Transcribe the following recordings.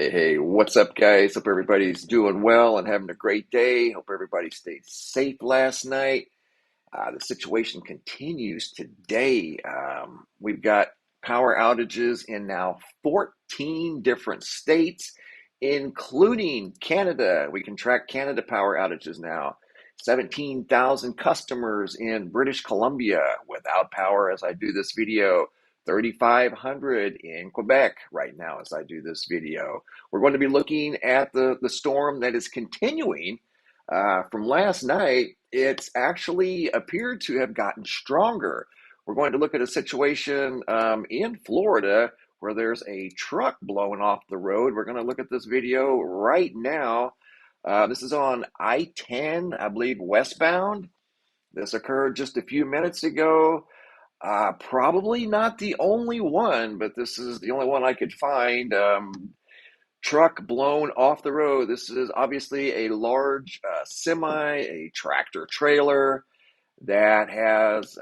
Hey, what's up, guys? Hope everybody's doing well and having a great day. Hope everybody stayed safe last night. The situation continues today. We've got power outages in now 14 different states, including Canada. We can track Canada power outages now. 17,000 customers in British Columbia without power as I do this video. 3,500 in Quebec right now as I do this video. We're going to be looking at the storm that is continuing from last night. It's actually appeared to have gotten stronger. We're going to look at a situation in Florida where there's a truck blowing off the road. We're going to look at this video right now. This is on I-10, I believe, westbound. This occurred just a few minutes ago. Probably not the only one, but this is the only one I could find. Truck blown off the road. This is obviously a large semi, a tractor trailer that has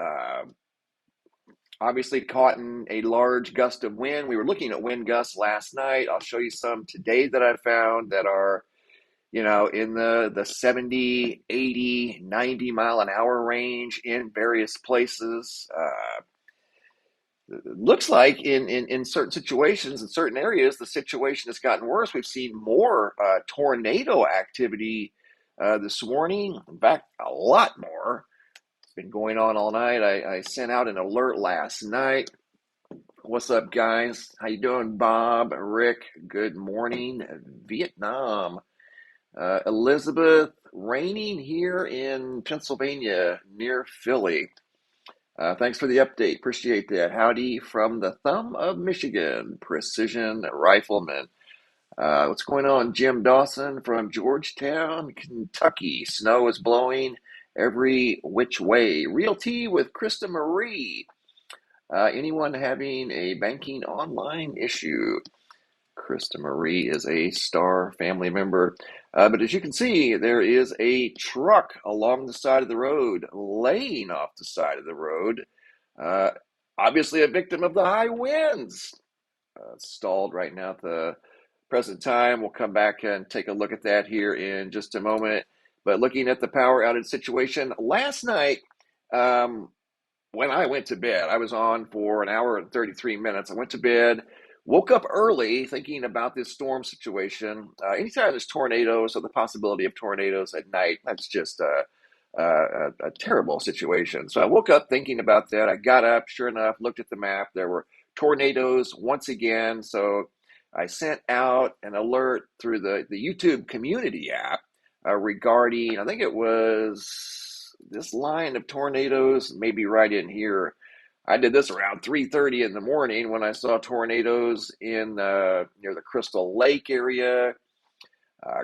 obviously caught in a large gust of wind. We were looking at wind gusts last night. I'll show you some today that I found that are, in the 70, 80, 90 mile an hour range in various places. Looks like in certain situations, in certain areas, the situation has gotten worse. We've seen more tornado activity this morning. In fact, a lot more. It's been going on all night. I sent out an alert last night. What's up, guys? How you doing, Bob, Rick? Good morning, Vietnam. Elizabeth, raining here in Pennsylvania near Philly. Thanks for the update. Appreciate that. Howdy from the thumb of Michigan, Precision Rifleman. What's going on? Jim Dawson from Georgetown, Kentucky. Snow is blowing every which way. Realty with Krista Marie. Anyone having a banking online issue? Krista Marie is a star family member. But as you can see, there is a truck along the side of the road, laying off the side of the road. Obviously a victim of the high winds. Stalled right now at the present time. We'll come back and take a look at that here in just a moment. But looking at the power outage situation, last night, when I went to bed, I was on for an hour and 33 minutes. I went to bed, woke up early thinking about this storm situation. Anytime there's tornadoes or the possibility of tornadoes at night, that's just a terrible situation. So I woke up thinking about that. I got up, sure enough, looked at the map. There were tornadoes once again. So I sent out an alert through the YouTube community app regarding, I think it was this line of tornadoes, maybe right in here. I did this around 3:30 in the morning when I saw tornadoes in near the Crystal Lake area,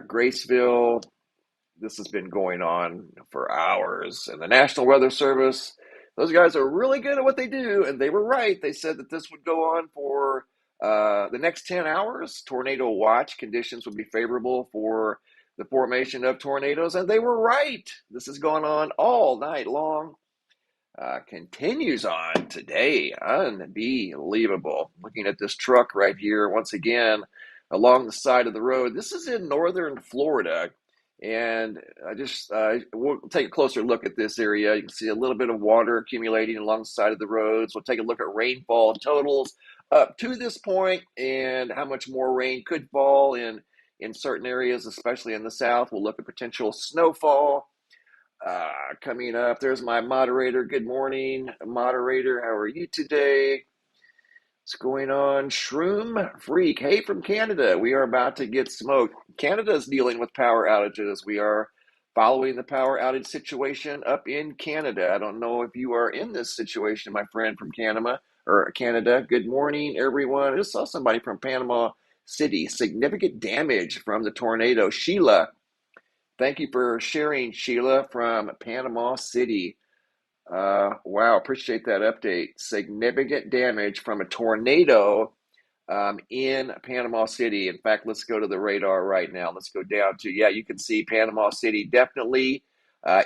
Graceville. This has been going on for hours. And the National Weather Service, those guys are really good at what they do, and they were right. They said that this would go on for the next 10 hours. Tornado watch conditions would be favorable for the formation of tornadoes, and they were right. This has gone on all night long. Continues on today. Unbelievable. Looking at this truck right here, once again, along the side of the road. This is in northern Florida, and we'll take a closer look at this area. You can see a little bit of water accumulating along the side of the roads. We'll take a look at rainfall totals up to this point and how much more rain could fall in certain areas, especially in the south. We'll look at potential snowfall coming up. There's my moderator. Good morning, moderator. How are you today? What's going on? Shroom Freak. Hey, from Canada. We are about to get smoked. Canada is dealing with power outages. We are following the power outage situation up in Canada. I don't know if you are in this situation, my friend from Canada. Good morning, everyone. I just saw somebody from Panama City. Significant damage from the tornado. Sheila, thank you for sharing, Sheila from Panama City. Wow, appreciate that update. Significant damage from a tornado in Panama City. In fact, let's go to the radar right now. Let's go down to, you can see Panama City definitely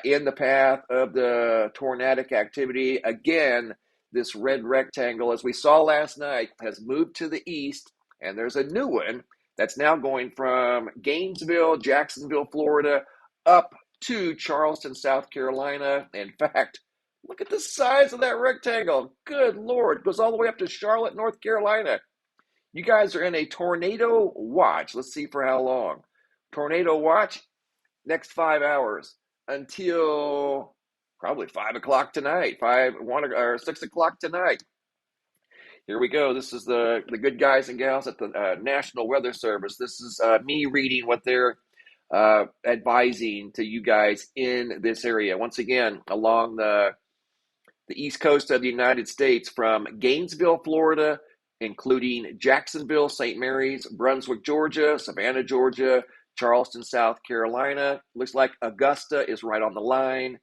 in the path of the tornadic activity. Again, this red rectangle, as we saw last night, has moved to the east, and there's a new one That's now going from Gainesville, Jacksonville, Florida, up to Charleston, South Carolina. In fact, look at the size of that rectangle. Good Lord. It goes all the way up to Charlotte, North Carolina. You guys are in a tornado watch. Let's see for how long. Tornado watch, next 5 hours until probably 5 o'clock tonight, 6 o'clock tonight. Here we go. This is the good guys and gals at the National Weather Service. This is me reading what they're advising to you guys in this area. Once again, along the east coast of the United States from Gainesville, Florida, including Jacksonville, St. Mary's, Brunswick, Georgia, Savannah, Georgia, Charleston, South Carolina. Looks like Augusta is right on the line.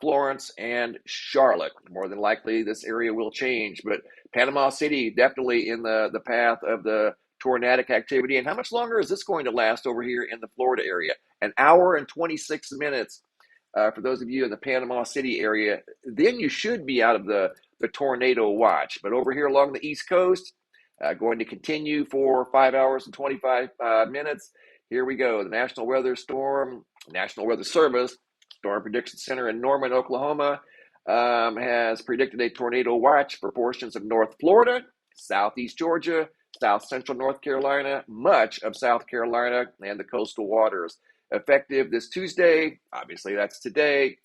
Florence and Charlotte. More than likely, this area will change, but Panama City definitely in the path of the tornadic activity. And how much longer is this going to last over here in the Florida area? An hour and 26 minutes for those of you in the Panama City area. Then you should be out of the tornado watch. But over here along the East Coast, going to continue for 5 hours and 25 minutes. Here we go. The National Weather Service Storm Prediction Center in Norman, Oklahoma, has predicted a tornado watch for portions of North Florida, Southeast Georgia, South Central North Carolina, much of South Carolina, and the coastal waters. Effective this Tuesday, obviously that's today,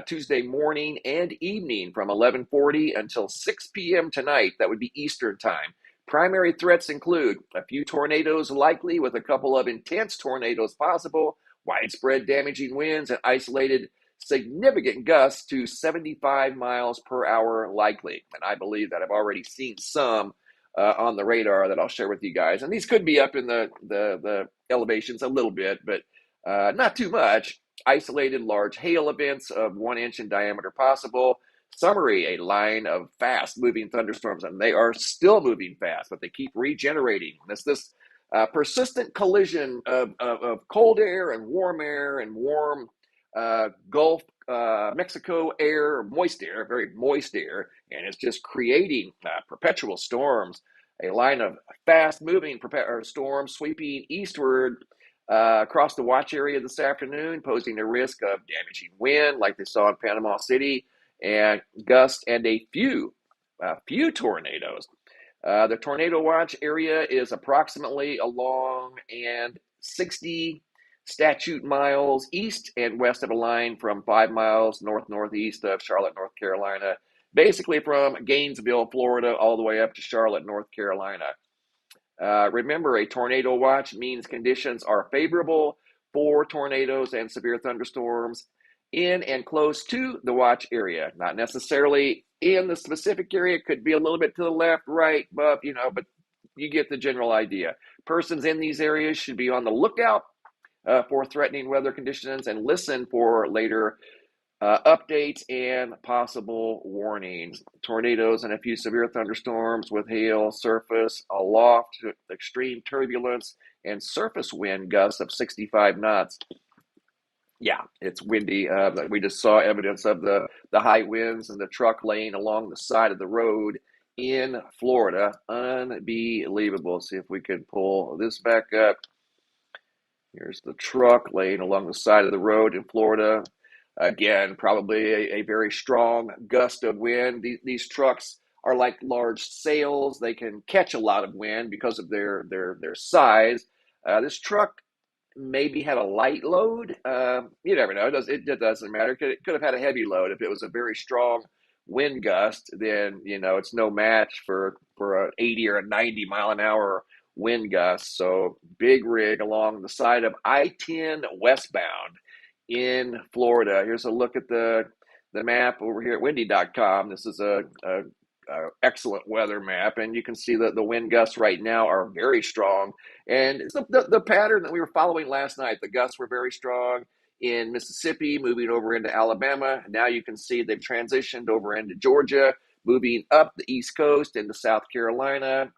Tuesday morning and evening from 11:40 until 6 p.m. tonight. That would be Eastern time. Primary threats include a few tornadoes likely with a couple of intense tornadoes possible, widespread damaging winds, and isolated significant gusts to 75 miles per hour likely. And I believe that I've already seen some on the radar that I'll share with you guys. And these could be up in the elevations a little bit, but not too much. Isolated large hail events of 1 inch in diameter possible. Summary, a line of fast moving thunderstorms, and they are still moving fast, but they keep regenerating. This persistent collision of cold air and warm Gulf Mexico air, moist air, very moist air, and it's just creating perpetual storms. A line of fast-moving storms sweeping eastward across the watch area this afternoon, posing a risk of damaging wind like they saw in Panama City, and gusts and a few tornadoes. The tornado watch area is approximately along and 60 statute miles east and west of a line from 5 miles northeast of Charlotte, North Carolina, basically from Gainesville, Florida, all the way up to Charlotte, North Carolina. Remember, a tornado watch means conditions are favorable for tornadoes and severe thunderstorms in and close to the watch area. Not necessarily in the specific area. It could be a little bit to the left, right, but you get the general idea. Persons in these areas should be on the lookout for threatening weather conditions and listen for later updates and possible warnings. Tornadoes and a few severe thunderstorms with hail, surface, aloft, extreme turbulence, and surface wind gusts of 65 knots. Yeah, it's windy. We just saw evidence of the high winds and the truck laying along the side of the road in Florida. Unbelievable. See if we can pull this back up. Here's the truck laying along the side of the road in Florida. Again, probably a very strong gust of wind. These trucks are like large sails. They can catch a lot of wind because of their size. This truck maybe had a light load. You never know. It doesn't matter. It could have had a heavy load. If it was a very strong wind gust, then it's no match for an 80 or a 90 mile an hour wind gust. So big rig along the side of I-10 westbound in Florida. Here's a look at the map over here at windy.com. This is a excellent weather map, and you can see that the wind gusts right now are very strong, and it's the pattern that we were following last night. The gusts were very strong in Mississippi, moving over into Alabama. Now you can see they've transitioned over into Georgia, moving up the East Coast into South Carolina,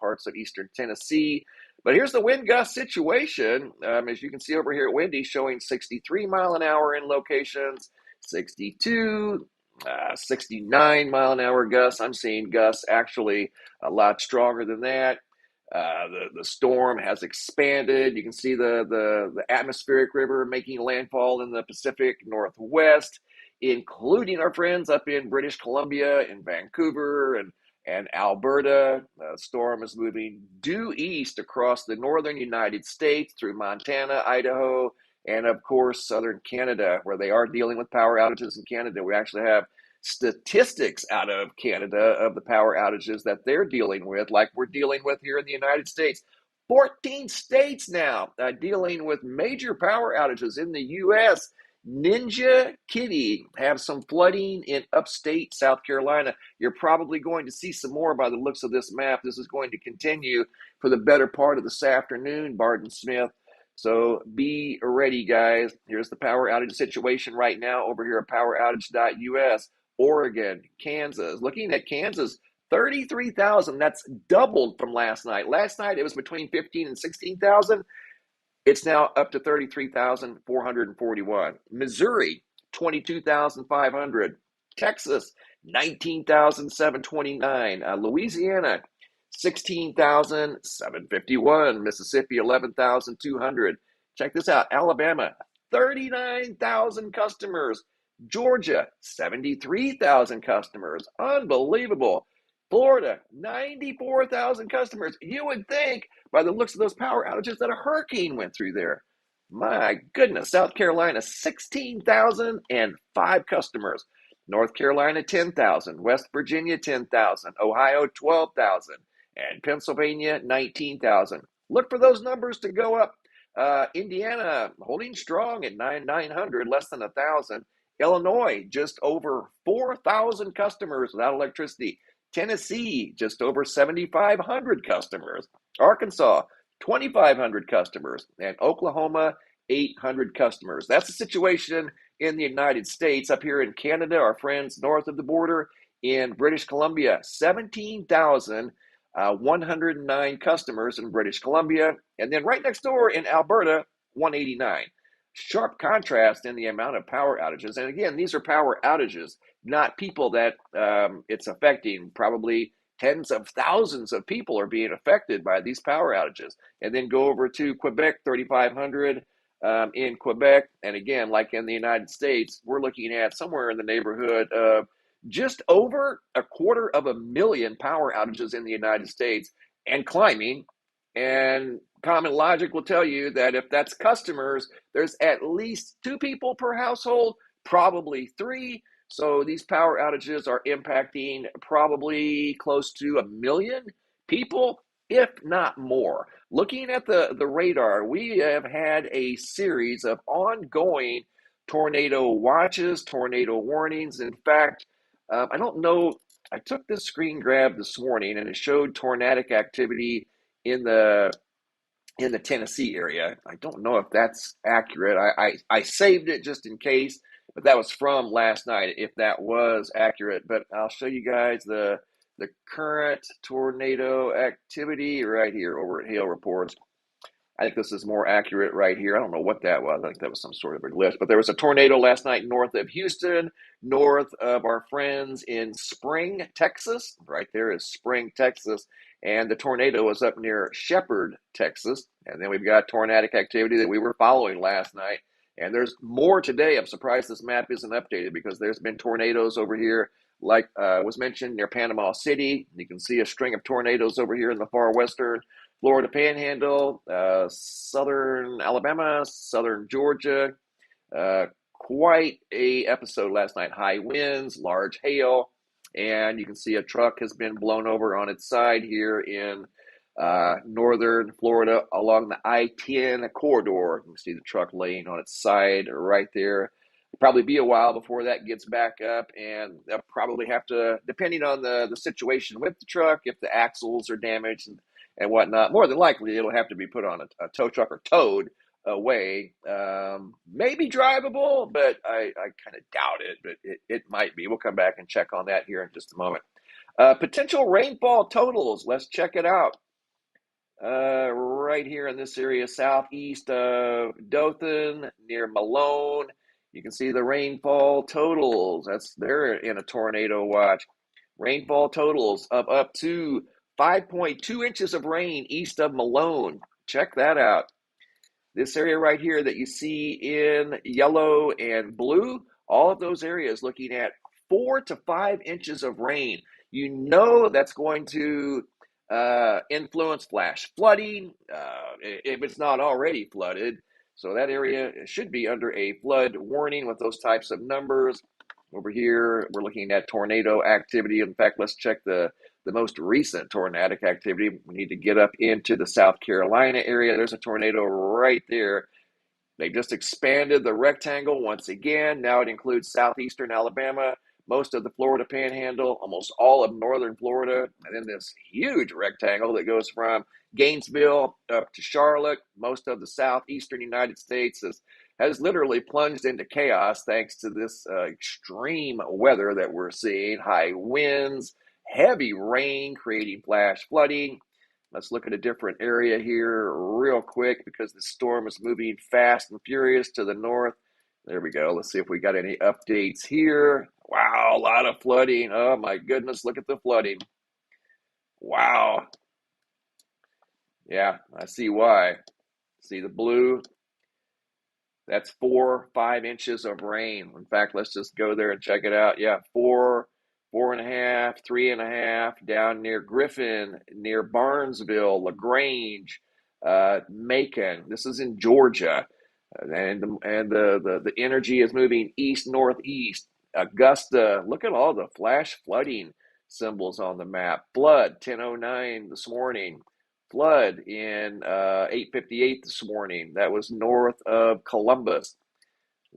parts of eastern Tennessee. But here's the wind gust situation. As you can see over here at Windy, showing 63 mile an hour in locations, 62, 69 mile an hour gusts. I'm seeing gusts actually a lot stronger than that. The storm has expanded. You can see the atmospheric river making landfall in the Pacific Northwest, including our friends up in British Columbia, in Vancouver, and Alberta. The storm is moving due east across the northern United States through Montana, Idaho, and of course, southern Canada, where they are dealing with power outages in Canada. We actually have statistics out of Canada of the power outages that they're dealing with, like we're dealing with here in the United States. 14 states now dealing with major power outages in the U.S. Ninja Kitty have some flooding in upstate South Carolina. You're probably going to see some more by the looks of this map. This is going to continue for the better part of this afternoon, Barton Smith. So be ready, guys. Here's the power outage situation right now over here at poweroutage.us. Oregon, Kansas. Looking at Kansas, 33,000. That's doubled from last night. Last night it was between 15 and 16,000. It's now up to 33,441. Missouri, 22,500. Texas, 19,729. Louisiana, 16,751. Mississippi, 11,200. Check this out. Alabama, 39,000 customers. Georgia, 73,000 customers. Unbelievable. Florida, 94,000 customers. You would think, by the looks of those power outages, that a hurricane went through there. My goodness. South Carolina, 16,005 customers. North Carolina, 10,000. West Virginia, 10,000. Ohio, 12,000. And Pennsylvania, 19,000. Look for those numbers to go up. Indiana, holding strong at 900, less than 1,000. Illinois, just over 4,000 customers without electricity. Tennessee, just over 7,500 customers. Arkansas, 2,500 customers. And Oklahoma, 800 customers. That's the situation in the United States. Up here in Canada, our friends north of the border, in British Columbia, 17,109 customers in British Columbia. And then right next door in Alberta, 189. Sharp contrast in the amount of power outages. And again, these are power outages, not people that it's affecting. Probably tens of thousands of people are being affected by these power outages. And then go over to Quebec, 3,500 in Quebec. And again, like in the United States, we're looking at somewhere in the neighborhood of just over 250,000 power outages in the United States and climbing. And common logic will tell you that if that's customers, there's at least 2 people per household, probably 3. So these power outages are impacting probably close to 1 million people, if not more. Looking at the radar, we have had a series of ongoing tornado watches, tornado warnings. In fact, I don't know, I took this screen grab this morning and it showed tornadic activity in the Tennessee area. I don't know if that's accurate. I saved it just in case, but that was from last night, if that was accurate. But I'll show you guys the current tornado activity right here over at Hail Reports. I think this is more accurate right here. I don't know what that was. I think that was some sort of a glitch. But there was a tornado last night north of Houston, north of our friends in Spring, Texas. Right there is Spring, Texas. And the tornado was up near Shepherd, Texas. And then we've got tornadic activity that we were following last night. And there's more today. I'm surprised this map isn't updated because there's been tornadoes over here, like was mentioned, near Panama City. You can see a string of tornadoes over here in the far western Florida Panhandle, southern Alabama, southern Georgia. Quite a episode last night. High winds, large hail, and you can see a truck has been blown over on its side here in northern Florida along the I-10 corridor. You can see the truck laying on its side right there. It'll probably be a while before that gets back up, and they'll probably have to, depending on the situation with the truck, if the axles are damaged and whatnot, more than likely it'll have to be put on a tow truck or towed away. Maybe drivable, but I kind of doubt it, but it might be. We'll come back and check on that here in just a moment. Potential rainfall totals. Let's check it out. Right here in this area, southeast of Dothan, near Malone. You can see the rainfall totals. They're in a tornado watch. Rainfall totals of up to 5.2 inches of rain east of Malone. Check that out. This area right here that you see in yellow and blue, all of those areas looking at 4 to 5 inches of rain. You know that's going to influence flash flooding if it's not already flooded. So that area should be under a flood warning with those types of numbers. Over here, we're looking at tornado activity. In fact, let's check the most recent tornadic activity. We need to get up into the South Carolina area. There's a tornado right there. They just expanded the rectangle once again. Now it includes southeastern Alabama, most of the Florida Panhandle, almost all of northern Florida, and then this huge rectangle that goes from Gainesville up to Charlotte. Most of the southeastern United States has literally plunged into chaos thanks to this extreme weather that we're seeing. High winds, heavy rain creating flash flooding. Let's look at a different area here real quick because the storm is moving fast and furious to the north. There we go. Let's see if we got any updates here. Wow, a lot of flooding. Oh my goodness, look at the flooding. Wow. Yeah, I see why. See the blue? That's 4-5 inches of rain. In fact, let's just go there and check it out. Yeah, 4.5, 3.5 down near Griffin, near Barnesville, LaGrange, Macon. This is in Georgia, and the energy is moving east northeast. Augusta. Look at all the flash flooding symbols on the map. Flood 10:09 this morning. Flood in 8:58 this morning. That was north of Columbus.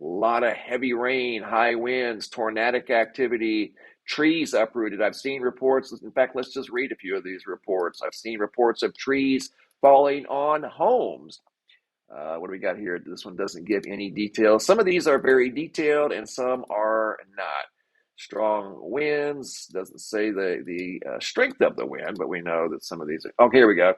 A lot of heavy rain, high winds, tornadic activity, trees uprooted. I've seen reports. In fact, let's just read a few of these reports. I've seen reports of trees falling on homes. What do we got here? This one doesn't give any details. Some of these are very detailed and some are not. Strong winds, doesn't say the strength of the wind, but we know that some of these are. Oh, here we go.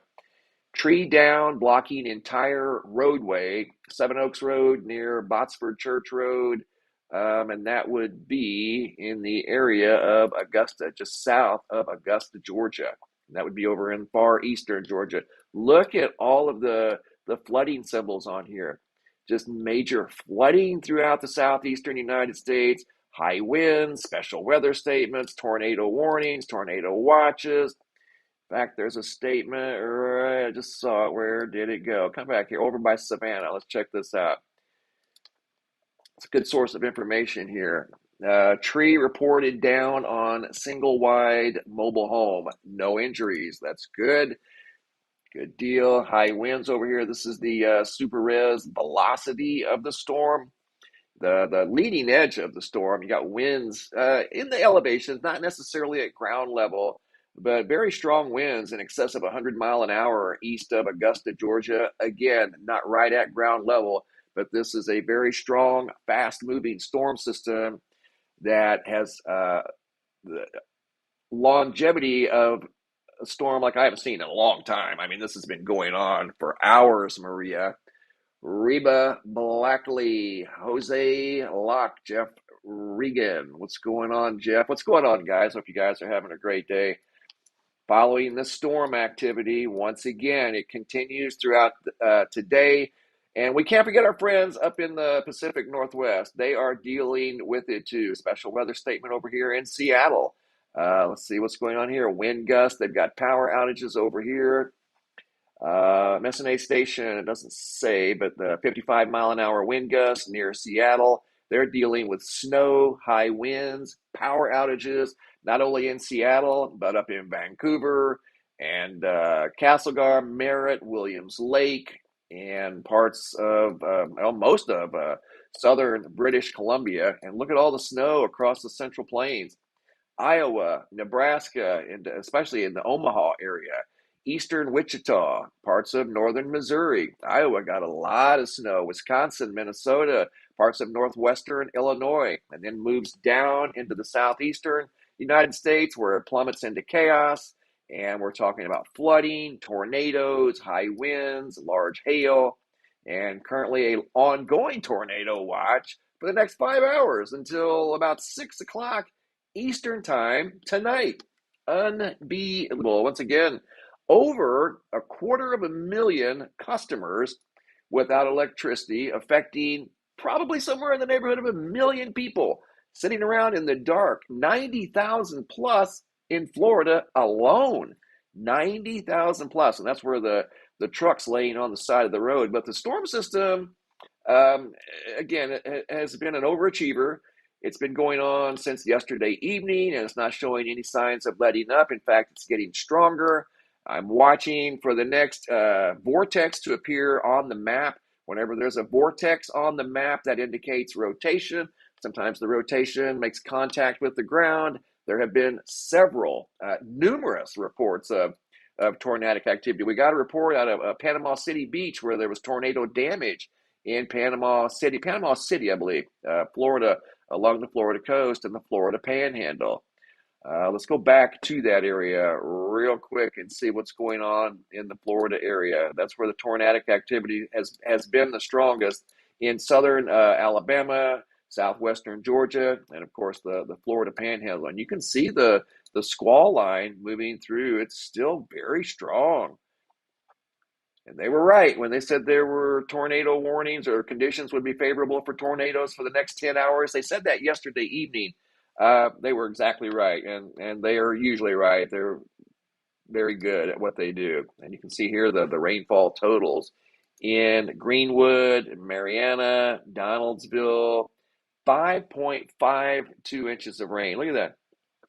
Tree down, blocking entire roadway, Seven Oaks Road near Botsford Church Road, and that would be in the area of Augusta, just south of Augusta, Georgia. And that would be over in far eastern Georgia. Look at all of the flooding symbols on here. Just major flooding throughout the southeastern United States, high winds, special weather statements, tornado warnings, tornado watches. In fact, there's a statement, right, I just saw it. Where did it go? Come back here, over by Savannah. Let's check this out. It's a good source of information here. Tree reported down on single wide mobile home. No injuries. That's good. Good deal. High winds over here. This is the super res velocity of the storm. The leading edge of the storm. You got winds in the elevations, not necessarily at ground level, but very strong winds in excess of 100 mile an hour east of Augusta, Georgia. Again, not right at ground level, but this is a very strong, fast-moving storm system that has the longevity of a storm like I haven't seen in a long time. I mean, this has been going on for hours, Maria. Reba Blackley, Jose Locke, Jeff Regan. What's going on, Jeff? What's going on, guys? Hope you guys are having a great day. Following the storm activity, once again, it continues throughout today. And we can't forget our friends up in the Pacific Northwest. They are dealing with it too. Special weather statement over here in Seattle. Let's see what's going on here. Wind gusts. They've got power outages over here. MSNA station, it doesn't say, but the 55 mile an hour wind gusts near Seattle. They're dealing with snow, high winds, power outages, not only in Seattle, but up in Vancouver and Castlegar, Merritt, Williams Lake, and parts of, most of southern British Columbia. And look at all the snow across the Central Plains. Iowa, Nebraska, and especially in the Omaha area, eastern Wichita, parts of northern Missouri. Iowa got a lot of snow. Wisconsin, Minnesota, parts of northwestern Illinois, and then moves down into the southeastern United States where it plummets into chaos. And we're talking about flooding, tornadoes, high winds, large hail, and currently an ongoing tornado watch for the next 5 hours until about 6 o'clock Eastern time tonight. Unbelievable. Once again, over 250,000 customers without electricity, affecting probably somewhere in the neighborhood of 1 million people sitting around in the dark. 90,000 plus in Florida alone. 90,000 plus, and that's where the truck's laying on the side of the road. But the storm system, um, again, it has been an overachiever. It's been going on since yesterday evening, and it's not showing any signs of letting up. In fact, it's getting stronger. I'm watching for the next vortex to appear on the map. Whenever there's a vortex on the map, that indicates rotation. Sometimes the rotation makes contact with the ground. There have been numerous reports of tornadic activity. We got a report out of Panama City Beach where there was tornado damage in Panama City, I believe, Florida, along the Florida coast and the Florida Panhandle. Let's go back to that area real quick and see what's going on in the Florida area. That's where the tornadic activity has been the strongest in southern Alabama, southwestern Georgia, and of course the Florida Panhandle. And you can see the squall line moving through. It's still very strong. And they were right when they said there were tornado warnings or conditions would be favorable for tornadoes for the next 10 hours. They said that yesterday evening. They were exactly right, and they are usually right. They're very good at what they do. And you can see here the rainfall totals in Greenwood, Mariana, Donaldsville, 5.52 inches of rain. Look at that.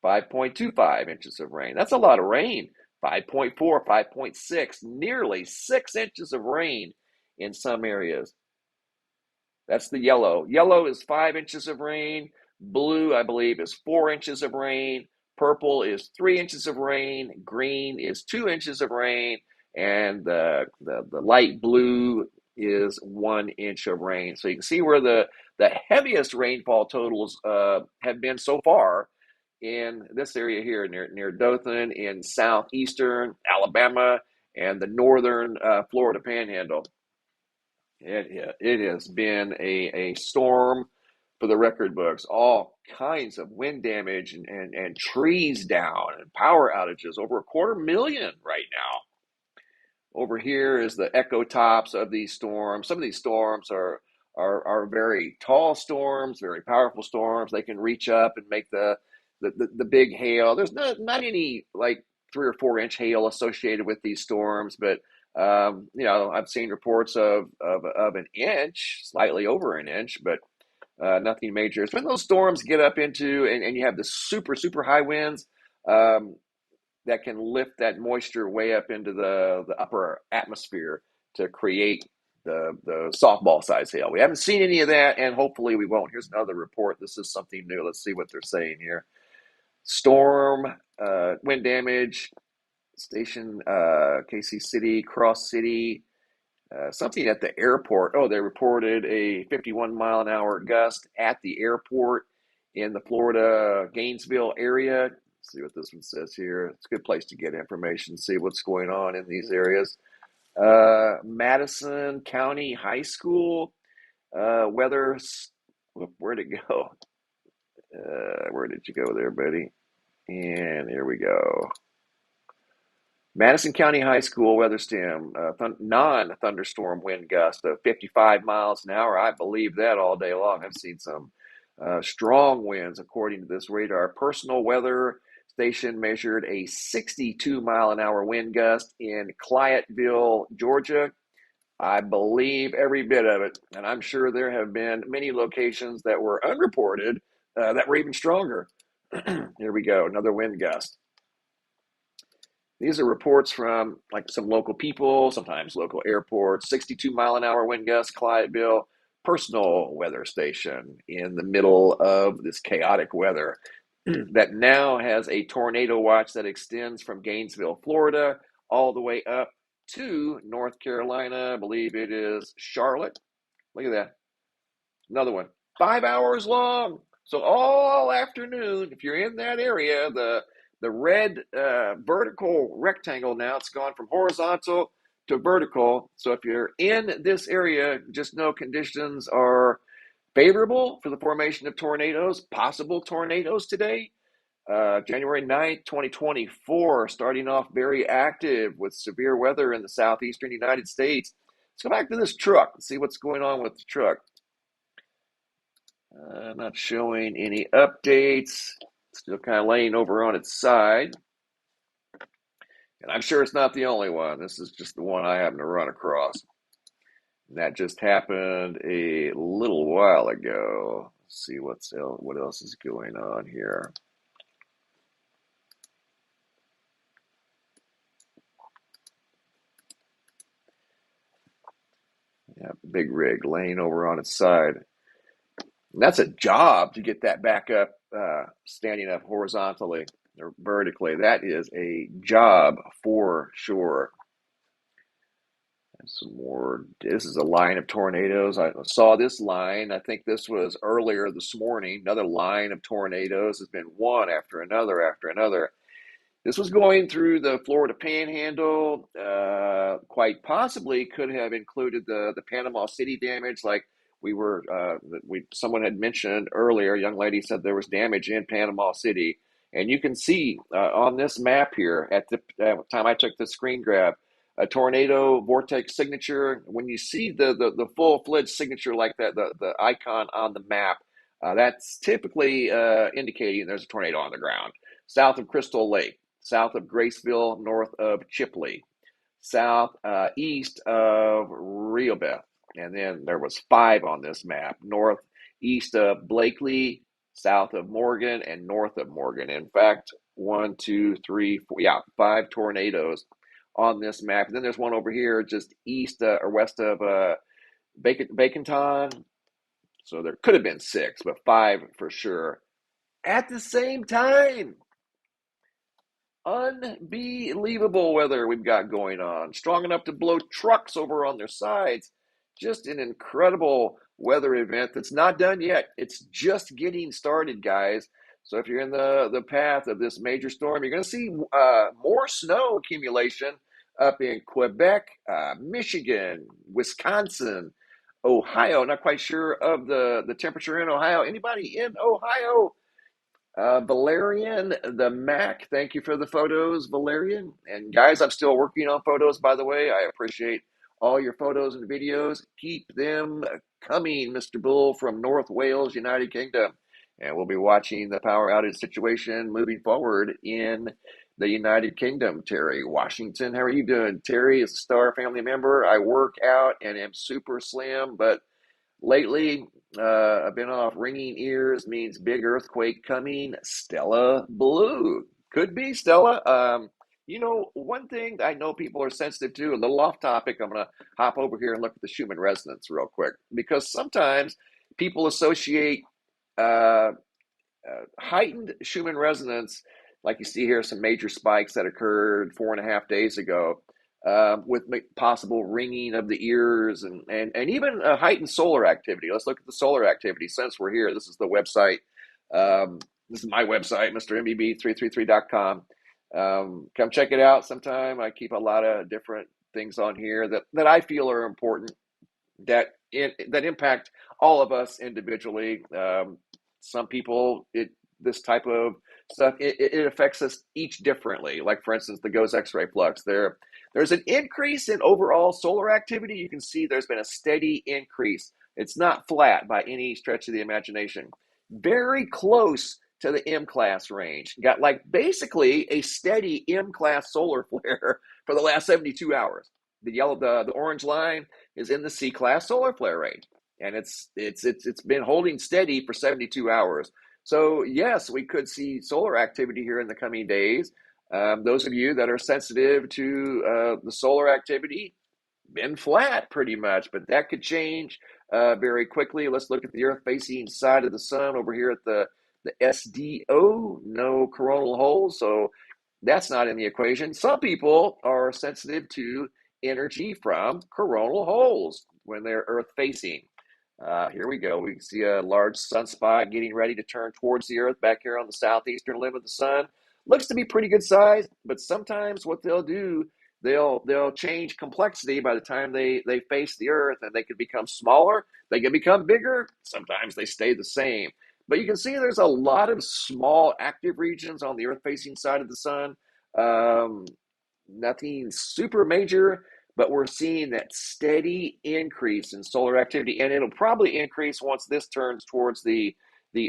5.25 inches of rain. That's a lot of rain. 5.4, 5.6, nearly 6 inches of rain in some areas. That's the yellow. Yellow is 5 inches of rain. Blue, I believe, is 4 inches of rain. Purple is 3 inches of rain. Green is 2 inches of rain. And the light blue is 1 inch of rain. So you can see where the heaviest rainfall totals have been so far in this area here near Dothan, in southeastern Alabama and the northern Florida Panhandle. It has been a storm for the record books. All kinds of wind damage and trees down and power outages. Over 250,000 right now. Over here is the echo tops of these storms. Some of these storms are very tall storms, very powerful storms. They can reach up and make the big hail. There's not any like 3 or 4 inch hail associated with these storms, but I've seen reports of an inch, slightly over an inch, but nothing major. It's when those storms get up into and you have the super high winds that can lift that moisture way up into the upper atmosphere to create the softball size hail. We haven't seen any of that, and hopefully we won't. Here's another report. This is something new. Let's see what they're saying here. Storm, wind damage, station, KC City, Cross City, something at the airport. Oh, they reported a 51-mile-an-hour gust at the airport in the Florida Gainesville area. Let's see what this one says here. It's a good place to get information, see what's going on in these areas. Madison County High School weather. Where'd it go? Where did you go there, buddy? And here we go. Madison County High School weather stem, non-thunderstorm wind gust of 55 miles an hour. I believe that all day long. I've seen some strong winds according to this radar. Personal weather station measured a 62-mile-an-hour wind gust in Clyattville, Georgia. I believe every bit of it, and I'm sure there have been many locations that were unreported that were even stronger. Here we go, another wind gust. These are reports from like some local people, sometimes local airports. 62-mile-an-hour wind gust, Clyattville, personal weather station in the middle of this chaotic weather that now has a tornado watch that extends from Gainesville, Florida, all the way up to North Carolina. I believe it is Charlotte. Look at that. Another one. 5 hours long. So all afternoon, if you're in that area, the red vertical rectangle now, it's gone from horizontal to vertical. So if you're in this area, just know conditions are favorable for the formation of tornadoes, possible tornadoes today. January 9th, 2024, starting off very active with severe weather in the southeastern United States. Let's go back to this truck and see what's going on with the truck. Not showing any updates. Still kind of laying over on its side. And I'm sure it's not the only one. This is just the one I happen to run across. And that just happened a little while ago. Let's see what else is going on here. Yeah, big rig laying over on its side. And that's a job to get that back up, standing up horizontally or vertically. That is a job for sure. And some more. This is a line of tornadoes. I saw this line. I think this was earlier this morning. Another line of tornadoes has been one after another after another. This was going through the Florida Panhandle. Quite possibly could have included the Panama City damage, like someone had mentioned earlier. A young lady said there was damage in Panama City, and you can see on this map here at the time I took the screen grab, a tornado vortex signature. When you see the full-fledged signature like that, the icon on the map, that's typically indicating there's a tornado on the ground. South of Crystal Lake, south of Graceville, north of Chipley, east of Rehoboth. And then there was 5 on this map: northeast of Blakely, south of Morgan, and north of Morgan. In fact, 1, 2, 3, 4, 5 tornadoes on this map. And then there's one over here just east or west of Baconton. So there could have been 6, but 5 for sure at the same time. Unbelievable weather we've got going on. Strong enough to blow trucks over on their sides. Just an incredible weather event that's not done yet. It's just getting started, guys. So if you're in the path of this major storm, you're going to see more snow accumulation up in Quebec, Michigan, Wisconsin, Ohio. Not quite sure of the temperature in Ohio. Anybody in Ohio? Valerian, the Mac, thank you for the photos, Valerian. And guys, I'm still working on photos, by the way. I appreciate all your photos and videos. Keep them coming, Mr. Bull from North Wales, United Kingdom. And we'll be watching the power outage situation moving forward in the United Kingdom. Terry Washington, how are you doing? Terry is a Star family member. I work out and am super slim, but lately, I've been off. Ringing ears means big earthquake coming. Stella Blue. Could be, Stella. One thing I know people are sensitive to, a little off topic, I'm going to hop over here and look at the Schumann resonance real quick, because sometimes people associate heightened Schumann resonance, like you see here, some major spikes that occurred 4.5 days ago, with possible ringing of the ears and even heightened solar activity. Let's look at the solar activity since we're here. This is the website. This is my website, MrMBB333.com. Come check it out sometime. I keep a lot of different things on here that I feel are important, that impact all of us individually. Some people, this type of stuff, it affects us each differently. Like, for instance, the GOES X-ray flux. There's an increase in overall solar activity. You can see there's been a steady increase. It's not flat by any stretch of the imagination. Very close to the M-class range. Got like basically a steady M-class solar flare for the last 72 hours. The orange line is in the C-class solar flare range, and it's been holding steady for 72 hours. So yes, we could see solar activity here in the coming days. Those of you that are sensitive to the solar activity, been flat pretty much, but that could change very quickly. Let's look at the Earth-facing side of the sun over here at the SDO, no coronal holes, so that's not in the equation. Some people are sensitive to energy from coronal holes when they're Earth-facing. Here we go. We can see a large sunspot getting ready to turn towards the Earth back here on the southeastern limb of the sun. Looks to be pretty good size, but sometimes what they'll do, they'll change complexity by the time they face the Earth, and they can become smaller, they can become bigger, sometimes they stay the same. But you can see there's a lot of small active regions on the Earth-facing side of the sun. Um, Nothing super major, but we're seeing that steady increase in solar activity, and it'll probably increase once this turns towards the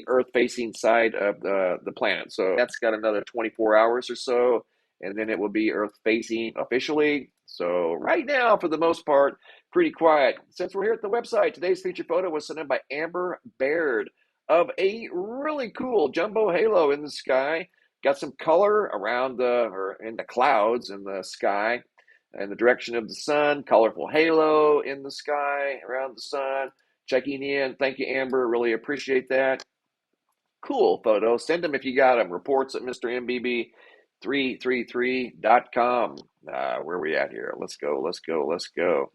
Earth-facing side of the planet. So that's got another 24 hours or so, and then it will be Earth-facing officially. So right now, for the most part, pretty quiet. Since we're here at the website, today's featured photo was sent in by Amber Baird of a really cool jumbo halo in the sky. Got some color around or in the clouds in the sky in the direction of the sun. Colorful halo in the sky around the sun. Checking in. Thank you, Amber. Really appreciate that. Cool photo. Send them if you got them. Reports at MrMBB333.com. Where are we at here? Let's go. Let's go. Let's go.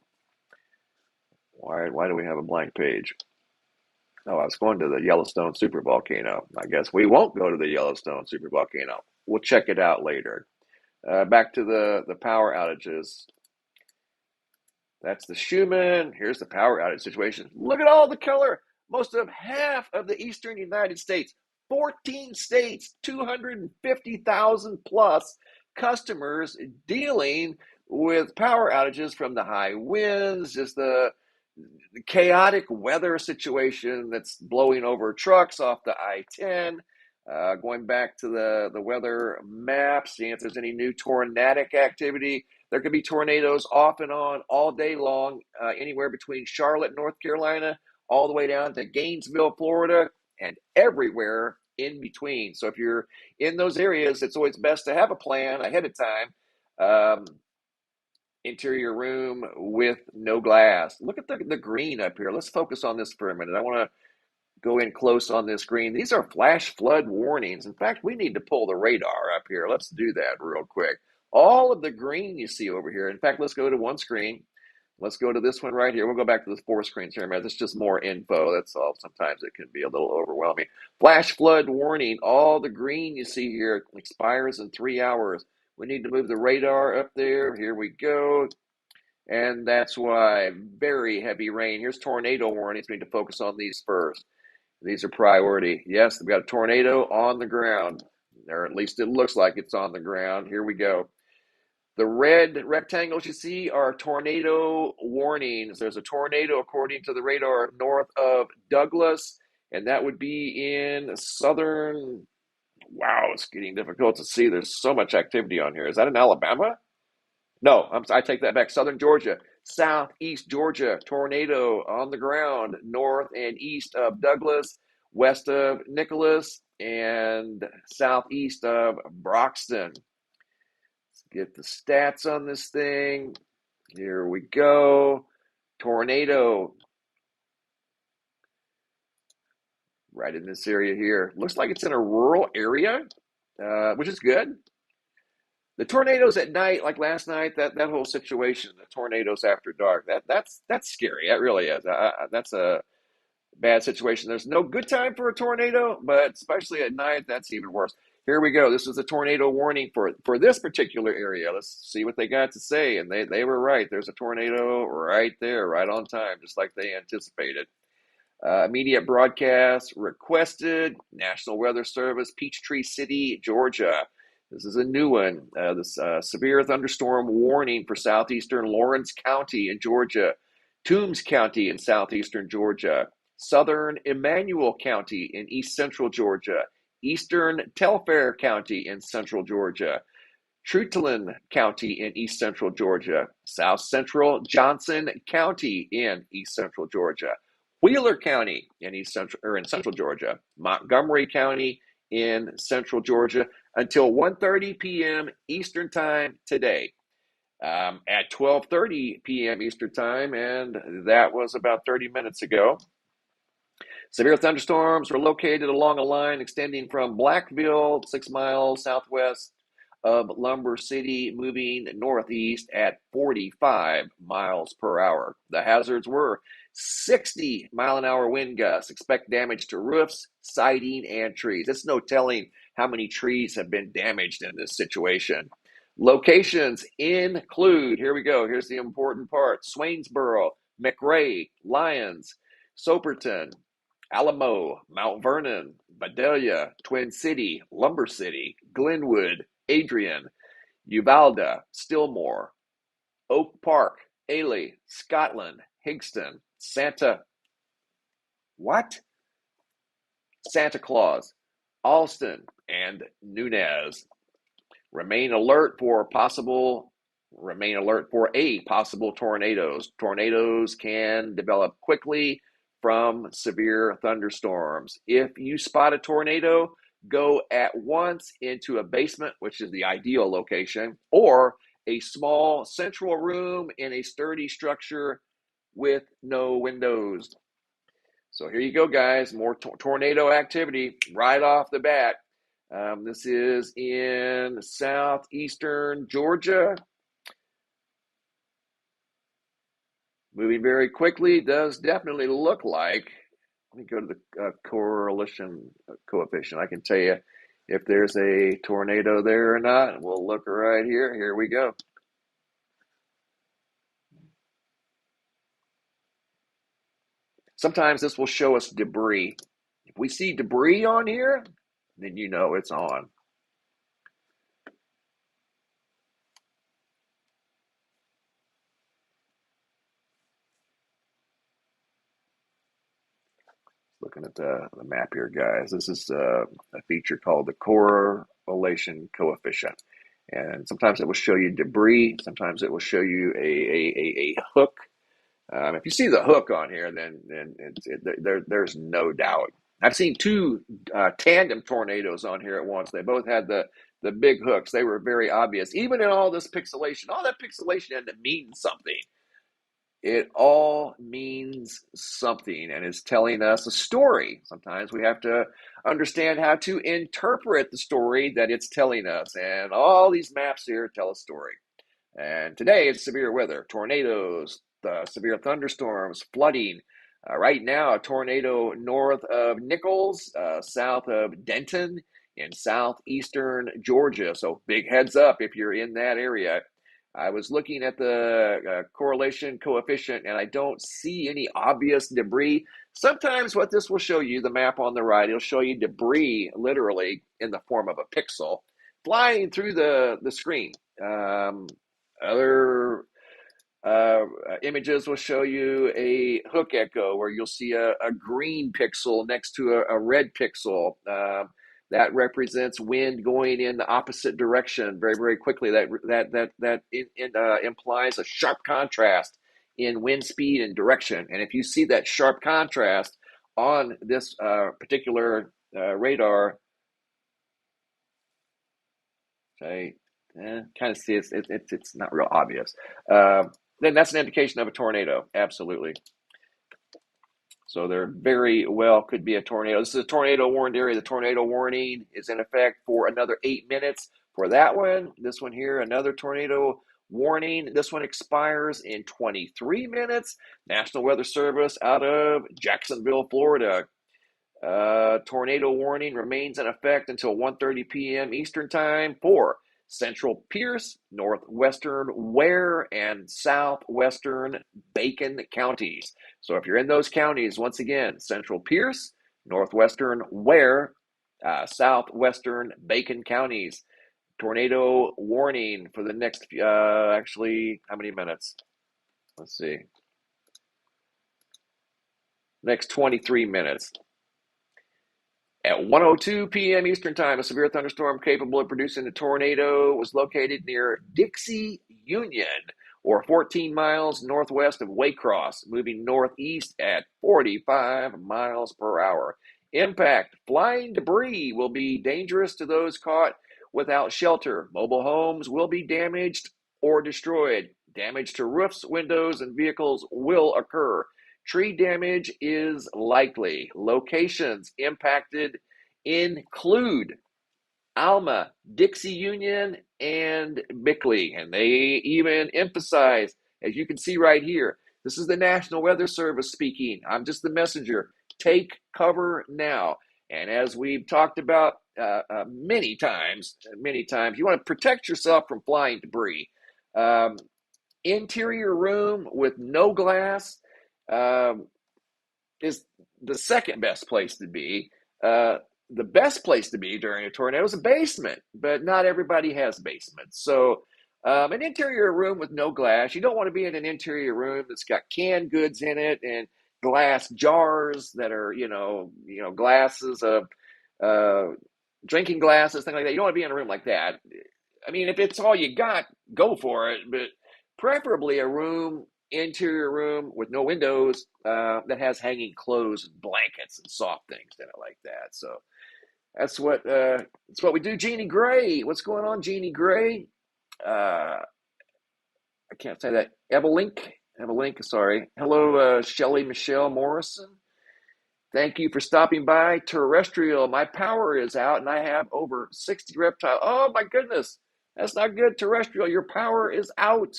Why do we have a blank page? Oh, I was going to the Yellowstone supervolcano. I guess we won't go to the Yellowstone supervolcano. We'll check it out later. Back to the power outages. That's the Schumann. Here's the power outage situation. Look at all the color. Most of half of the eastern United States, 14 states, 250,000 plus customers dealing with power outages from the high winds, just the chaotic weather situation that's blowing over trucks off the I-10. Going back to the weather map, seeing if there's any new tornadic activity. There could be tornadoes off and on all day long, anywhere between Charlotte, North Carolina, all the way down to Gainesville, Florida, and everywhere in between. So if you're in those areas, it's always best to have a plan ahead of time. Interior room with no glass. Look at the green up here. Let's focus on this for a minute. I want to go in close on this green. These are flash flood warnings. In fact, we need to pull the radar up here. Let's do that real quick. All of the green you see over here. In fact, let's go to one screen. Let's go to this one right here. We'll go back to the 4 screens here, man. That's just more info. That's all. Sometimes it can be a little overwhelming. Flash flood warning. All the green you see here expires in 3 hours. We need to move the radar up there. Here we go. And that's why very heavy rain. Here's tornado warnings. We need to focus on these first. These are priority. Yes, we've got a tornado on the ground. Or at least it looks like it's on the ground. Here we go. The red rectangles you see are tornado warnings. There's a tornado, according to the radar, north of Douglas, and that would be in southern. Wow, it's getting difficult to see. There's so much activity on here. Is that in Alabama? No, I take that back. Southern Georgia, southeast Georgia, tornado on the ground, north and east of Douglas, west of Nicholas, and southeast of Broxton. Let's get the stats on this thing. Here we go. Tornado right in this area here. Looks like it's in a rural area, which is good. The tornadoes at night, like last night, that whole situation, the tornadoes after dark, that's scary. That really is. That's a bad situation. There's no good time for a tornado, but especially at night, that's even worse. Here we go. This is a tornado warning for this particular area. Let's see what they got to say. And they were right. There's a tornado right there, right on time, just like they anticipated. Immediate broadcast requested. National Weather Service, Peachtree City, Georgia. This is a new one. This severe thunderstorm warning for southeastern Lawrence County in Georgia, Toombs County in southeastern Georgia, southern Emmanuel County in east central Georgia, eastern Telfair County in central Georgia, Treutlen County in east central Georgia, south central Johnson County in east central Georgia, Wheeler County in central Georgia, Montgomery County in central Georgia, until 1:30 p.m. Eastern Time today. At 12:30 p.m. Eastern Time, and that was about 30 minutes ago. Severe thunderstorms were located along a line extending from Blackville, 6 miles southwest of Lumber City, moving northeast at 45 miles per hour. The hazards were 60-mile-an-hour wind gusts. Expect damage to roofs, siding, and trees. It's no telling how many trees have been damaged in this situation. Locations include, here we go, here's the important part, Swainsboro, McRae, Lyons, Soperton, Alamo, Mount Vernon, Vidalia, Twin City, Lumber City, Glenwood, Adrian, Uvalde, Stillmore, Oak Park, Ely, Scotland, Higston, what? Santa Claus, Alston, and Nunez. Remain alert for a possible tornadoes. Tornadoes can develop quickly from severe thunderstorms. If you spot a tornado, go at once into a basement, which is the ideal location, or a small central room in a sturdy structure with no windows. So here you go, guys. More tornado activity right off the bat. This is in southeastern Georgia. Moving very quickly. Does definitely look like, let me go to the correlation coefficient. I can tell you if there's a tornado there or not. We'll look right here. Here we go. Sometimes this will show us debris. If we see debris on here, then you know it's on. Looking at the map here, guys. This is a feature called the correlation coefficient. And sometimes it will show you debris. Sometimes it will show you a hook. If you see the hook on here, then there's no doubt. I've seen two tandem tornadoes on here at once. They both had the big hooks. They were very obvious. Even in all this pixelation, all that pixelation had to mean something. It all means something and is telling us a story. Sometimes we have to understand how to interpret the story that it's telling us. And all these maps here tell a story. And today it's severe weather, tornadoes, severe thunderstorms, flooding. Right now, a tornado north of Nichols, south of Denton, in southeastern Georgia. So big heads up if you're in that area. I was looking at the correlation coefficient and I don't see any obvious debris. Sometimes what this will show you, the map on the right, it'll show you debris literally in the form of a pixel flying through the screen. Other images will show you a hook echo where you'll see a green pixel next to a red pixel. That represents wind going in the opposite direction very, very quickly. That implies a sharp contrast in wind speed and direction. And if you see that sharp contrast on this particular radar, okay, kind of see it's not real obvious. Then that's an indication of a tornado. Absolutely. So there very well could be a tornado. This is a tornado warned area. The tornado warning is in effect for another 8 minutes for that one. This one here, another tornado warning. This one expires in 23 minutes. National Weather Service out of Jacksonville, Florida. Tornado warning remains in effect until 1:30 p.m. Eastern Time for Central Pierce, northwestern Ware, and southwestern Bacon counties. So if you're in those counties, once again, Central Pierce, northwestern Ware, southwestern Bacon counties. Tornado warning for the next, actually, how many minutes? Let's see. Next 23 minutes. At 1:02 p.m. Eastern Time, a severe thunderstorm capable of producing a tornado was located near Dixie Union, or 14 miles northwest of Waycross, moving northeast at 45 miles per hour. Impact: flying debris will be dangerous to those caught without shelter. Mobile homes will be damaged or destroyed. Damage to roofs, windows, and vehicles will occur. Tree damage is likely. Locations impacted include Alma, Dixie Union, and Bickley. And they even emphasize, as you can see right here, this is the National Weather Service speaking. I'm just the messenger. Take cover now. And as we've talked about many times, you want to protect yourself from flying debris. Interior room with no glass. is the second best place to be. The best place to be during a tornado is a basement, but not everybody has basements. So, an interior room with no glass, you don't want to be in an interior room that's got canned goods in it and glass jars that are, glasses of uh, drinking glasses, things like that. You don't want to be in a room like that. I mean, if it's all you got, go for it. But preferably a room, interior room with no windows, that has hanging clothes and blankets and soft things in it like that. So that's what we do. Jeannie Gray, what's going on, Jeannie Gray? I can't say that. Evelink, sorry. Hello, Shelly Michelle Morrison. Thank you for stopping by. Terrestrial, my power is out and I have over 60 reptiles. Oh my goodness. That's not good, Terrestrial. Your power is out.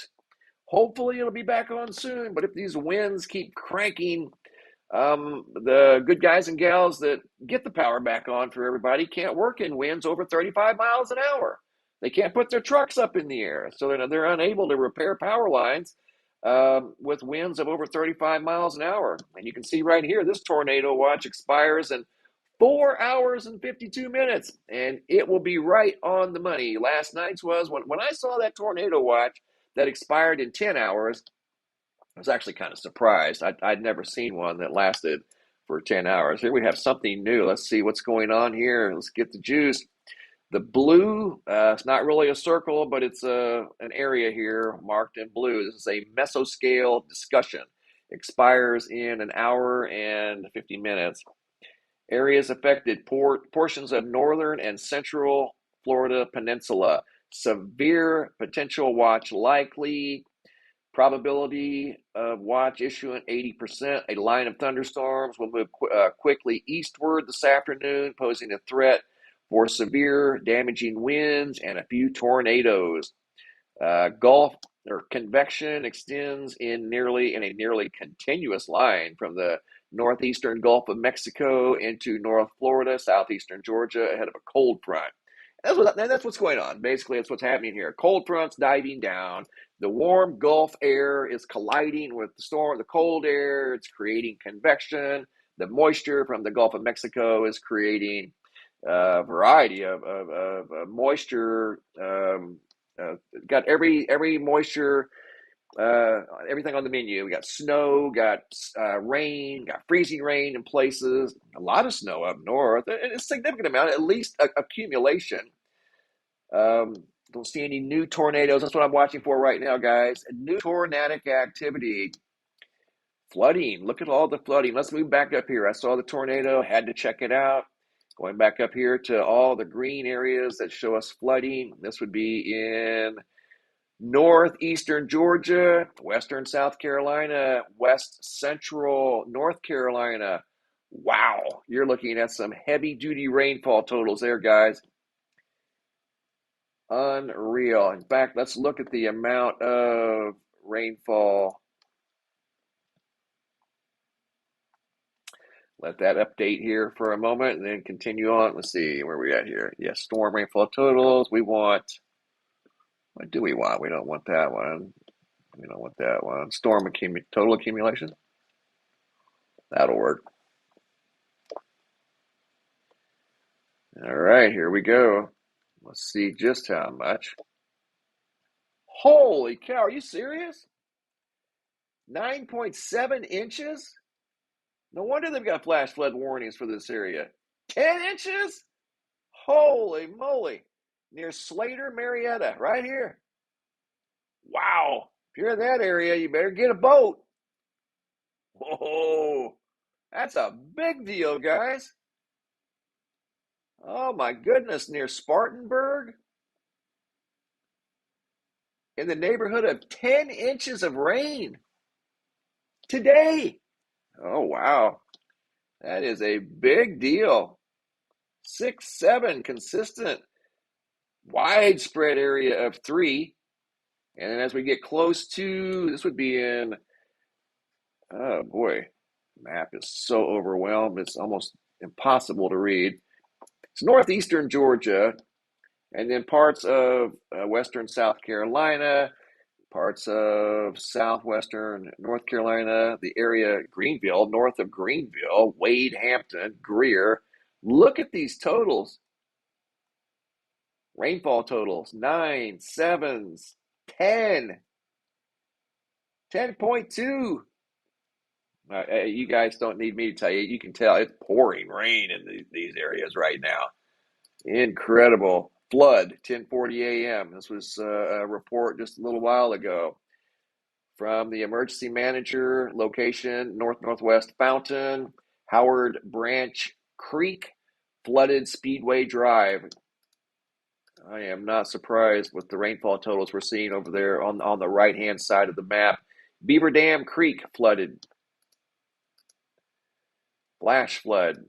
Hopefully it'll be back on soon. But if these winds keep cranking, the good guys and gals that get the power back on for everybody can't work in winds over 35 miles an hour. They can't put their trucks up in the air. So they're unable to repair power lines with winds of over 35 miles an hour. And you can see right here, this tornado watch expires in 4 hours and 52 minutes. And it will be right on the money. Last night's was when I saw that tornado watch that expired in 10 hours, I was actually kind of surprised. I'd never seen one that lasted for 10 hours. Here we have something new. Let's see what's going on here. Let's get the juice. The blue, it's not really a circle, but it's an area here marked in blue. This is a mesoscale discussion. Expires in an hour and 50 minutes. Areas affected, portions of northern and central Florida peninsula. Severe potential watch likely. Probability of watch issuance 80%. A line of thunderstorms will move quickly eastward this afternoon, posing a threat for severe damaging winds and a few tornadoes. Gulf or convection extends in a nearly continuous line from the northeastern Gulf of Mexico into North Florida, southeastern Georgia, ahead of a cold front. That's what's going on. Basically, that's what's happening here. Cold front's diving down. The warm Gulf air is colliding with the cold air. It's creating convection. The moisture from the Gulf of Mexico is creating a variety of moisture. Got every moisture, everything on the menu. We got snow, got rain, got freezing rain in places, a lot of snow up north, and a significant amount, at least accumulation. Don't see any new tornadoes. That's what I'm watching for right now, guys. New tornadic activity. Flooding. Look at all the flooding. Let's move back up here. I saw the tornado, had to check it out. Going back up here to all the green areas that show us flooding. This would be in northeastern Georgia, western South Carolina, west central North Carolina. Wow, you're looking at some heavy duty rainfall totals there, guys. Unreal. In fact, let's look at the amount of rainfall. Let that update here for a moment and then continue on. Let's see where we at here. Yes, storm rainfall totals. We want, what do we want? We don't want that one. We don't want that one. Total accumulation. That'll work. All right, here we go. Let's see just how much. Holy cow, are you serious? 9.7 inches? No wonder they've got flash flood warnings for this area. 10 inches? Holy moly. Near Slater, Marietta, right here. Wow. If you're in that area, you better get a boat. Whoa. That's a big deal, guys. Oh my goodness, near Spartanburg. In the neighborhood of 10 inches of rain today. Oh, wow. That is a big deal. 6, 7, consistent, widespread area of 3. And then as we get close to, this would be in, oh boy, map is so overwhelmed. It's almost impossible to read. It's northeastern Georgia, and then parts of western South Carolina, Parts of southwestern North Carolina, the area Greenville, north of Greenville, Wade, Hampton, Greer. Look at these totals. Rainfall totals 9, 7s, 10, 10.2. You guys don't need me to tell you. You can tell it's pouring rain in these areas right now. Incredible. Flood, 10:40 a.m. This was a report just a little while ago from the emergency manager. Location, northwest Fountain, Howard Branch Creek, flooded Speedway Drive. I am not surprised with the rainfall totals we're seeing over there on the right-hand side of the map. Beaver Dam Creek flooded. Flash flood.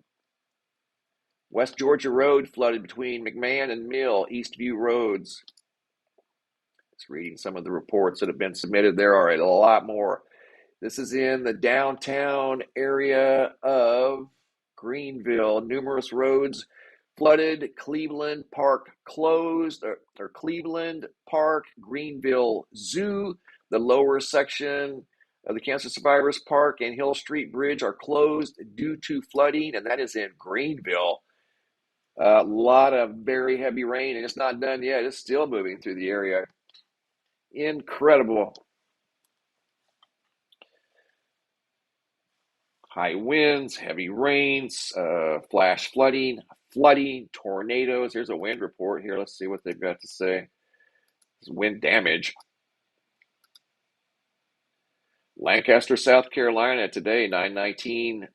West Georgia Road flooded between McMahon and Mill, Eastview Roads. Just reading some of the reports that have been submitted. There are a lot more. This is in the downtown area of Greenville. Numerous roads flooded. Cleveland Park closed, or Cleveland Park, Greenville Zoo. The lower section of the Cancer Survivors Park and Hill Street Bridge are closed due to flooding, and that is in Greenville. A lot of very heavy rain, and it's not done yet. It's still moving through the area. Incredible. High winds, heavy rains, flash flooding, tornadoes. Here's a wind report here. Let's see what they've got to say. Wind damage. Lancaster, South Carolina today, 9:19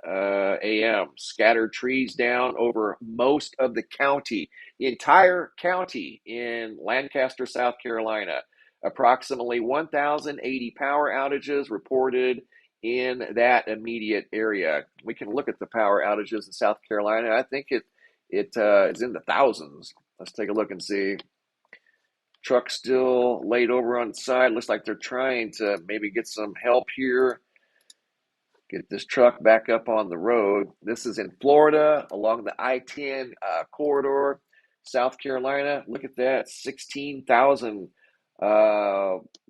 a.m. Scattered trees down over most of the county, the entire county in Lancaster, South Carolina. Approximately 1,080 power outages reported in that immediate area. We can look at the power outages in South Carolina. I think it is in the thousands. Let's take a look and see. Truck still laid over on the side. Looks like they're trying to maybe get some help here. Get this truck back up on the road. This is in Florida along the I-10 corridor. South Carolina, look at that, 16,000,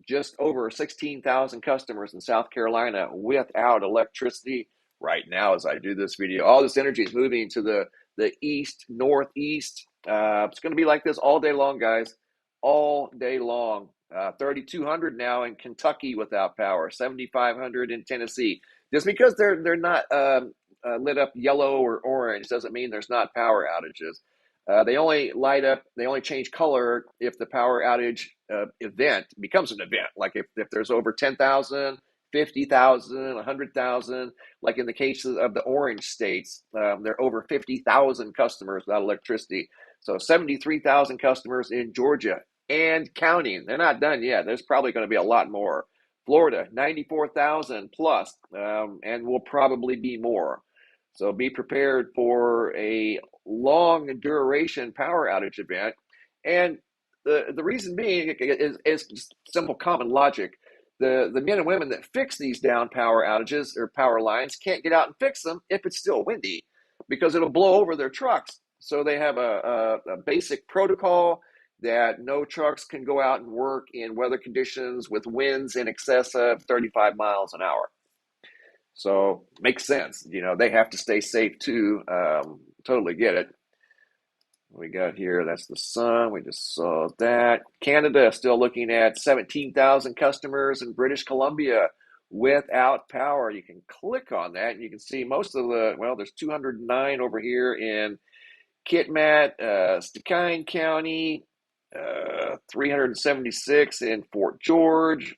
just over 16,000 customers in South Carolina without electricity right now as I do this video. All this energy is moving to the east, northeast. It's going to be like this all day long, guys. All day long. 3,200 now in Kentucky without power, 7,500 in Tennessee. Just because they're not lit up yellow or orange doesn't mean there's not power outages. They only change color if the power outage event becomes an event. Like if there's over 10,000, 50,000, 100,000, like in the cases of the orange states, there are over 50,000 customers without electricity. So 73,000 customers in Georgia and counting. They're not done yet. There's probably going to be a lot more. Florida, 94,000 plus, and will probably be more. So be prepared for a long duration power outage event. And the reason being is just simple common logic. The men and women that fix these down power outages or power lines can't get out and fix them if it's still windy because it'll blow over their trucks. So they have a basic protocol that no trucks can go out and work in weather conditions with winds in excess of 35 miles an hour. So makes sense. They have to stay safe too. Totally get it. We got here, that's the sun. We just saw that. Canada still looking at 17,000 customers in British Columbia without power. You can click on that and you can see most of there's 209 over here in Kitimat, Stikine County, 376 in Fort George,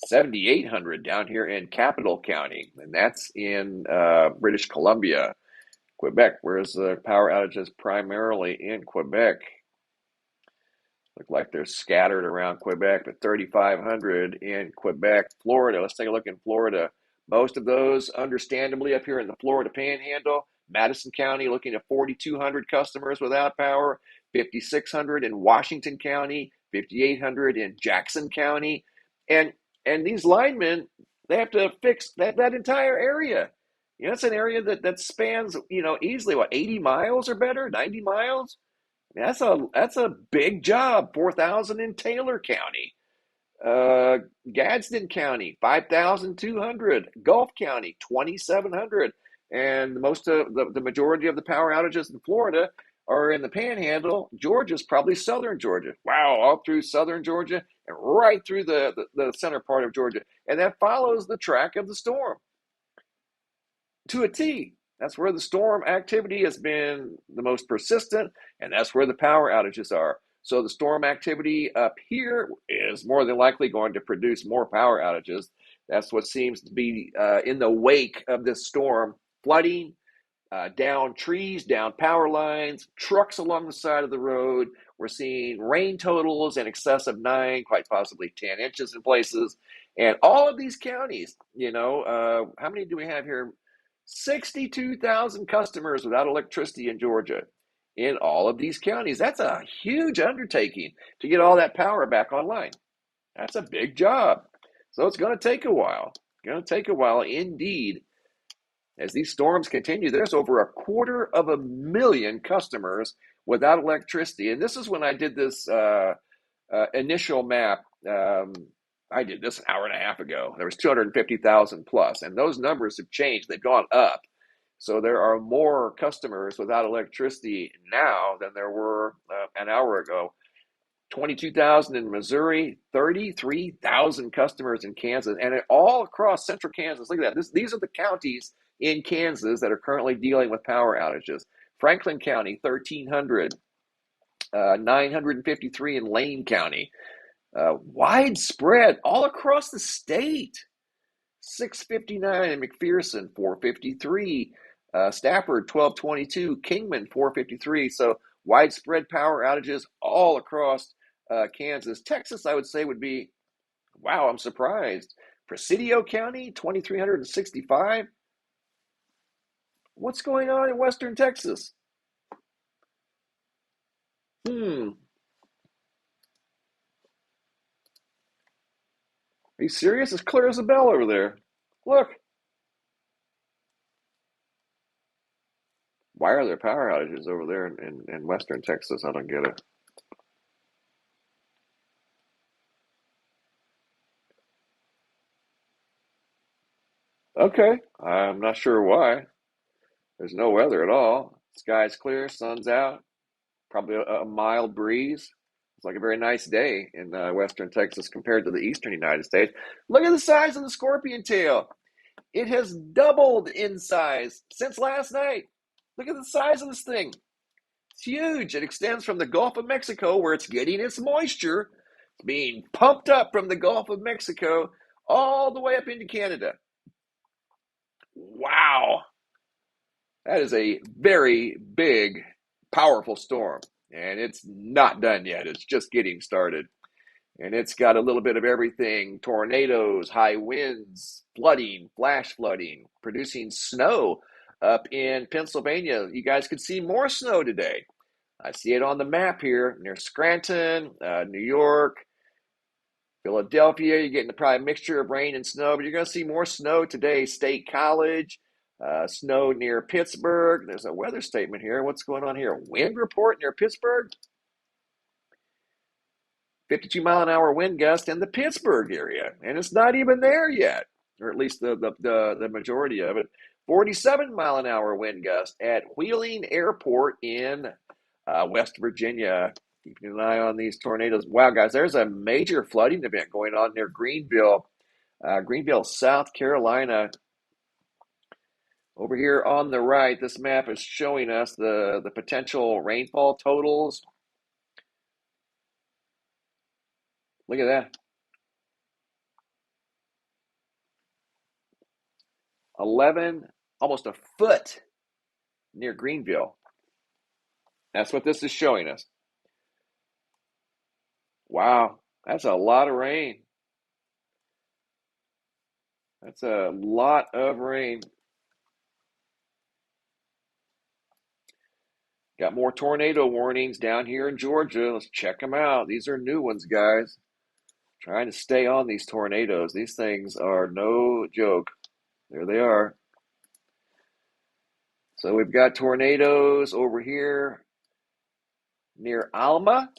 7,800 down here in Capital County, and that's in British Columbia. Quebec, whereas the power outages primarily in Quebec. Look like they're scattered around Quebec, but 3,500 in Quebec. Florida, let's take a look in Florida. Most of those, understandably, up here in the Florida Panhandle. Madison County looking at 4,200 customers without power, 5,600 in Washington County, 5,800 in Jackson County. And these linemen, they have to fix that entire area. It's an area that spans, easily, 80 miles or better, 90 miles? That's a big job, 4,000 in Taylor County. Uh, Gadsden County, 5,200. Gulf County, 2,700. And most of the majority of the power outages in Florida are in the Panhandle. Georgia's probably southern Georgia. Wow, all through southern Georgia and right through the center part of Georgia. And that follows the track of the storm to a T. That's where the storm activity has been the most persistent, and that's where the power outages are. So the storm activity up here is more than likely going to produce more power outages. That's what seems to be in the wake of this storm: flooding, down trees, down power lines, trucks along the side of the road. We're seeing rain totals in excess of 9, quite possibly 10 inches in places. And all of these counties, how many do we have here? 62,000 customers without electricity in Georgia in all of these counties. That's a huge undertaking to get all that power back online. That's a big job. So it's going to take a while. It's going to take a while indeed. As these storms continue, there's over 250,000 customers without electricity. And this is when I did this initial map. I did this an hour and a half ago. There was 250,000 plus, and those numbers have changed. They've gone up. So there are more customers without electricity now than there were an hour ago. 22,000 in Missouri, 33,000 customers in Kansas, and all across central Kansas. Look at that. These are the counties in Kansas that are currently dealing with power outages. Franklin County, 1,300, 953 in Lane County. Widespread all across the state. 659 in McPherson, 453. Stafford, 1222. Kingman, 453. So widespread power outages all across Kansas. Texas, I would say, would be, wow, I'm surprised. Presidio County, 2,365. What's going on in Western Texas? Are you serious? It's clear as a bell over there. Look. Why are there power outages over there in Western Texas? I don't get it. Okay, I'm not sure why. There's no weather at all. Sky's clear, sun's out, probably a mild breeze. It's like a very nice day in Western Texas compared to the eastern United States. Look at the size of the scorpion tail. It has doubled in size since last night. Look at the size of this thing. It's huge. It extends from the Gulf of Mexico, where it's getting its moisture. It's being pumped up from the Gulf of Mexico all the way up into Canada. Wow. That is a very big, powerful storm. And it's not done yet. It's just getting started. And it's got a little bit of everything: tornadoes, high winds, flooding, flash flooding, producing snow up in Pennsylvania. You guys could see more snow today. I see it on the map here near Scranton, New York, Philadelphia. You're getting probably a mixture of rain and snow, but you're going to see more snow today. State College, snow near Pittsburgh. There's a weather statement here. What's going on here? Wind report near Pittsburgh. 52-mile-an-hour wind gust in the Pittsburgh area, and it's not even there yet, or at least the majority of it. 47-mile-an-hour wind gust at Wheeling Airport in West Virginia. Keeping an eye on these tornadoes. Wow, guys, there's a major flooding event going on near Greenville, South Carolina. Over here on the right, this map is showing us the potential rainfall totals. Look at that. 11, almost a foot near Greenville. That's what this is showing us. Wow, that's a lot of rain. That's a lot of rain. Got more tornado warnings down here in Georgia. Let's check them out. These are new ones, guys. Trying to stay on these tornadoes. These things are no joke. There they are. So we've got tornadoes over here near Alma.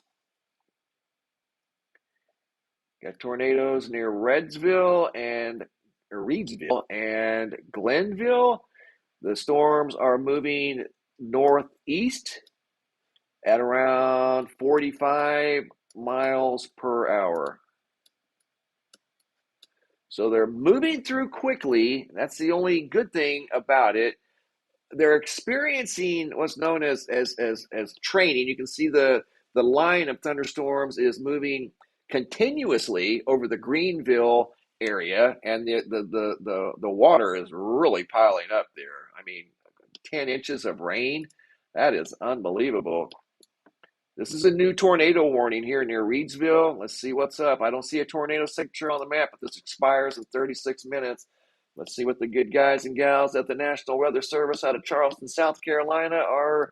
Got tornadoes near Reedsville and Glenville. The storms are moving northeast at around 45 miles per hour. So they're moving through quickly. That's the only good thing about it. They're experiencing what's known as training. You can see the line of thunderstorms is moving continuously over the Greenville area, and the water is really piling up there. I mean, 10 inches of rain. That is unbelievable. This is a new tornado warning here near Reedsville. Let's see what's up. I don't see a tornado signature on the map, but this expires in 36 minutes. Let's see what the good guys and gals at the National Weather Service out of Charleston, South Carolina are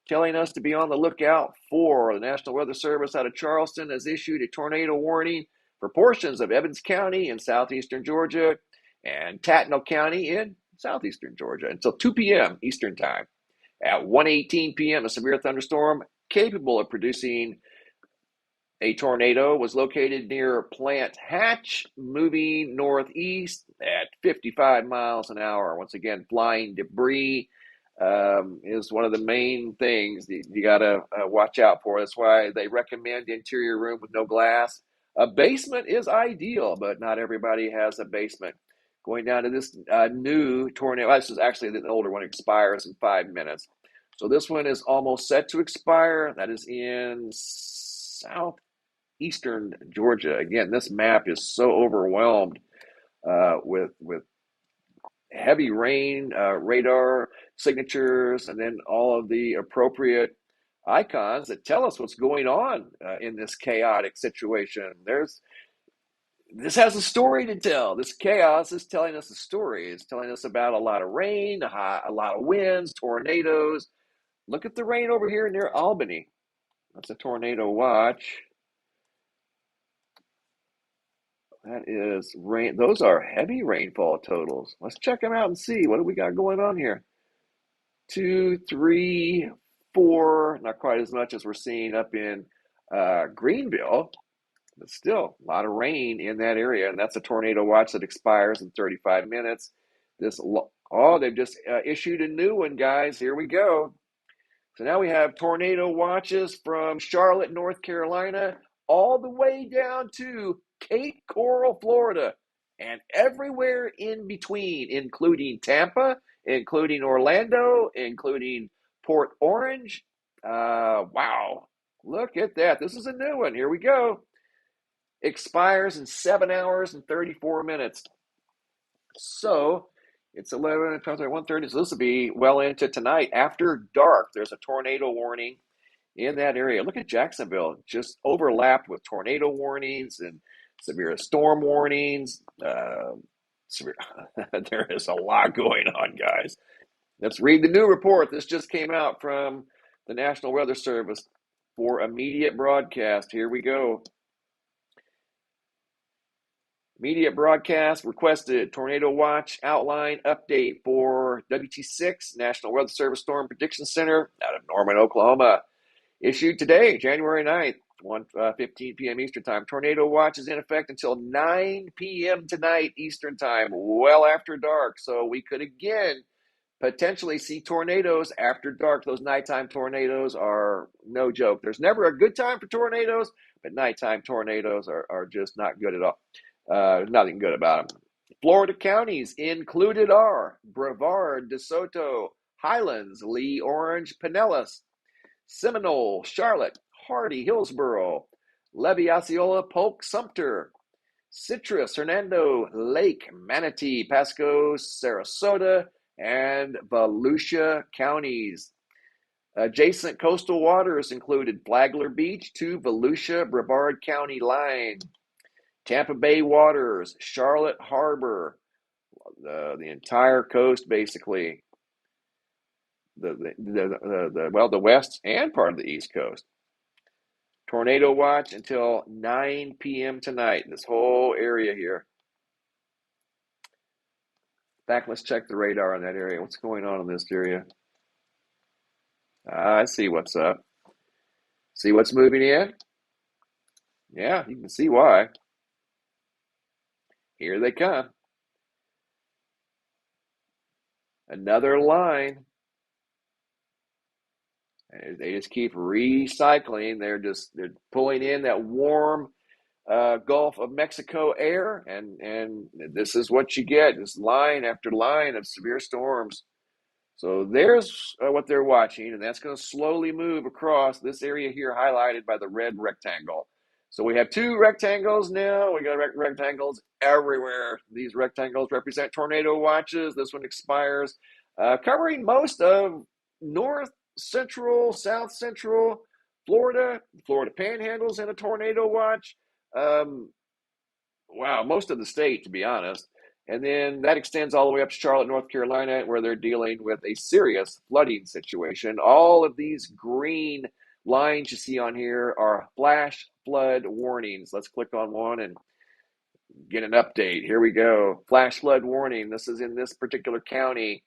telling us to be on the lookout for. The National Weather Service out of Charleston has issued a tornado warning for portions of Evans County in southeastern Georgia and Tattnall County in southeastern Georgia until 2 p.m. Eastern Time. At 1:18 p.m., a severe thunderstorm capable of producing a tornado was located near Plant Hatch, moving northeast at 55 miles an hour. Once again, flying debris is one of the main things that you got to watch out for. That's why they recommend interior room with no glass. A basement is ideal, but not everybody has a basement. Going down to this new tornado. This is actually the older one, expires in 5 minutes. So this one is almost set to expire. That is in southeastern Georgia. Again, this map is so overwhelmed with heavy rain, radar signatures, and then all of the appropriate icons that tell us what's going on in this chaotic situation. This has a story to tell. This chaos is telling us a story. It's telling us about a lot of rain, a lot of winds, tornadoes. Look at the rain over here near Albany. That's a tornado watch. That is rain. Those are heavy rainfall totals. Let's check them out and see. What do we got going on here? 2, 3, 4. Not quite as much as we're seeing up in Greenville, but still a lot of rain in that area. And that's a tornado watch that expires in 35 minutes. They've just issued a new one, guys. Here we go. So now we have tornado watches from Charlotte, North Carolina, all the way down to Cape Coral, Florida, and everywhere in between, including Tampa, including Orlando, including Port Orange. Wow, look at that. This is a new one. Here we go. Expires in 7 hours and 34 minutes. So it's 1:30, so this will be well into tonight. After dark, there's a tornado warning in that area. Look at Jacksonville, just overlapped with tornado warnings and severe storm warnings. There is a lot going on, guys. Let's read the new report. This just came out from the National Weather Service for immediate broadcast. Here we go. Immediate broadcast requested tornado watch outline update for WT6 National Weather Service Storm Prediction Center out of Norman, Oklahoma. Issued today, January 9th, 1:15 p.m. Eastern Time. Tornado watch is in effect until 9 p.m. tonight Eastern Time, well after dark. So we could again potentially see tornadoes after dark. Those nighttime tornadoes are no joke. There's never a good time for tornadoes, but nighttime tornadoes are just not good at all. Nothing good about them. Florida counties included are Brevard, DeSoto, Highlands, Lee, Orange, Pinellas, Seminole, Charlotte, Hardy, Hillsborough, Levy, Osceola, Polk, Sumter, Citrus, Hernando, Lake, Manatee, Pasco, Sarasota, and Volusia counties. Adjacent coastal waters included Flagler Beach to Volusia, Brevard County line. Tampa Bay waters, Charlotte Harbor, the entire coast basically, the west and part of the east coast. Tornado watch until 9 p.m. tonight. This whole area here. In fact, let's check the radar on that area. What's going on in this area? I see what's up. See what's moving in? Yeah, you can see why. Here they come. Another line. They just keep recycling. They're pulling in that warm Gulf of Mexico air, and this is what you get: just line after line of severe storms. So there's what they're watching, and that's going to slowly move across this area here, highlighted by the red rectangle. So we have two rectangles now. We got rectangles everywhere. These rectangles represent tornado watches. This one expires, covering most of north central, south central Florida. Florida Panhandle's in a tornado watch. Um, wow, most of the state, to be honest. And then that extends all the way up to Charlotte, North Carolina, where they're dealing with a serious flooding situation. All of these green lines you see on here are flash flood warnings. Let's click on one and get an update. Here we go. Flash flood warning. This is in this particular county.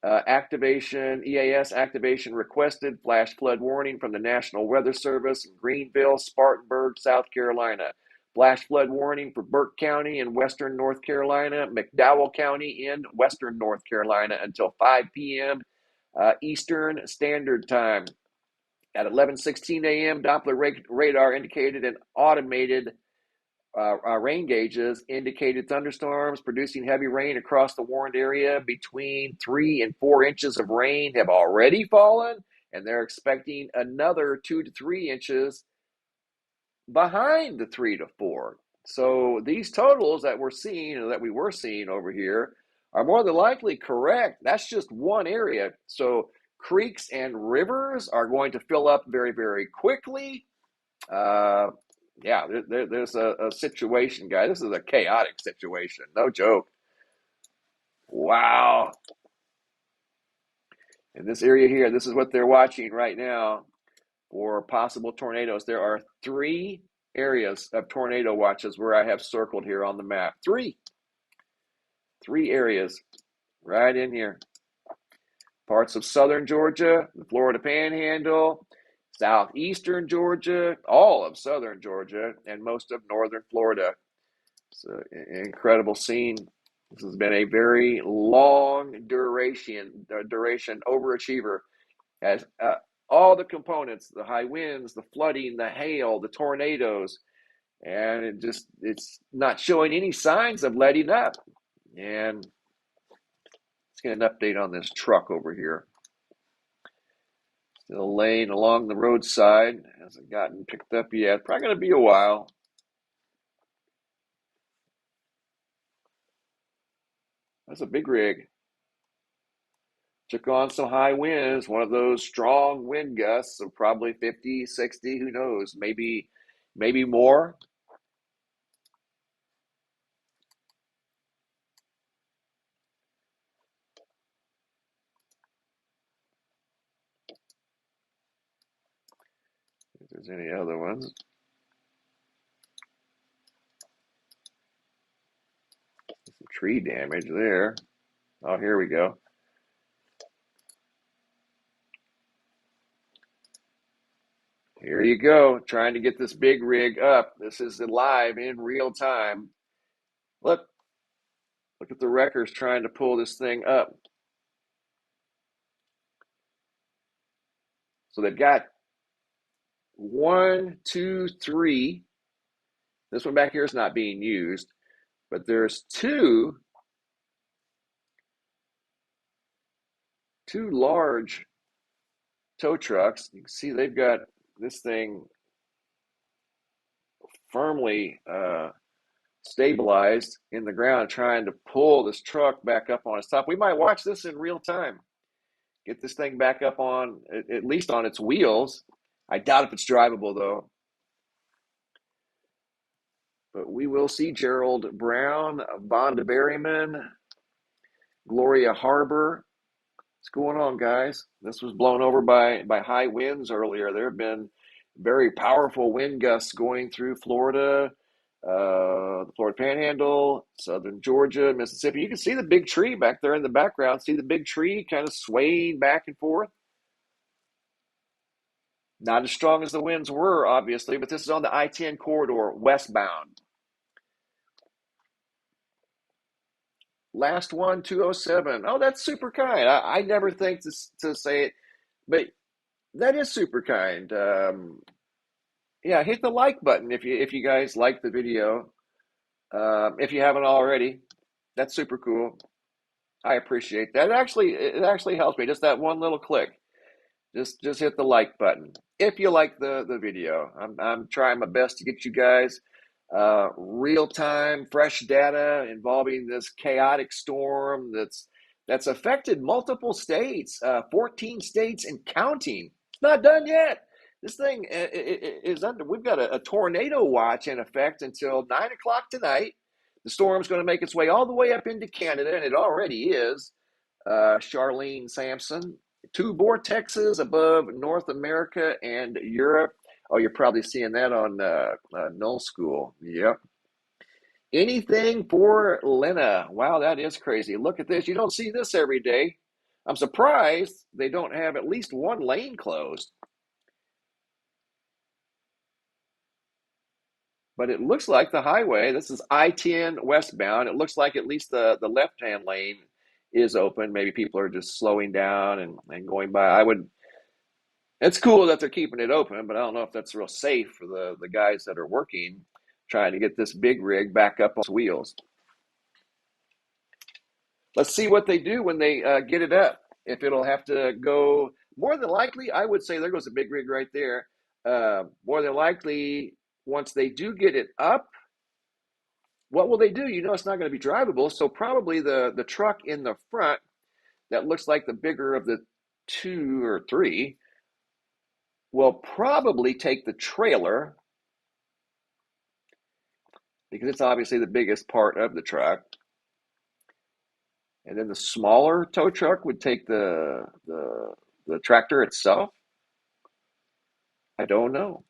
Activation, EAS activation requested, flash flood warning from the National Weather Service in Greenville, Spartanburg, South Carolina. Flash flood warning for Burke County in western North Carolina, McDowell County in western North Carolina until 5 p.m. Eastern Standard Time. At 11:16 a.m., Doppler radar indicated an automated rain gauges indicated thunderstorms producing heavy rain across the warned area. Between 3 and 4 inches of rain have already fallen, and they're expecting another 2 to 3 inches behind the 3 to 4. So these totals that we're seeing, or that we were seeing over here, are more than likely correct. That's just one area. So creeks and rivers are going to fill up very, very quickly. Yeah, there's a situation, guys. This is a chaotic situation. No joke. Wow. In this area here, this is what they're watching right now for possible tornadoes. There are 3 areas of tornado watches where I have circled here on the map. 3 areas right in here. Parts of southern Georgia, the Florida Panhandle, southeastern Georgia, all of southern Georgia, and most of northern Florida. It's an incredible scene. This has been a very long duration overachiever. Has all the components: the high winds, the flooding, the hail, the tornadoes, and it's not showing any signs of letting up. And let's get an update on this truck over here. Still laying along the roadside. Hasn't gotten picked up yet. Probably going to be a while. That's a big rig. Took on some high winds, one of those strong wind gusts of probably 50, 60, who knows, maybe more. If there's any other ones. Some tree damage there. Oh, here we go. Here you go, trying to get this big rig up. This is live in real time. Look at the wreckers trying to pull this thing up. So they've got 1, 2, 3. This one back here is not being used, but there's two large tow trucks. You can see they've got this thing firmly stabilized in the ground, trying to pull this truck back up on its top. We might watch this in real time. Get this thing back up on, at least on its wheels. I doubt if it's drivable, though. But we will see Gerald Brown, Vonda Berryman, Gloria Harbor. What's going on, guys? This was blown over by high winds earlier. There have been very powerful wind gusts going through Florida, the Florida Panhandle, southern Georgia, Mississippi. You can see the big tree back there in the background. See the big tree kind of swaying back and forth? Not as strong as the winds were, obviously, but this is on the I-10 corridor westbound. Last one, 207. Oh, that's super kind. I never think to say it, but that is super kind. Yeah, hit the like button if you guys like the video. If you haven't already, that's super cool. I appreciate that. It actually helps me. Just that one little click. Just hit the like button if you like the video. I'm trying my best to get you guys real time, fresh data involving this chaotic storm that's affected multiple states, 14 states and counting. It's not done yet. This thing is under. We've got a tornado watch in effect until 9 o'clock tonight. The storm's going to make its way all the way up into Canada, and it already is. Charlene Sampson, two vortexes above North America and Europe. Oh, you're probably seeing that on Null School. Yep. Anything for Lena. Wow, that is crazy. Look at this. You don't see this every day. I'm surprised they don't have at least one lane closed. But it looks like the highway, this is I-10 westbound. It looks like at least the left-hand lane is open. Maybe people are just slowing down and going by. It's cool that they're keeping it open, but I don't know if that's real safe for the guys that are working, trying to get this big rig back up on its wheels. Let's see what they do when they get it up. If it'll have to go, more than likely, I would say there goes a big rig right there. More than likely, once they do get it up, what will they do? You know, it's not going to be drivable. So probably the truck in the front that looks like the bigger of the two or three will probably take the trailer because it's obviously the biggest part of the truck. And then the smaller tow truck would take the tractor itself. I don't know.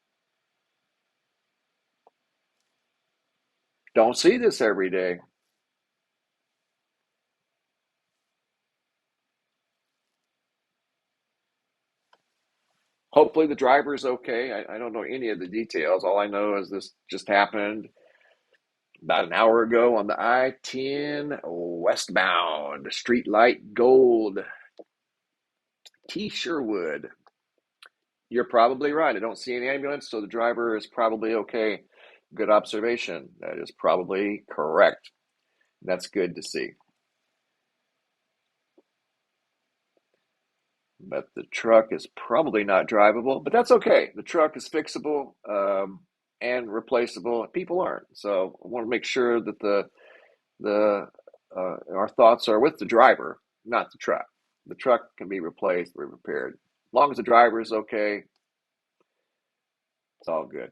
Don't see this every day. Hopefully the driver's okay. I don't know any of the details. All I know is this just happened about an hour ago on the I-10 westbound. Street light gold. T. Sherwood. You're probably right. I don't see an ambulance, so the driver is probably okay. Good observation. That is probably correct. That's good to see. But the truck is probably not drivable, but that's okay. The truck is fixable and replaceable. People aren't. So I want to make sure that the our thoughts are with the driver, not the truck. The truck can be replaced or repaired. As long as the driver is okay, it's all good.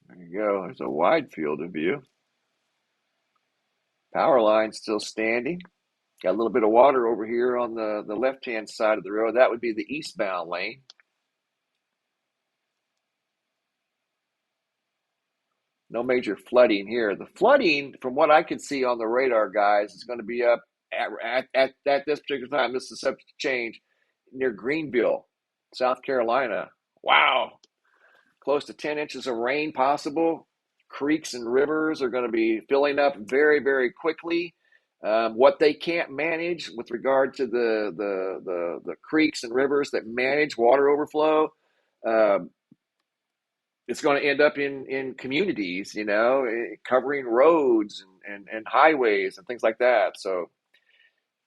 There you go. There's a wide field of view. Power line still standing. Got a little bit of water over here on the left-hand side of the road. That would be the eastbound lane. No major flooding here. The flooding, from what I can see on the radar, guys, is going to be up at this particular time. This is subject to change near Greenville, South Carolina. Wow. Close to 10 inches of rain possible. Creeks and rivers are going to be filling up very, very quickly. What they can't manage with regard to the creeks and rivers that manage water overflow, it's going to end up in communities, you know, covering roads and highways and things like that. So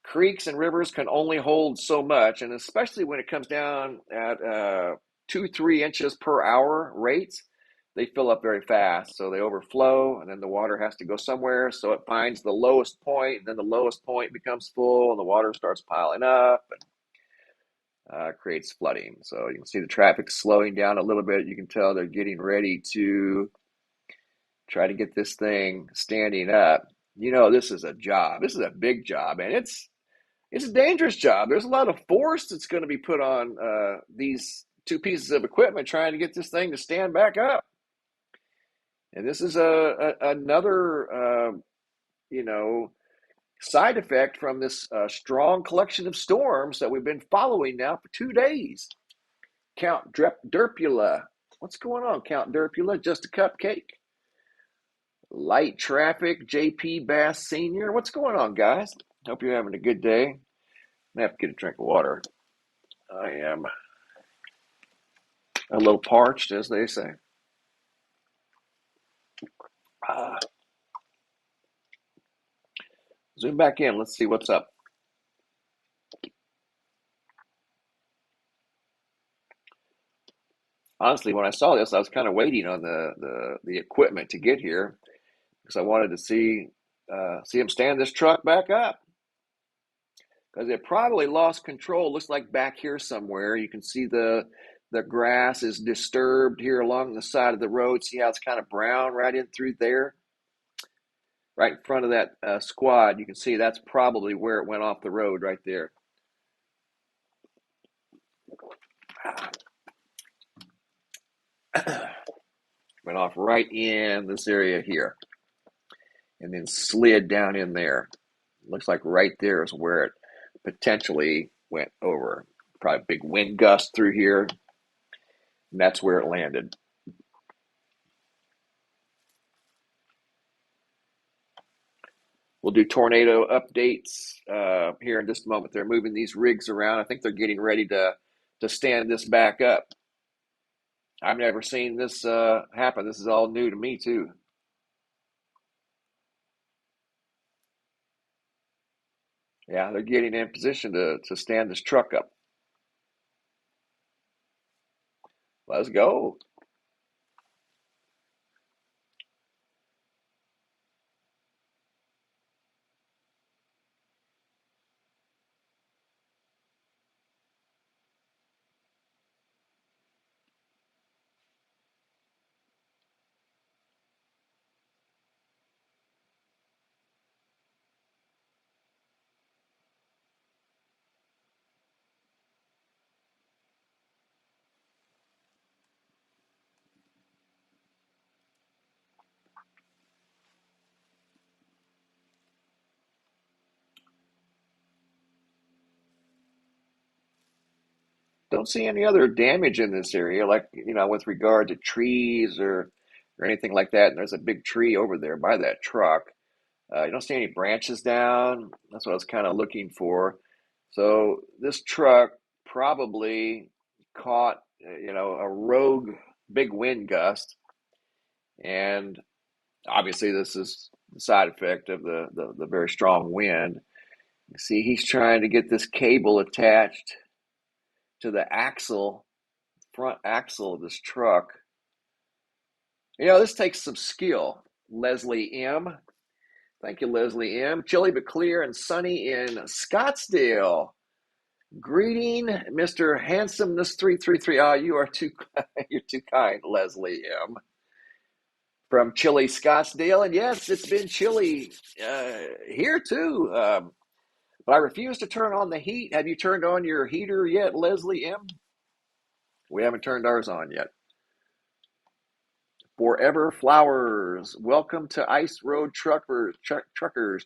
creeks and rivers can only hold so much, and especially when it comes down at 2-3 inches per hour rates, they fill up very fast. So they overflow, and then the water has to go somewhere. So it finds the lowest point, and then the lowest point becomes full, and the water starts piling up and creates flooding. So you can see the traffic slowing down a little bit. You can tell they're getting ready to try to get this thing standing up. You know, this is a job. This is a big job, and it's a dangerous job. There's a lot of force that's going to be put on these two pieces of equipment trying to get this thing to stand back up. And this is another, you know, side effect from this strong collection of storms that we've been following now for 2 days. Count Derpula. What's going on, Count Derpula? Just a cupcake. Light traffic, JP Bass Sr. What's going on, guys? Hope you're having a good day. I have to get a drink of water. I am a little parched, as they say. Zoom back in. Let's see what's up. Honestly, when I saw this, I was kind of waiting on the equipment to get here because I wanted to see him stand this truck back up because it probably lost control. Looks like back here somewhere. You can see the grass is disturbed here along the side of the road. See how it's kind of brown right in through there? Right in front of that squad, you can see that's probably where it went off the road right there. Went off right in this area here and then slid down in there. Looks like right there is where it potentially went over. Probably a big wind gust through here, and that's where it landed. We'll do tornado updates here in just a moment. They're moving these rigs around. I think they're getting ready to stand this back up. I've never seen this happen. This is all new to me, too. Yeah, they're getting in position to stand this truck up. Let's go. Don't see any other damage in this area, like, with regard to trees or anything like that. And there's a big tree over there by that truck. You don't see any branches down. That's what I was kind of looking for. So this truck probably caught, a rogue big wind gust. And obviously this is the side effect of the very strong wind. You see, he's trying to get this cable attached to the front axle of this truck. This takes some skill. Leslie M. Thank you, Leslie M. Chilly but clear and sunny in Scottsdale. Greeting, Mr. Handsomeness 333. Oh, you're too kind, Leslie M. From chilly Scottsdale. And yes, it's been chilly here too. But I refuse to turn on the heat. Have you turned on your heater yet, Leslie M? We haven't turned ours on yet. Forever Flowers. Welcome to Ice Road Truckers.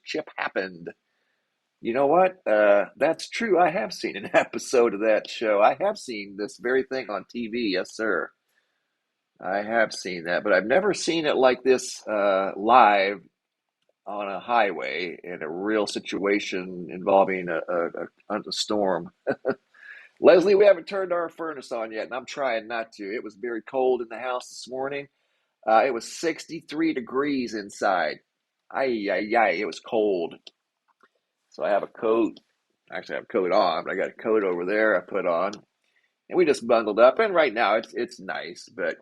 Chip happened. You know what? That's true. I have seen an episode of that show. I have seen this very thing on TV. Yes, sir. I have seen that, but I've never seen it like this live on a highway in a real situation involving a storm. Leslie, we haven't turned our furnace on yet, and I'm trying not to. It was very cold in the house this morning. It was 63 degrees inside. Ay, ay, ay, it was cold. So I have a coat. Actually, I have a coat on, but I got a coat over there I put on. And we just bundled up. And right now, it's nice. But,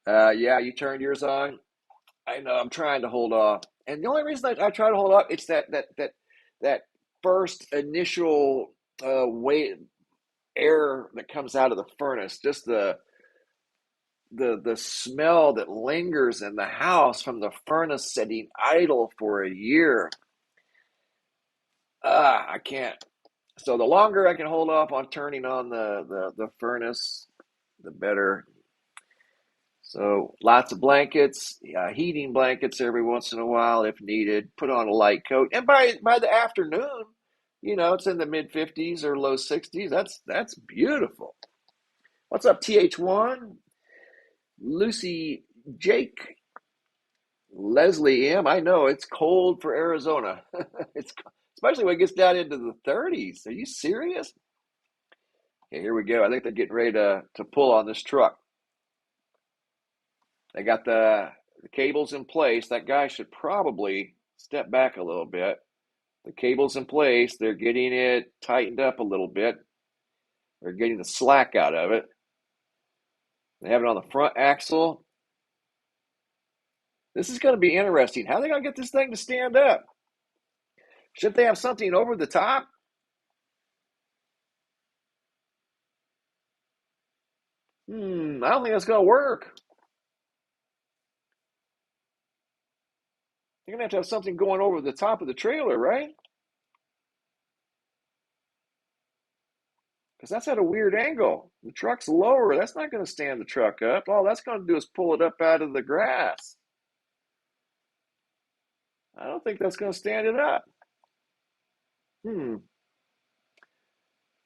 yeah, you turned yours on. I know, I'm trying to hold off. And the only reason I try to hold off, it's that first initial air that comes out of the furnace, just the smell that lingers in the house from the furnace sitting idle for a year. I can't. So the longer I can hold off on turning on the furnace, the better. So lots of blankets, heating blankets every once in a while if needed. Put on a light coat, and by the afternoon, it's in the mid 50s or low 60s. That's beautiful. What's up, TH1? Lucy, Jake, Leslie M. I know it's cold for Arizona. It's especially when it gets down into the 30s. Are you serious? Okay, here we go. I think they're getting ready to pull on this truck. They got the cables in place. That guy should probably step back a little bit. The cable's in place. They're getting it tightened up a little bit. They're getting the slack out of it. They have it on the front axle. This is going to be interesting. How are they going to get this thing to stand up? Shouldn't they have something over the top? I don't think that's going to work. You're going to have something going over the top of the trailer, right? Because that's at a weird angle. The truck's lower. That's not going to stand the truck up. All that's going to do is pull it up out of the grass. I don't think that's going to stand it up. But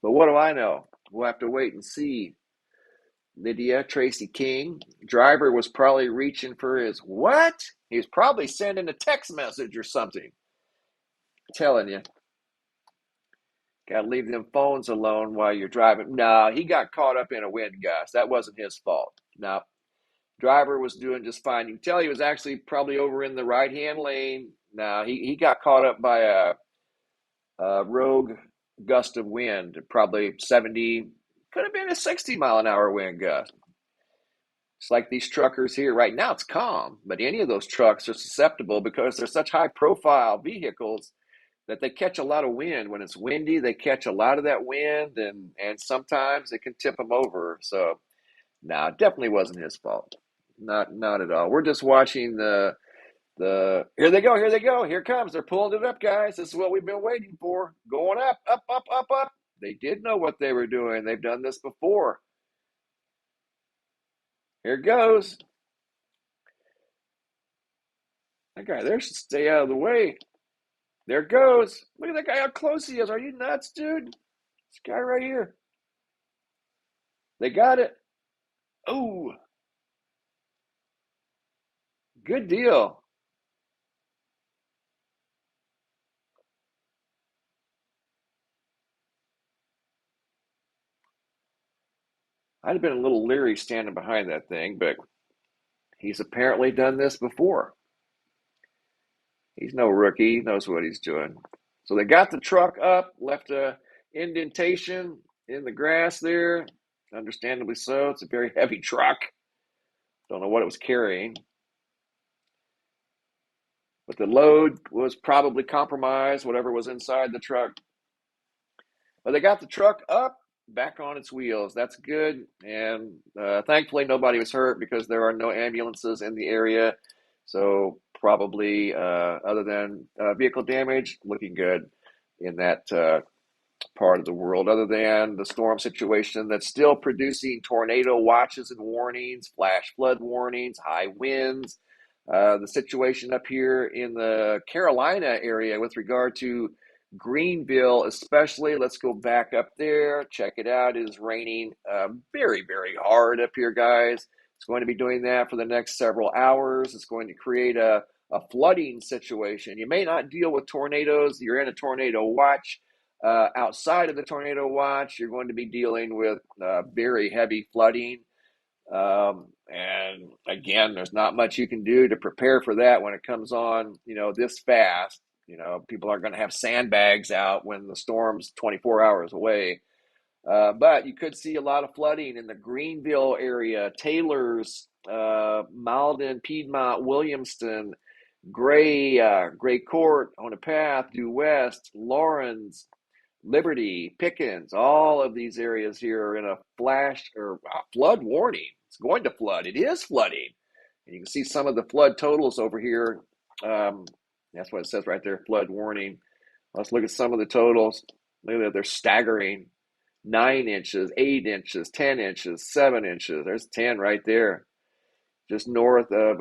what do I know? We'll have to wait and see. Lydia, Tracy King. Driver was probably reaching for his what? He was probably sending a text message or something. I'm telling you. Got to leave them phones alone while you're driving. No, he got caught up in a wind gust. That wasn't his fault. No, driver was doing just fine. You can tell he was actually probably over in the right-hand lane. No, he got caught up by a rogue gust of wind, probably 70, could have been a 60-mile-an-hour wind gust. It's like these truckers here. Right now it's calm, but any of those trucks are susceptible because they're such high-profile vehicles that they catch a lot of wind. When it's windy, they catch a lot of that wind, and sometimes it can tip them over. So, no, it definitely wasn't his fault. Not at all. We're just watching the here they go, here it comes. They're pulling it up, guys. This is what we've been waiting for. Going up, up, up, up, up. They did know what they were doing. They've done this before. Here it goes. That guy there should stay out of the way. There it goes. Look at that guy, how close he is. Are you nuts, dude? This guy right here. They got it. Oh, good deal. I'd have been a little leery standing behind that thing, but he's apparently done this before. He's no rookie. He knows what he's doing. So they got the truck up, left a indentation in the grass there. Understandably so. It's a very heavy truck. Don't know what it was carrying. But the load was probably compromised, whatever was inside the truck. But they got the truck up, back on its wheels. That's good. And thankfully, nobody was hurt because there are no ambulances in the area. So probably, other than vehicle damage, looking good in that part of the world, other than the storm situation that's still producing tornado watches and warnings, flash flood warnings, high winds. The situation up here in the Carolina area with regard to Greenville, especially. Let's go back up there. Check it out. It is raining very, very hard up here, guys. It's going to be doing that for the next several hours. It's going to create a flooding situation. You may not deal with tornadoes. You're in a tornado watch. Outside of the tornado watch, you're going to be dealing with very heavy flooding. And again, there's not much you can do to prepare for that when it comes on, this fast. People are going to have sandbags out when the storm's 24 hours away. But you could see a lot of flooding in the Greenville area, Taylor's, Malden, Piedmont, Williamston, Gray Court, On a Path, Due West, Lawrence, Liberty, Pickens, all of these areas here are in a flash or flood warning. It's going to flood. It is flooding. And you can see some of the flood totals over here. That's what it says right there, flood warning. Let's look at some of the totals. Look at that, they're staggering. 9 inches, 8 inches, 10 inches, 7 inches. There's 10 right there. Just north of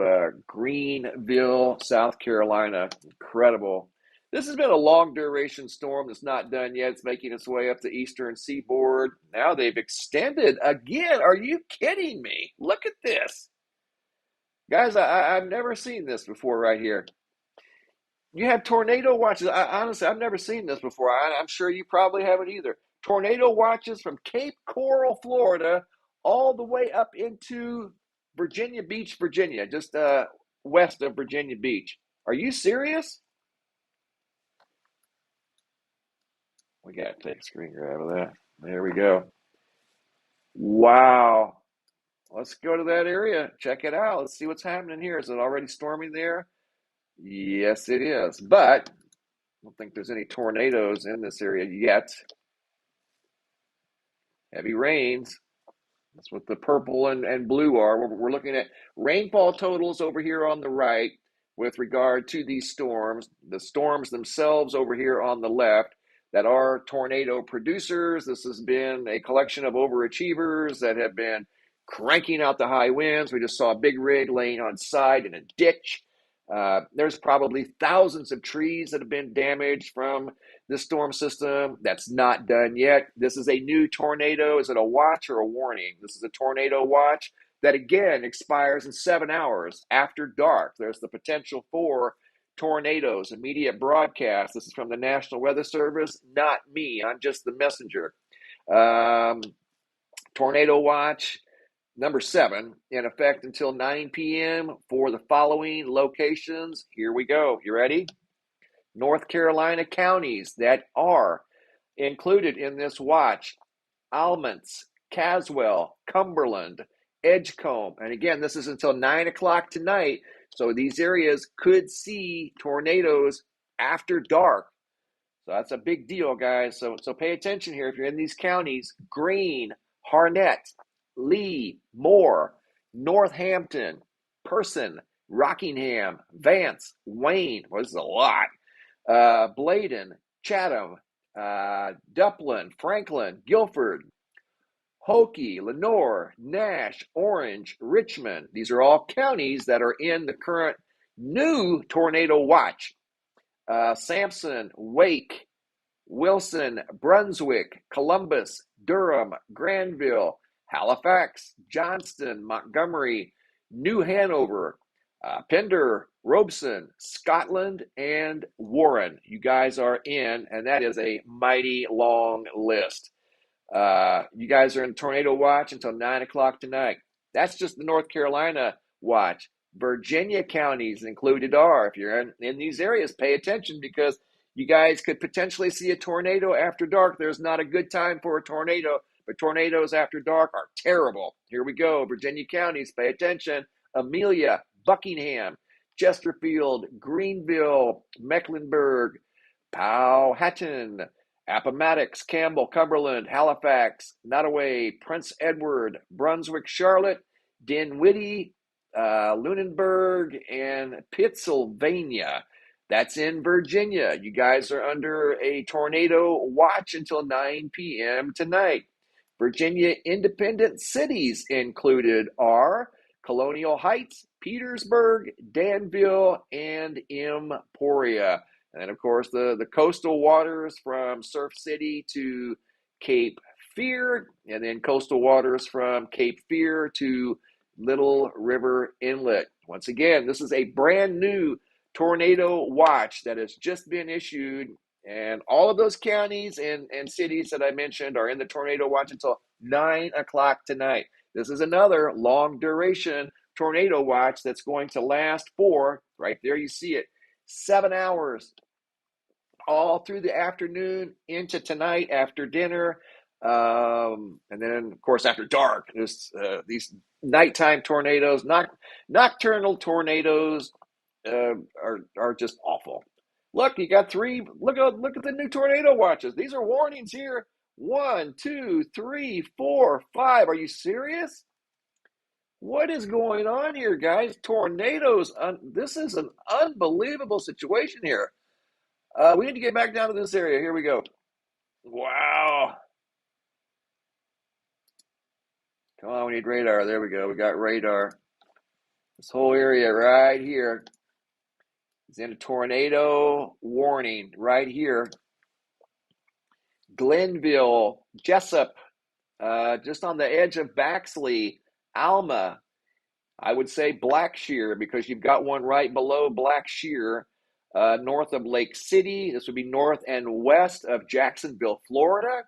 Greenville, South Carolina. Incredible. This has been a long duration storm that's not done yet. It's making its way up the eastern seaboard. Now they've extended again. Are you kidding me? Look at this. Guys, I've never seen this before right here. You have tornado watches. Honestly, I've never seen this before. I'm sure you probably haven't either. Tornado watches from Cape Coral, Florida, all the way up into Virginia Beach, Virginia, just west of Virginia Beach. Are you serious? We got to take a screen grab of that. There we go. Wow. Let's go to that area. Check it out. Let's see what's happening here. Is it already storming there? Yes, it is. But I don't think there's any tornadoes in this area yet. Heavy rains. That's what the purple and blue are. We're looking at rainfall totals over here on the right with regard to these storms. The storms themselves over here on the left that are tornado producers. This has been a collection of overachievers that have been cranking out the high winds. We just saw a big rig laying on side in a ditch. There's probably thousands of trees that have been damaged from this storm system. That's not done yet. This is a new tornado. Is it a watch or a warning? This is a tornado watch that again expires in 7 hours after dark. There's the potential for tornadoes, immediate broadcast. This is from the National Weather Service, not me. I'm just the messenger. Tornado watch number 7 in effect until 9 p.m. for the following locations. Here we go. You ready? North Carolina counties that are included in this watch: Almonts, Caswell, Cumberland, Edgecombe. And again, this is until 9 o'clock tonight. So these areas could see tornadoes after dark. So that's a big deal, guys. So pay attention here. If you're in these counties: Greene, Harnett, Lee, Moore, Northampton, Person, Rockingham, Vance, Wayne. Well, this is a lot. Bladen, Chatham, Duplin, Franklin, Guilford, Hokie, Lenore, Nash, Orange, Richmond. These are all counties that are in the current new tornado watch. Sampson, Wake, Wilson, Brunswick, Columbus, Durham, Granville, Halifax, Johnston, Montgomery, New Hanover, Pender, Robeson, Scotland, and Warren. You guys are in, and that is a mighty long list. You guys are in tornado watch until 9 o'clock tonight. That's just the North Carolina watch. Virginia counties included are. If you're in these areas, pay attention because you guys could potentially see a tornado after dark. There's not a good time for a tornado, but tornadoes after dark are terrible. Here we go. Virginia counties, pay attention. Amelia, Buckingham, Chesterfield, Greenville, Mecklenburg, Powhatan, Appomattox, Campbell, Cumberland, Halifax, Nottoway, Prince Edward, Brunswick, Charlotte, Dinwiddie, Lunenburg, and Pittsylvania. That's in Virginia. You guys are under a tornado watch until 9 p.m. tonight. Virginia independent cities included are Colonial Heights, Petersburg, Danville, and Emporia. And then, of course, the coastal waters from Surf City to Cape Fear, and then coastal waters from Cape Fear to Little River Inlet. Once again, this is a brand new tornado watch that has just been issued, and all of those counties and cities that I mentioned are in the tornado watch until 9 o'clock tonight. This is another long duration tornado watch that's going to last for, right there you see it, 7 hours, all through the afternoon into tonight after dinner. And then, of course, after dark, there's these nighttime tornadoes, nocturnal tornadoes are just awful. Look, you got 3. Look at the new tornado watches. These are warnings here. 1, 2, 3, 4, 5. Are you serious? What is going on here, guys? Tornadoes. This is an unbelievable situation here. We need to get back down to this area. Here we go. Wow. Come on, we need radar. There we go. We got radar. This whole area right here. is in a tornado warning right here. Glenville, Jessup, just on the edge of Baxley, Alma. I would say Blackshear because you've got one right below Blackshear, north of Lake City. This would be north and west of Jacksonville, Florida.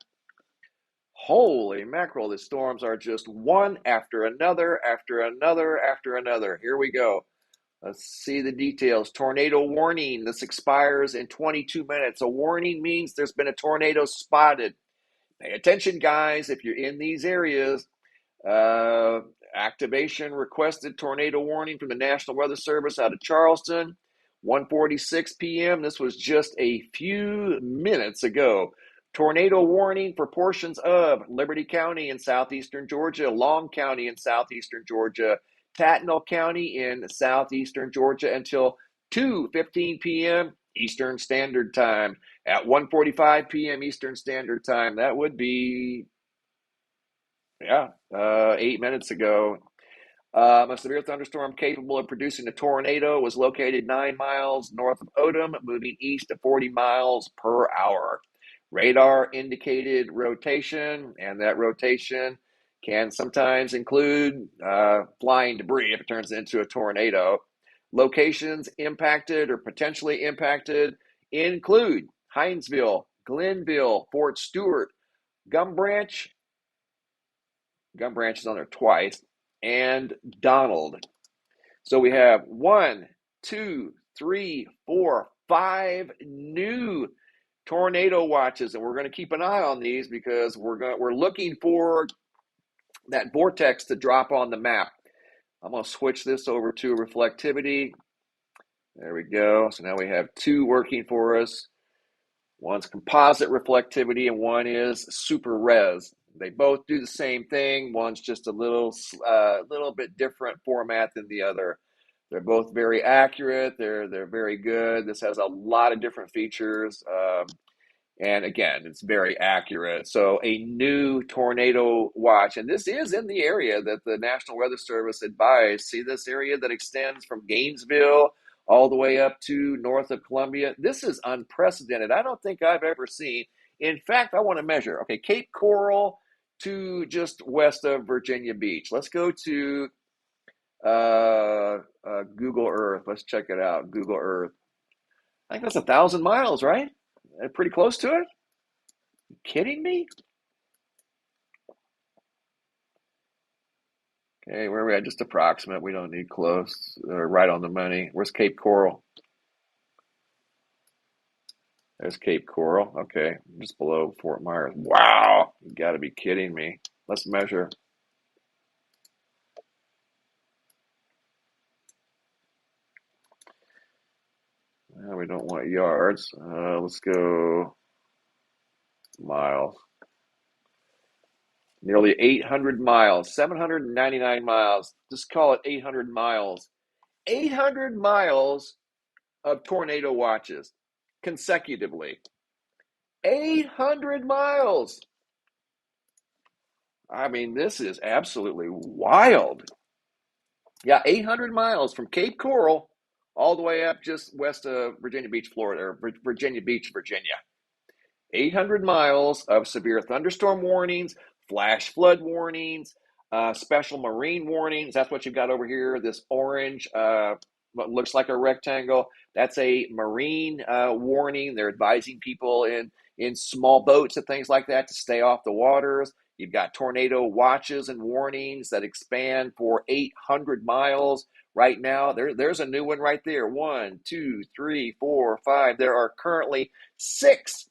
Holy mackerel, the storms are just one after another, after another, after another. Here we go. Let's see the details. Tornado warning. This expires in 22 minutes. A warning means there's been a tornado spotted. Pay attention, guys, if you're in these areas. Activation requested tornado warning from the National Weather Service out of Charleston. 1:46 p.m. This was just a few minutes ago. Tornado warning for portions of Liberty County in southeastern Georgia, Long County in southeastern Georgia, Tattnall County in southeastern Georgia until 2:15 p.m. Eastern Standard Time. At 1:45 p.m. Eastern Standard Time, that would be 8 minutes ago. A severe thunderstorm capable of producing a tornado was located 9 miles north of Odom, moving east at 40 miles per hour. Radar indicated rotation, and that rotation can sometimes include flying debris if it turns into a tornado. Locations impacted or potentially impacted include Hinesville, Glenville, Fort Stewart, Gum Branch is on there twice, and Donald. So we have 1, 2, 3, 4, 5 new tornado watches, and we're going to keep an eye on these because we're looking for that vortex to drop on the map. I'm going to switch this over to reflectivity. There we go. So now we have 2 working for us. One's composite reflectivity and one is super res. They both do the same thing. One's just a little bit different format than the other. They're both very accurate. They're very good. This has a lot of different features. And again, it's very accurate. So a new tornado watch, and this is in the area that the National Weather Service advised. See this area that extends from Gainesville all the way up to north of Columbia? This is unprecedented. I don't think I've ever seen. In fact, I want to measure. Okay, Cape Coral to just west of Virginia Beach. Let's go to Google Earth. Let's check it out. Google Earth. I think that's 1,000 miles, right? Pretty close to it. You kidding me? Okay, where are we at? Just approximate. We don't need close. Right on the money. Where's Cape Coral? There's Cape Coral. Okay, just below Fort Myers. Wow, you got to be kidding me. Let's measure. We don't want yards. Let's go miles. Nearly 800 miles, 799 miles. Just call it 800 miles. 800 miles of tornado watches consecutively. 800 miles. I mean, this is absolutely wild. Yeah, 800 miles from Cape Coral all the way up just west of Virginia Beach, Florida, or Virginia Beach, Virginia. 800 miles of severe thunderstorm warnings, flash flood warnings, special marine warnings. That's what you've got over here. This orange, what looks like a rectangle. That's a marine warning. They're advising people in small boats and things like that to stay off the waters. You've got tornado watches and warnings that expand for 800 miles. Right now, there's a new one right there. 1, 2, 3, 4, 5. There are currently six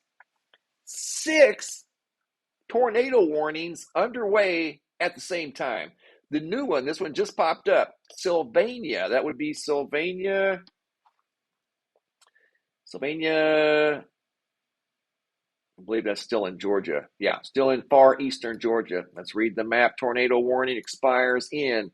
tornado warnings underway at the same time. The new one, this one just popped up. Sylvania. That would be Sylvania. I believe that's still in Georgia. Yeah, still in far eastern Georgia. Let's read the map. Tornado warning expires in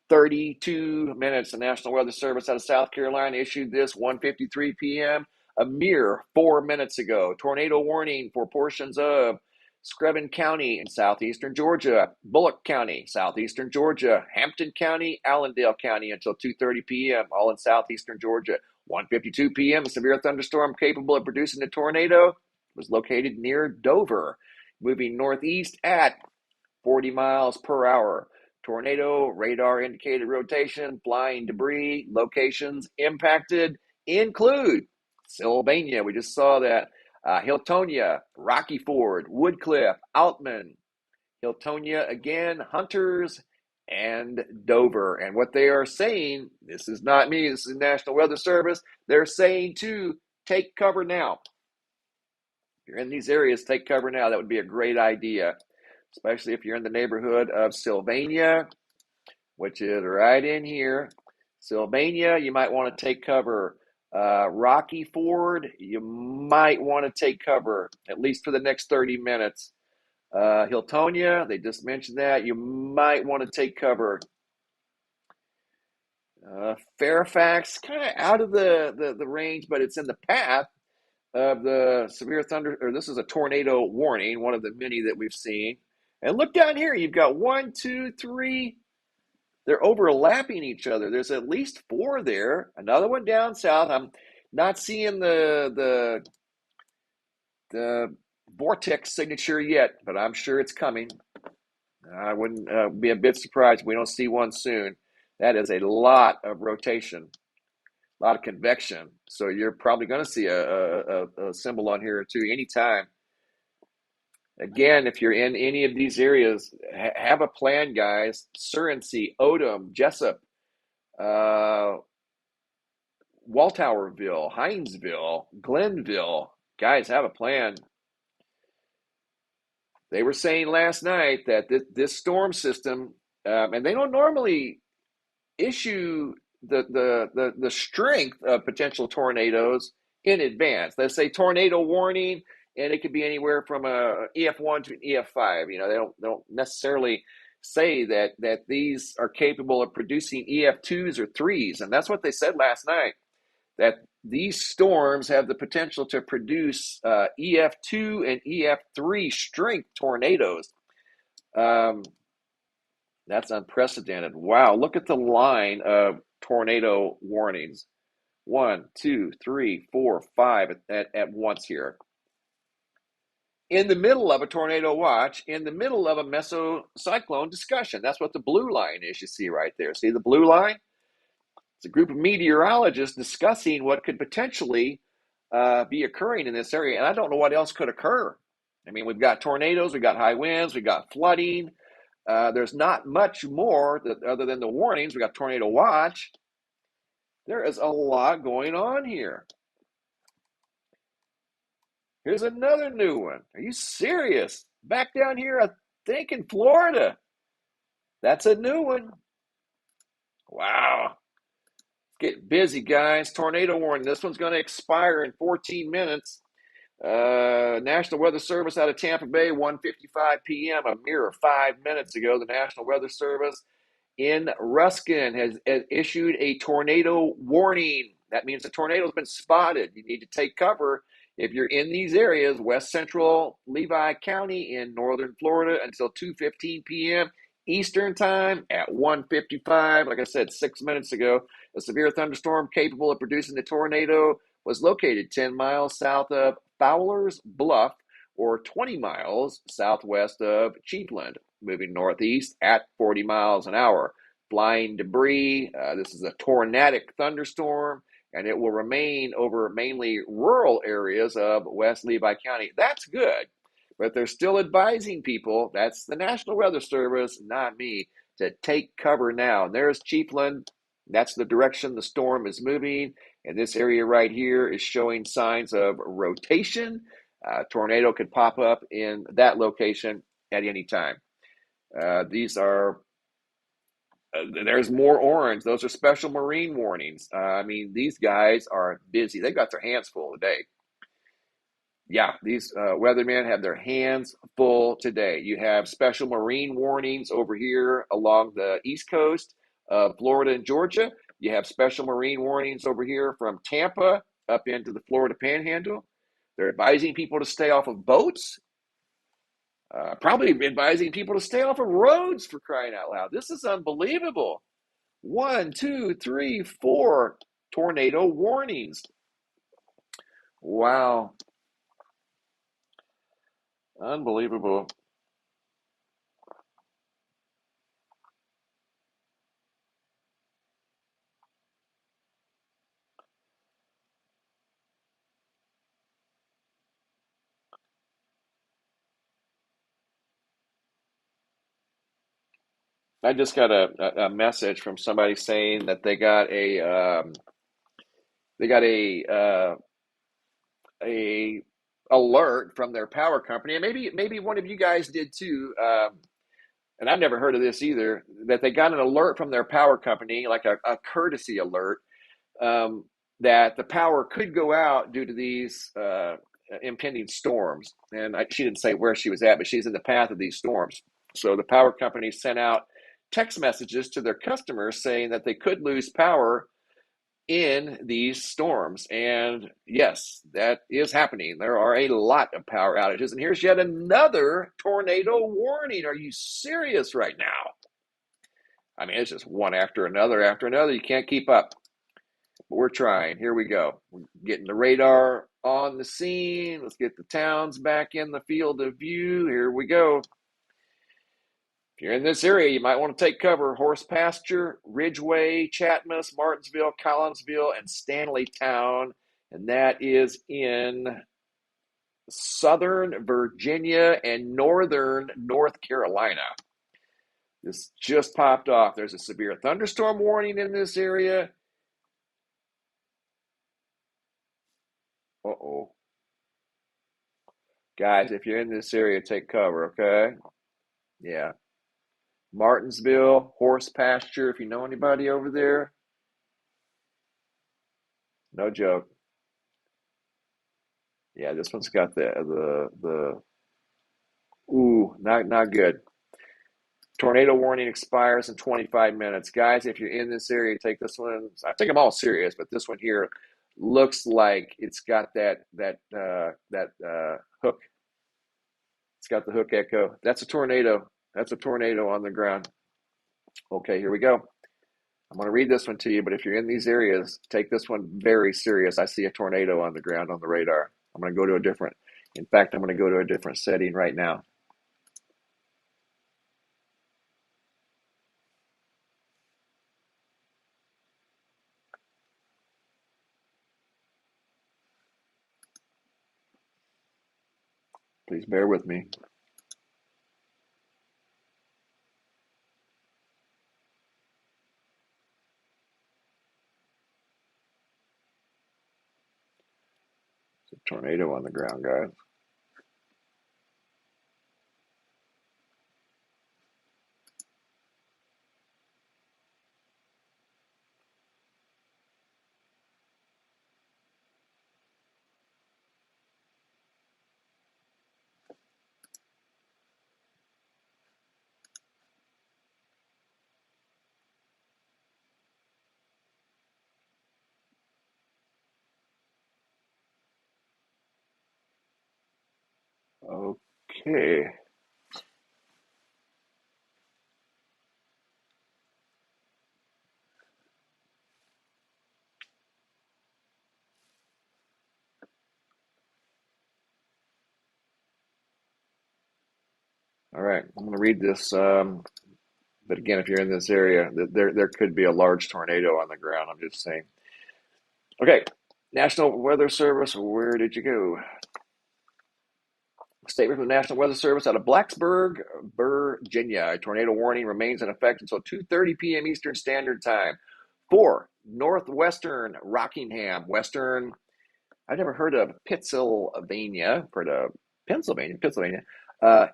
32 minutes. The National Weather Service out of South Carolina issued this 1:53 p.m. a mere 4 minutes ago. Tornado warning for portions of Screven County in southeastern Georgia, Bullock County, southeastern Georgia, Hampton County, Allendale County until 2:30 p.m., all in southeastern Georgia. 1:52 p.m., a severe thunderstorm capable of producing a tornado was located near Dover, moving northeast at 40 miles per hour. Tornado radar indicated rotation, flying debris, locations impacted include Sylvania, we just saw that, Hiltonia, Rocky Ford, Woodcliff, Altman, Hiltonia again, Hunters, and Dover. And what they are saying, this is not me, this is National Weather Service, they're saying to take cover now. If you're in these areas, take cover now. That would be a great idea, especially if you're in the neighborhood of Sylvania, which is right in here. Sylvania, you might want to take cover. Rocky Ford, you might want to take cover, at least for the next 30 minutes. Hiltonia, they just mentioned that. You might want to take cover. Fairfax, kind of out of the range, but it's in the path of the severe thunder, or this is a tornado warning, one of the many that we've seen. And look down here, you've got 1, 2, 3. They're overlapping each other. There's at least 4 there. Another one down south. I'm not seeing the vortex signature yet, but I'm sure it's coming. I wouldn't be a bit surprised if we don't see one soon. That is a lot of rotation, a lot of convection. So you're probably going to see a symbol on here too anytime. Again, if you're in any of these areas, have a plan, guys. Surrency, Odom, Jessup, Waltowerville, Hinesville, Glenville. Guys, have a plan. They were saying last night that this storm system, and they don't normally issue the strength of potential tornadoes in advance. They say tornado warning, and it could be anywhere from a EF1 to an EF5. You know, they don't necessarily say that these are capable of producing EF2s or 3s, and that's what they said last night, that these storms have the potential to produce EF2 and EF3 strength tornadoes. That's unprecedented. Wow, look at the line of tornado warnings. 1, 2, 3, 4, 5 at once here. In the middle of a tornado watch, in the middle of a mesocyclone discussion. That's what the blue line is, you see right there. See the blue line? It's a group of meteorologists discussing what could potentially be occurring in this area. And I don't know what else could occur. I mean, we've got tornadoes, we've got high winds, we've got flooding. There's not much more other than the warnings. We got tornado watch. There is a lot going on here. Here's another new one. Are you serious? Back down here, I think in Florida. That's a new one. Wow. Get busy, guys. Tornado warning. This one's going to expire in 14 minutes. National Weather Service out of Tampa Bay, 1:55 p.m., a mere 5 minutes ago. The National Weather Service in Ruskin has issued a tornado warning. That means a tornado has been spotted. You need to take cover if you're in these areas, west central Levy County in northern Florida, until 2:15 p.m. Eastern time at 1:55. Like I said 6 minutes ago, a severe thunderstorm capable of producing a tornado was located 10 miles south of Fowler's Bluff, or 20 miles southwest of Chiefland, moving northeast at 40 miles an hour. Flying debris. This is a tornadic thunderstorm, and it will remain over mainly rural areas of West Levy County. That's good, but they're still advising people, that's the National Weather Service, not me, to take cover now. And there's Chiefland. That's the direction the storm is moving. And this area right here is showing signs of rotation. Tornado could pop up in that location at any time. These are, there's more orange. Those are special marine warnings. I mean, these guys are busy. They got their hands full today. Yeah, these weathermen have their hands full today. You have special marine warnings over here along the east coast of Florida and Georgia. You have special marine warnings over here from Tampa up into the Florida Panhandle. They're advising people to stay off of boats. Probably advising people to stay off of roads, for crying out loud. This is unbelievable. 1, 2, 3, 4 tornado warnings. Wow. Unbelievable. I just got a message from somebody saying that they got a alert from their power company, and maybe one of you guys did too. And I've never heard of this either. That they got an alert from their power company, like a courtesy alert, um, that the power could go out due to these impending storms. And she didn't say where she was at, but she's in the path of these storms. So the power company sent out text messages to their customers saying that they could lose power in these storms. And yes, that is happening. There are a lot of power outages. And here's yet another tornado warning. Are you serious right now? I mean, it's just one after another after another. You can't keep up. But we're trying. Here we go. We're getting the radar on the scene. Let's get the towns back in the field of view. Here we go. If you're in this area, you might want to take cover. Horse Pasture, Ridgeway, Chatmas, Martinsville, Collinsville, and Stanleytown. And that is in southern Virginia and northern North Carolina. This just popped off. There's a severe thunderstorm warning in this area. Uh-oh. Guys, if you're in this area, take cover, okay? Yeah. Martinsville, Horse Pasture, if you know anybody over there. No joke. Yeah, this one's got the ooh, not good. Tornado warning expires in 25 minutes. Guys, if you're in this area, take this one. I take them all serious, but this one here looks like it's got that hook. It's got the hook echo. That's a tornado. That's a tornado on the ground. Okay, here we go. I'm going to read this one to you, but if you're in these areas, take this one very serious. I see a tornado on the ground on the radar. I'm going to go to a different, in fact, I'm going to go to a different setting right now. Please bear with me. It's a tornado on the ground, guys. Okay. All right. I'm going to read this. But again, if you're in this area, there could be a large tornado on the ground. I'm just saying. Okay. National Weather Service, where did you go? Statement from the National Weather Service out of Blacksburg, Virginia. A tornado warning remains in effect until 2:30 p.m. Eastern Standard Time for northwestern Rockingham, western. I've never heard of Pennsylvania. Heard of Pennsylvania. Uh,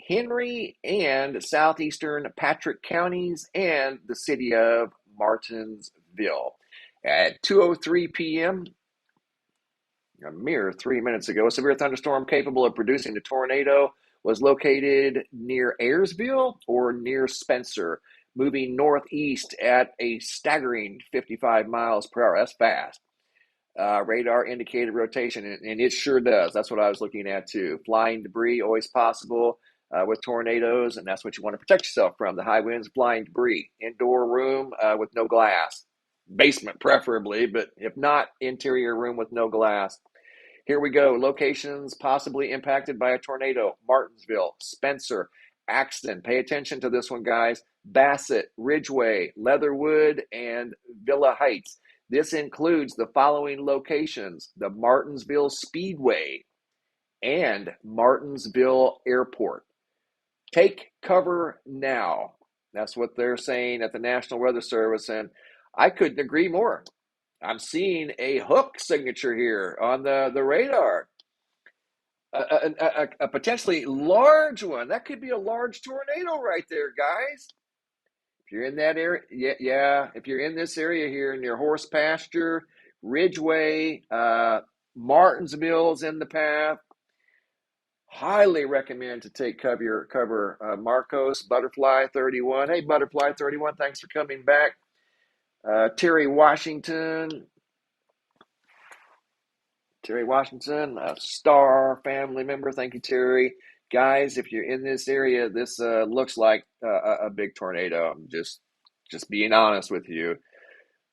Henry and southeastern Patrick counties and the city of Martinsville. At 2:03 p.m., a mere 3 minutes ago, a severe thunderstorm capable of producing a tornado was located near Ayersville or near Spencer, moving northeast at a staggering 55 miles per hour. That's fast. Radar indicated rotation, and it sure does. That's what I was looking at too. Flying debris, always possible with tornadoes, and that's what you want to protect yourself from. The high winds, flying debris. Indoor room with no glass. basement preferably, but if not, interior room with no glass. Here we go. Locations possibly impacted by a tornado: Martinsville, Spencer, Axton. Pay attention to this one, guys. Bassett, Ridgeway, Leatherwood, and Villa Heights. This includes the following locations: the Martinsville Speedway and Martinsville Airport. Take cover now. That's what they're saying at the National Weather Service, and I couldn't agree more. I'm seeing a hook signature here on the radar, a potentially large one. That could be a large tornado right there, guys. If you're in that area, yeah. If you're in this area here near Horse Pasture, Ridgeway, Martinsville's in the path. Highly recommend to take cover. Marcos, Butterfly 31. Hey, Butterfly 31, thanks for coming back. Terry Washington, a Star family member. Thank you, Terry. Guys, if you're in this area, this looks like a big tornado. I'm just being honest with you.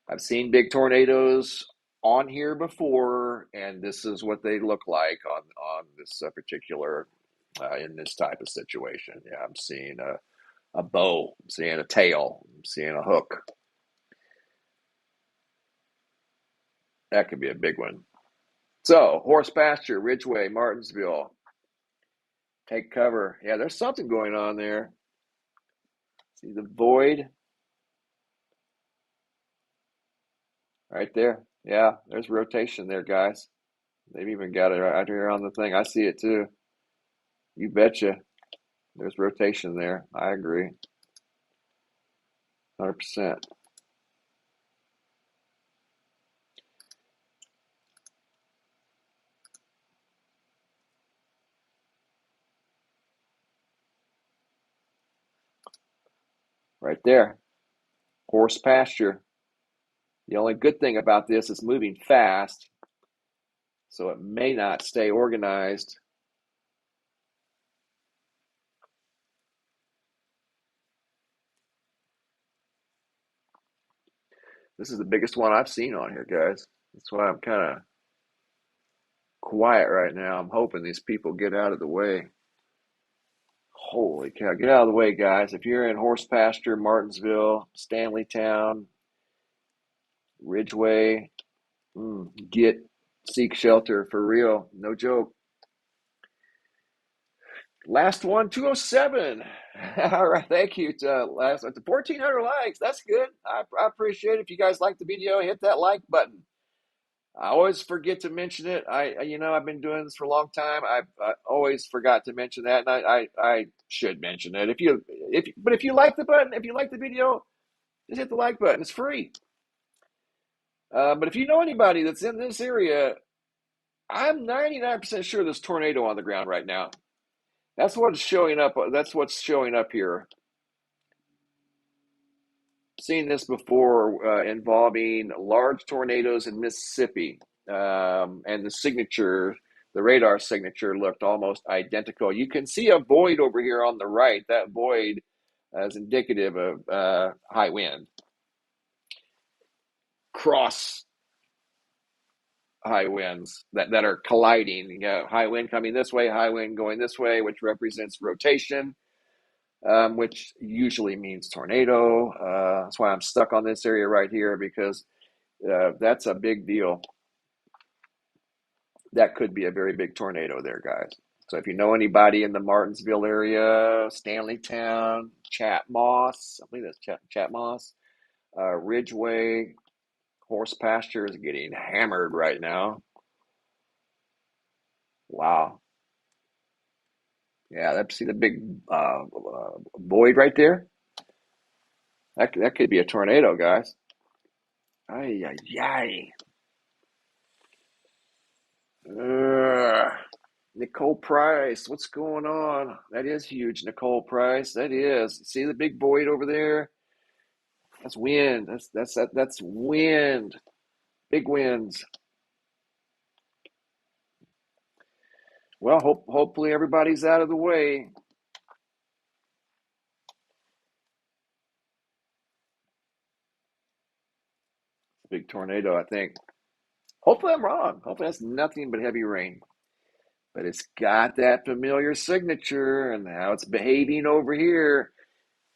I've seen big tornadoes on here before, and this is what they look like on this particular in this type of situation. Yeah, I'm seeing a bow, I'm seeing a tail, I'm seeing a hook. That could be a big one. So, Horse Pasture, Ridgeway, Martinsville, take cover. Yeah, there's something going on there. See the void right there? Yeah, there's rotation there, guys. They've even got it right here on the thing. I see it too. You betcha. There's rotation there. I agree. 100%. Right there. Horse Pasture. The only good thing about this is moving fast, so it may not stay organized. This is the biggest one I've seen on here, guys. That's why I'm kind of quiet right now. I'm hoping these people get out of the way. Holy cow, get out of the way, guys. If you're in Horse Pasture, Martinsville, Stanleytown, Ridgeway, seek shelter for real. No joke. Last one, 207. All right, thank you. To 1,400 likes. That's good. I appreciate it. If you guys like the video, hit that like button. I always forget to mention it. I've been doing this for a long time. I always forgot to mention that, and I should mention it. If you like the button, if you like the video, just hit the like button. It's free. But if you know anybody that's in this area, I'm 99% sure there's a tornado on the ground right now. That's what's showing up. That's what's showing up here. Seen this before involving large tornadoes in Mississippi, and the radar signature looked almost identical. You can see a void over here on the right. That void is indicative of high wind. Cross high winds that are colliding. You got high wind coming this way, high wind going this way, which represents rotation. Which usually means tornado. That's why I'm stuck on this area right here, because that's a big deal. That could be a very big tornado there, guys. So if you know anybody in the Martinsville area, Stanleytown, Chatmoss, I believe that's Chatmoss, Ridgeway, Horse Pasture is getting hammered right now. Wow. Yeah, see the big void right there? That could be a tornado, guys. Ay, ay, ay. Nicole Price, what's going on? That is huge, Nicole Price. That is. See the big void over there? That's wind. That's wind. Big winds. Well, hopefully everybody's out of the way. big tornado, I think. Hopefully I'm wrong. Hopefully that's nothing but heavy rain. But it's got that familiar signature and how it's behaving over here.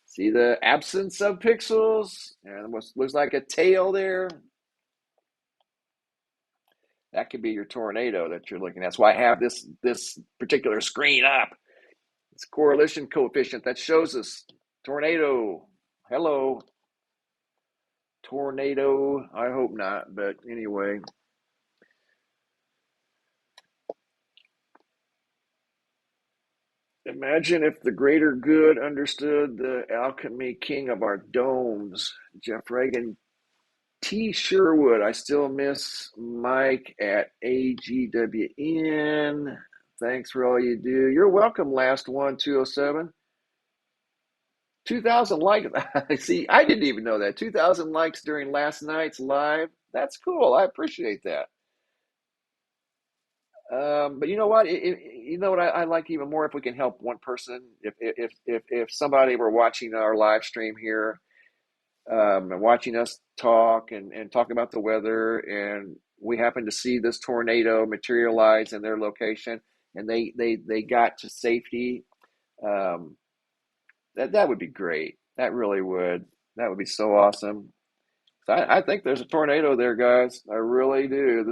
See the absence of pixels and what looks like a tail there. That could be your tornado that you're looking at. That's why I have this particular screen up. It's correlation coefficient that shows us tornado. Hello, tornado. I hope not, but anyway. Imagine if the greater good understood the alchemy king of our domes, Jeff Reagan. T. Sherwood, I still miss Mike at AGWN. Thanks for all you do. You're welcome, last one, 207. 2,000 likes. See, I didn't even know that. 2,000 likes during last night's live. That's cool. I appreciate that. But you know what? You know what I like even more if we can help one person. If somebody were watching our live stream here and watching us talk and talk about the weather, and we happen to see this tornado materialize in their location, and they got to safety. Um, that would be great. That really would. That would be so awesome. I think there's a tornado there, guys. I really do.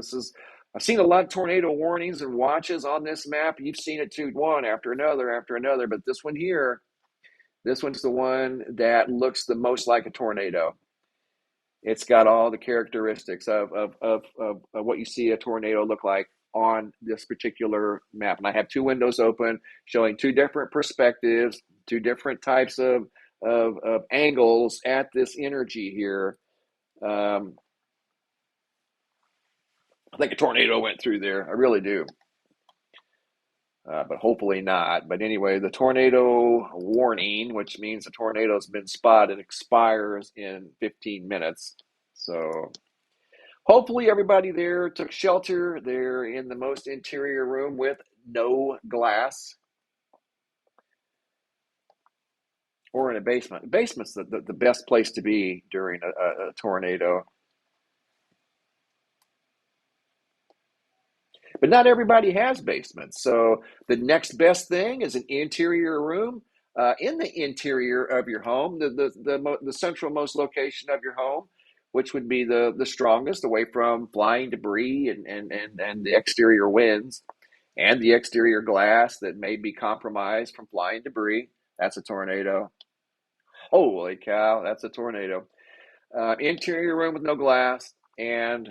I've seen a lot of tornado warnings and watches on this map. You've seen it too, one after another. But this one here, this one's the one that looks the most like a tornado. It's got all the characteristics of what you see a tornado look like on this particular map. And I have two windows open showing two different perspectives, two different types of angles at this energy here. I think a tornado went through there. I really do. But hopefully not. But anyway, the tornado warning, which means the tornado's been spotted, expires in 15 minutes. So hopefully everybody there took shelter. They're in the most interior room with no glass or in a basement. The basement's the best place to be during a tornado. But not everybody has basements. So the next best thing is an interior room in the interior of your home, the central-most location of your home, which would be the strongest away from flying debris and the exterior winds and the exterior glass that may be compromised from flying debris. That's a tornado. Holy cow, that's a tornado. Interior room with no glass and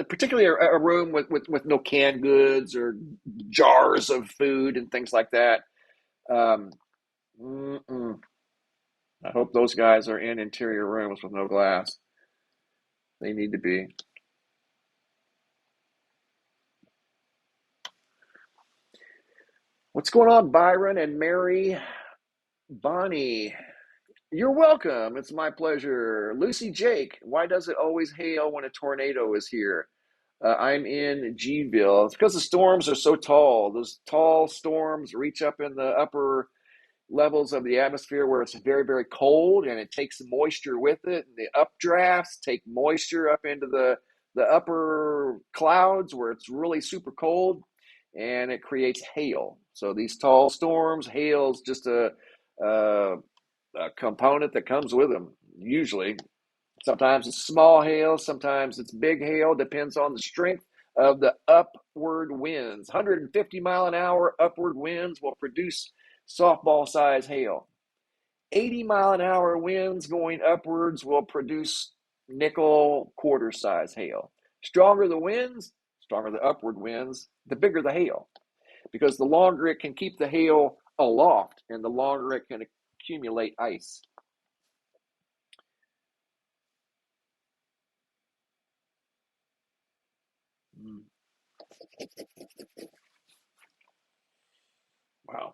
particularly a room with no canned goods or jars of food and things like that. Um, I hope those guys are in interior rooms with no glass. They need to be. What's going on, Byron and Mary? Bonnie, you're welcome. It's my pleasure. Lucy Jake, why does it always hail when a tornado is here? I'm in Gville. It's because the storms are so tall. Those tall storms reach up in the upper levels of the atmosphere where it's very, very cold and it takes moisture with it. And the updrafts take moisture up into the upper clouds where it's really super cold and it creates hail. So these tall storms, hail's just a component that comes with them, usually. Sometimes it's small hail, sometimes it's big hail, depends on the strength of the upward winds. 150 mile an hour upward winds will produce softball size hail. 80 mile an hour winds going upwards will produce nickel quarter size hail. Stronger the winds, stronger the upward winds, the bigger the hail. Because the longer it can keep the hail aloft and the longer it can accumulate ice. Wow.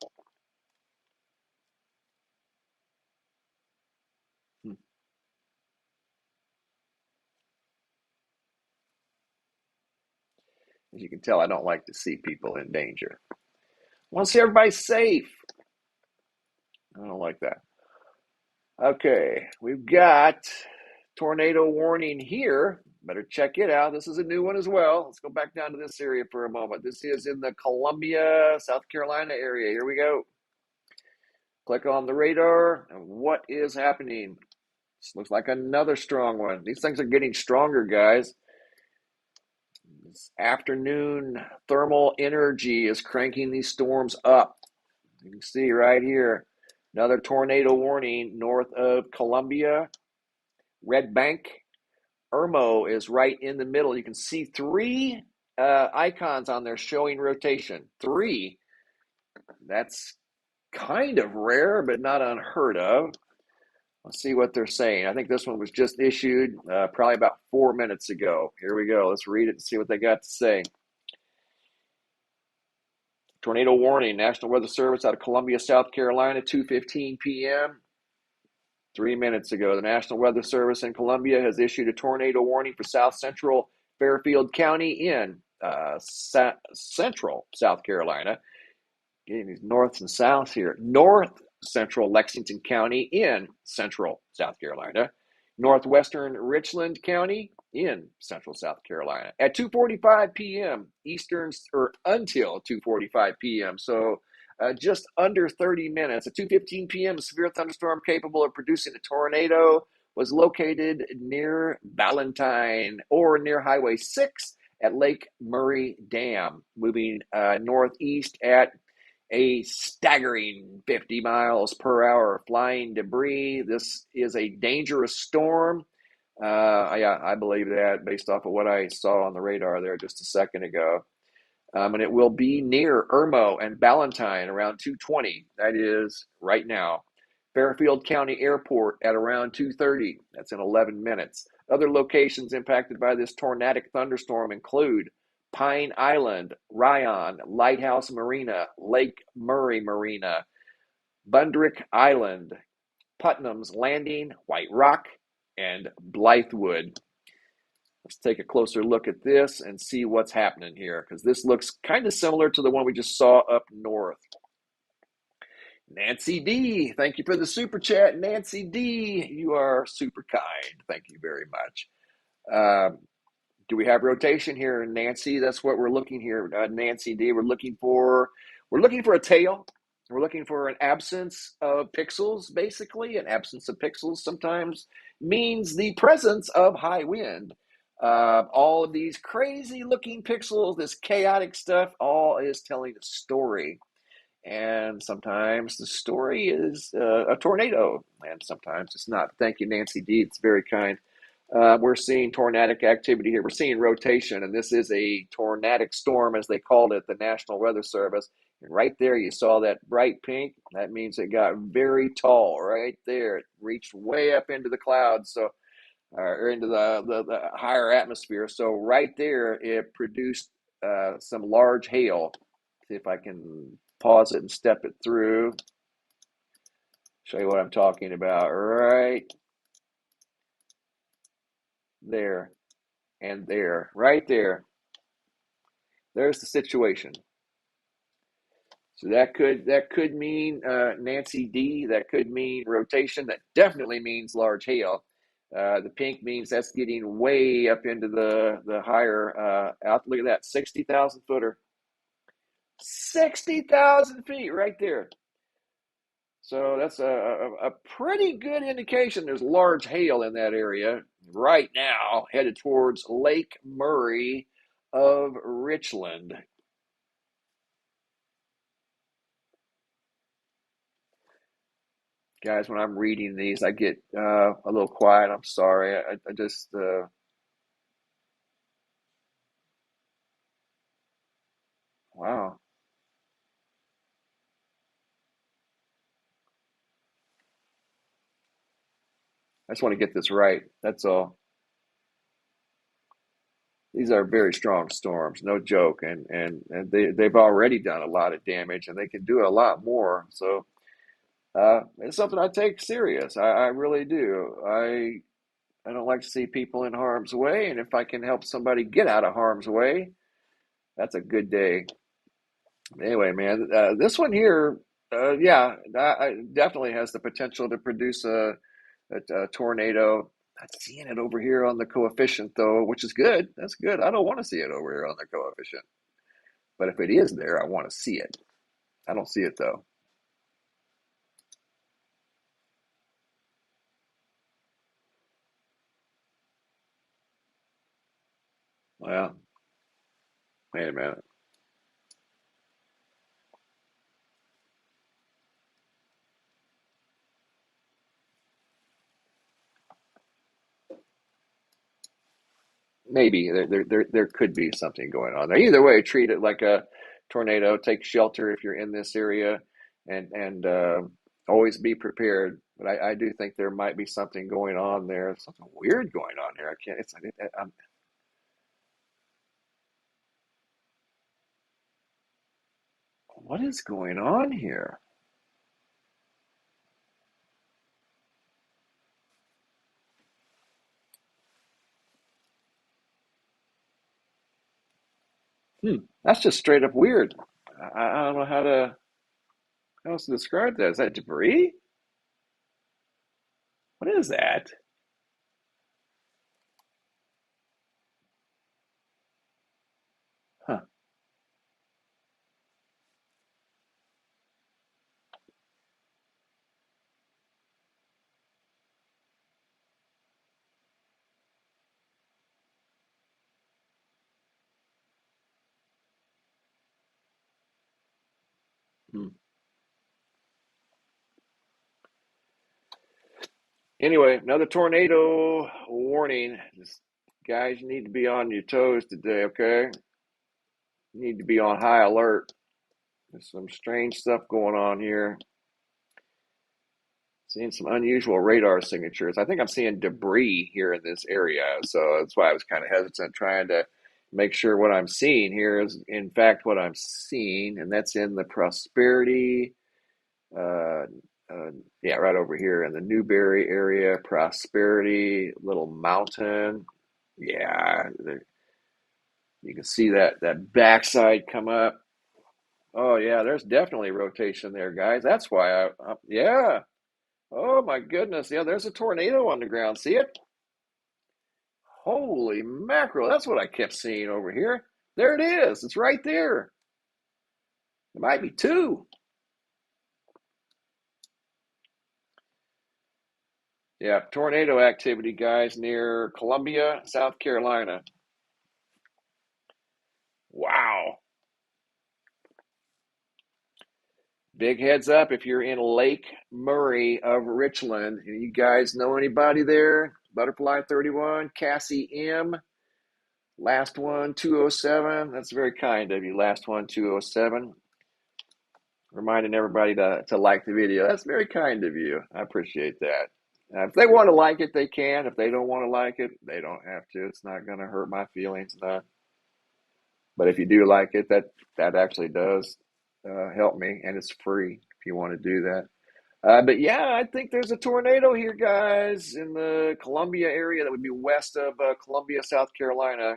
As you can tell, I don't like to see people in danger. I want to see everybody safe. I don't like that. Okay, we've got tornado warning here. Better check it out. This is a new one as well. Let's go back down to this area for a moment. This is in the Columbia, South Carolina area. Here we go. Click on the radar. And what is happening? This looks like another strong one. These things are getting stronger, guys. This afternoon thermal energy is cranking these storms up. You can see right here, another tornado warning north of Columbia. Red Bank. Irmo is right in the middle. You can see three icons on there showing rotation. Three. That's kind of rare, but not unheard of. Let's see what they're saying. I think this one was just issued probably about 4 minutes ago. Here we go. Let's read it and see what they got to say. Tornado warning, National Weather Service out of Columbia, South Carolina, 2:15 p.m. 3 minutes ago. The National Weather Service in Columbia has issued a tornado warning for south central Fairfield County in central South Carolina. Getting these norths and souths here. North central Lexington County in central South Carolina. Northwestern Richland County in central South Carolina at 2:45 p.m. Eastern, or until 2:45 p.m. So just under 30 minutes. At 2:15 p.m., a severe thunderstorm capable of producing a tornado was located near Valentine or near Highway 6 at Lake Murray Dam, moving northeast at a staggering 50 miles per hour, flying debris. This is a dangerous storm. Yeah, I believe that based off of what I saw on the radar there just a second ago. And it will be near Irmo and Ballantyne around 2:20. That is right now. Fairfield County Airport at around 2:30. That's in 11 minutes. Other locations impacted by this tornadic thunderstorm include Pine Island, Ryan, Lighthouse Marina, Lake Murray Marina, Bundrick Island, Putnam's Landing, White Rock, and Blythewood. Let's take a closer look at this and see what's happening here, because this looks kind of similar to the one we just saw up north. Nancy D, thank you for the super chat. Nancy D, you are super kind. Thank you very much. Do we have rotation here, Nancy? That's what we're looking here, Nancy D. We're looking for a tail. We're looking for an absence of pixels, basically. An absence of pixels sometimes means the presence of high wind. All of these crazy looking pixels, this chaotic stuff, all is telling a story. And sometimes the story is a tornado, and sometimes it's not. Thank you, Nancy D. It's very kind. We're seeing tornadic activity here. We're seeing rotation, and this is a tornadic storm, as they called it, the National Weather Service. And right there, you saw that bright pink. That means it got very tall right there. It reached way up into the clouds, so or into the higher atmosphere. So right there, it produced some large hail. See if I can pause it and step it through. Show you what I'm talking about. Right there and there, right there. There's the situation. So that could mean Nancy D. That could mean rotation. That definitely means large hail. The pink means that's getting way up into the higher out. Look at that, 60,000 footer, 60,000 feet right there. So that's a pretty good indication there's large hail in that area right now, headed towards Lake Murray of Richland. Guys, when I'm reading these, I get a little quiet. I'm sorry. I just wow. I just want to get this right. That's all. These are very strong storms, no joke, and they've already done a lot of damage, and they can do a lot more. So it's something I take serious. I really do. I don't like to see people in harm's way, and if I can help somebody get out of harm's way, that's a good day. Anyway, man, this one here, yeah, definitely has the potential to produce a tornado. Not seeing it over here on the coefficient though, which is good. That's good. I don't want to see it over here on the coefficient. But if it is there, I want to see it. I don't see it though. Well, wait a minute. Maybe there could be something going on there. Either way, treat it like a tornado. Take shelter if you're in this area, and always be prepared. But I do think there might be something going on there. Something weird going on here. I can't. What is going on here? That's just straight up weird. I don't know how else to describe that. Is that debris? What is that? Huh. Hmm. Anyway, another tornado warning. Just, guys, you need to be on your toes today, okay? You need to be on high alert. There's some strange stuff going on here. Seeing some unusual radar signatures. I think I'm seeing debris here in this area, so that's why I was kind of hesitant trying to make sure what I'm seeing here is in fact what I'm seeing, and that's in the Prosperity. Uh, yeah, right over here in the Newberry area, Prosperity, Little Mountain. Yeah, you can see that backside come up. Oh yeah, there's definitely rotation there, guys. That's why yeah. Oh my goodness, yeah, there's a tornado on the ground. See it? Holy mackerel! That's what I kept seeing over here. There it is. It's right there. It might be two. Yeah, tornado activity, guys, near Columbia, South Carolina. Wow. Big heads up if you're in Lake Murray of Richland. You guys know anybody there? Butterfly 31, Cassie M. Last one, 207. That's very kind of you. Last one, 207. Reminding everybody to like the video. That's very kind of you. I appreciate that. If they want to like it, they can. If they don't want to like it, they don't have to. It's not going to hurt my feelings. But if you do like it, that actually does help me, and it's free if you want to do that. But yeah, I think there's a tornado here, guys, in the Columbia area. That would be west of Columbia, South Carolina.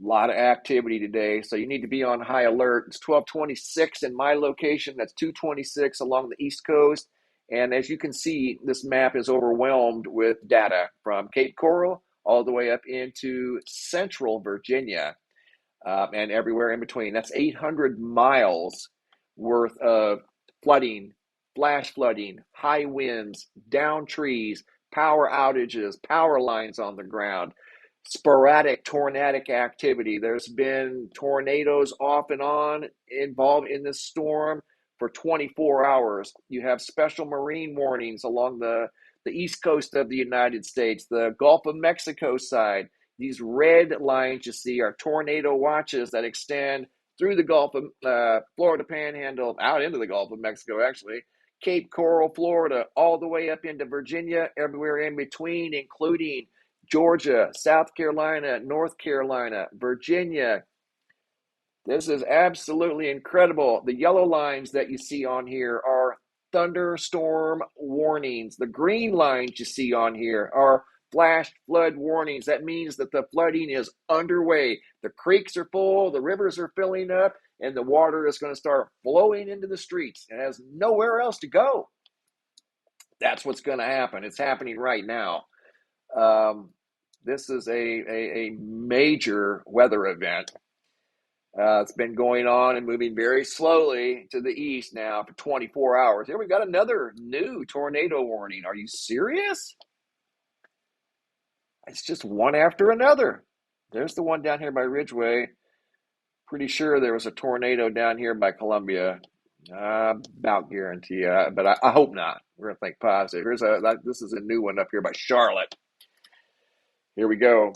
A lot of activity today, so you need to be on high alert. It's 1226 in my location. That's 226 along the East Coast. And as you can see, this map is overwhelmed with data from Cape Coral all the way up into central Virginia and everywhere in between. That's 800 miles worth of flooding, flash flooding, high winds, down trees, power outages, power lines on the ground, sporadic tornadic activity. There's been tornadoes off and on involved in this storm for 24 hours. You have special marine warnings along the east coast of the United States, the Gulf of Mexico side. These red lines you see are tornado watches that extend through the Gulf of Florida Panhandle, out into the Gulf of Mexico, actually, Cape Coral, Florida, all the way up into Virginia, everywhere in between, including Georgia, South Carolina, North Carolina, Virginia. This is absolutely incredible. The yellow lines that you see on here are thunderstorm warnings. The green lines you see on here are flash flood warnings. That means that the flooding is underway. The creeks are full, the rivers are filling up, and the water is going to start flowing into the streets. It has nowhere else to go. That's what's going to happen. It's happening right now. Um, this is a major weather event. It's been going on and moving very slowly to the east now for 24 hours. Here we got another new tornado warning. Are you serious? It's just one after another. There's the one down here by Ridgeway. Pretty sure there was a tornado down here by Columbia. About guarantee, but I hope not. We're gonna think positive. This is a new one up here by Charlotte. Here we go.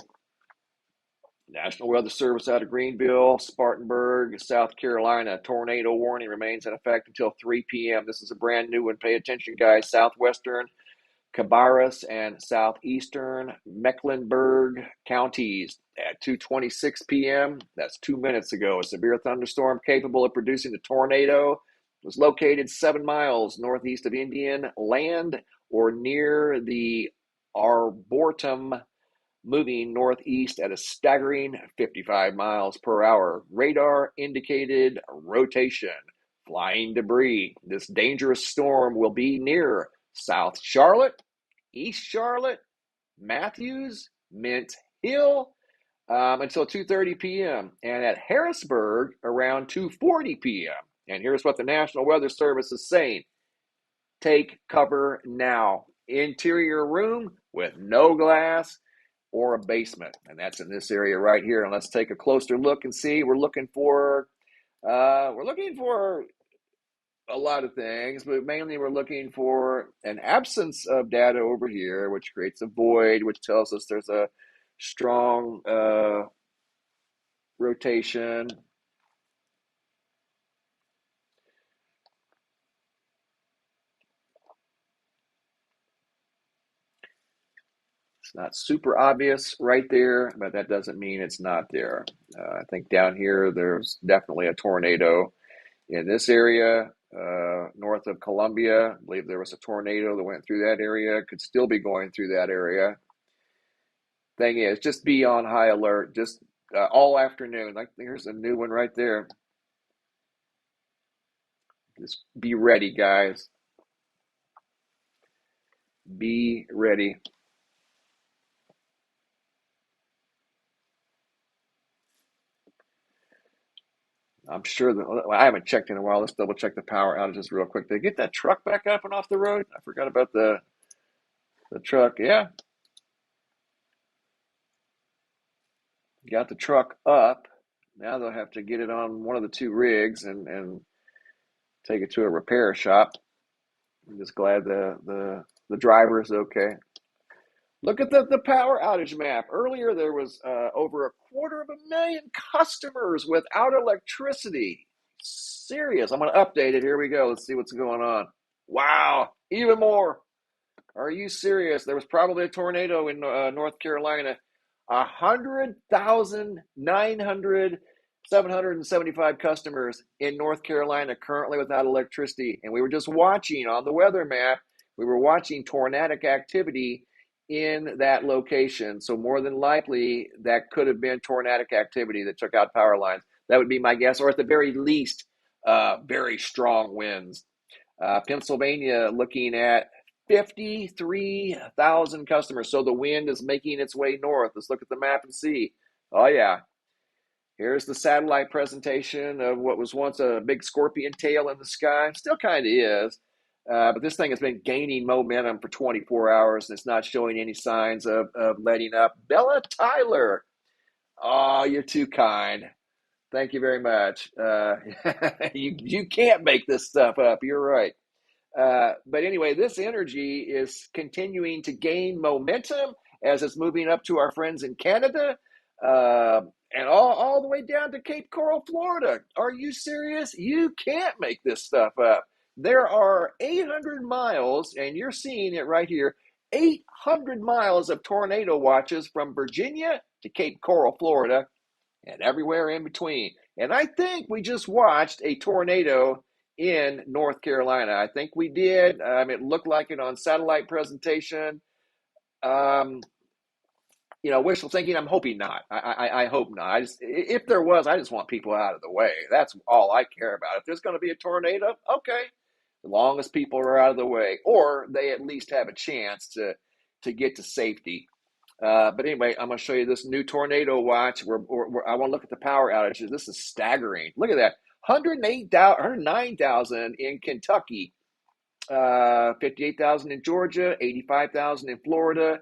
National Weather Service out of Greenville, Spartanburg, South Carolina. Tornado warning remains in effect until 3 p.m. This is a brand new one. Pay attention, guys. Southwestern Cabarrus and southeastern Mecklenburg counties at 2:26 p.m. That's 2 minutes ago. A severe thunderstorm capable of producing a tornado was located 7 miles northeast of Indian Land or near the Arboretum, moving northeast at a staggering 55 miles per hour. Radar indicated rotation, flying debris. This dangerous storm will be near South Charlotte, East Charlotte, Matthews, Mint Hill until 2:30 p.m. and at Harrisburg around 2:40 p.m. And here's what the National Weather Service is saying. Take cover now. Interior room with no glass or a basement. And that's in this area right here. And let's take a closer look and see. We're looking for a lot of things, but mainly we're looking for an absence of data over here, which creates a void, which tells us there's a strong rotation. It's not super obvious right there, but that doesn't mean it's not there. I think down here there's definitely a tornado in this area, north of Columbia. I believe there was a tornado that went through that area, could still be going through that area. Thing is, just be on high alert, just all afternoon. Like, here's a new one right there. Just be ready, guys. Be ready. I'm sure that well, I haven't checked in a while. Let's double check the power outages real quick. Did they get that truck back up and off the road? I forgot about the truck. Yeah, got the truck up. Now they'll have to get it on one of the two rigs and take it to a repair shop. I'm just glad the driver is okay. Look at the power outage map. Earlier, there was over 250,000 customers without electricity. Serious. I'm going to update it. Here we go. Let's see what's going on. Wow, even more. Are you serious? There was probably a tornado in North Carolina. 775 customers in North Carolina currently without electricity. And we were just watching on the weather map, we were watching tornadic activity in that location. So more than likely, that could have been tornadic activity that took out power lines. That would be my guess, or at the very least, very strong winds. Pennsylvania looking at 53,000 customers. So the wind is making its way north. Let's look at the map and see. Oh, yeah. Here's the satellite presentation of what was once a big scorpion tail in the sky. Still kind of is. But this thing has been gaining momentum for 24 hours, and it's not showing any signs of letting up. Bella Tyler. Oh, you're too kind. Thank you very much. You can't make this stuff up. You're right. But anyway, this energy is continuing to gain momentum as it's moving up to our friends in Canada uh, and all the way down to Cape Coral, Florida. Are you serious? You can't make this stuff up. There are 800 miles, and you're seeing it right here 800 miles of tornado watches from Virginia to Cape Coral, Florida, and everywhere in between. And I think we just watched a tornado in North Carolina. I think we did. It looked like it on satellite presentation. Um, wishful thinking. I'm hoping not. I hope not. If there was, I just want people out of the way. That's all I care about. If there's going to be a tornado, okay, as long as people are out of the way, or they at least have a chance to get to safety. But anyway, I'm going to show you this new tornado watch. I want to look at the power outages. This is staggering. Look at that. 109,000 in Kentucky, 58,000 in Georgia, 85,000 in Florida,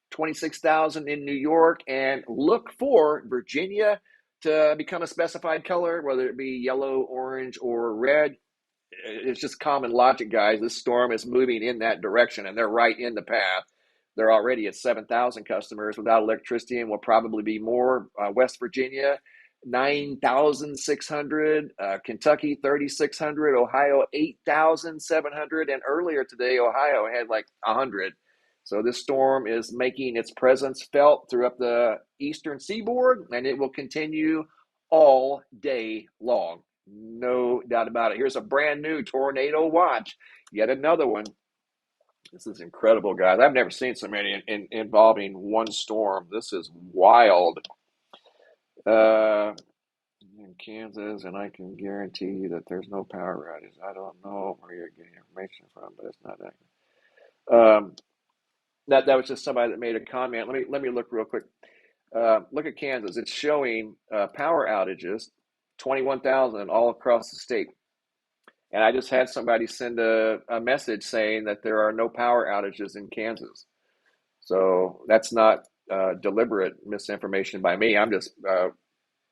26,000 in New York, and look for Virginia to become a specified color, whether it be yellow, orange, or red. It's just common logic, guys. This storm is moving in that direction, and they're right in the path. They're already at 7,000 customers without electricity, and will probably be more. West Virginia, 9,600. Kentucky, 3,600. Ohio, 8,700. And earlier today, Ohio had like 100. So this storm is making its presence felt throughout the eastern seaboard, and it will continue all day long. No doubt about it. Here's a brand new tornado watch. Yet another one. This is incredible, guys. I've never seen so many involving one storm. This is wild. In Kansas, and I can guarantee you that there's no power outage. I don't know where you're getting information from, but it's not accurate. That was just somebody that made a comment. Let me look real quick. Look at Kansas. It's showing power outages, 21,000 all across the state. And I just had somebody send a message saying that there are no power outages in Kansas. So that's not deliberate misinformation by me. I'm just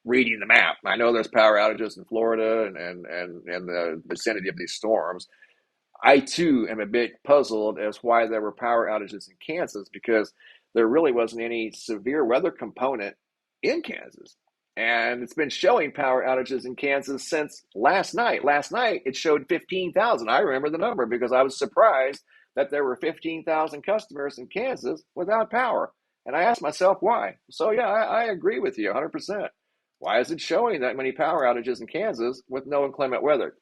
reading the map. I know there's power outages in Florida and the vicinity of these storms. I too am a bit puzzled as why there were power outages in Kansas, because there really wasn't any severe weather component in Kansas. And it's been showing power outages in Kansas since last night. Last night, it showed 15,000. I remember the number because I was surprised that there were 15,000 customers in Kansas without power. And I asked myself why. So, yeah, I agree with you 100%. Why is it showing that many power outages in Kansas with no inclement weather?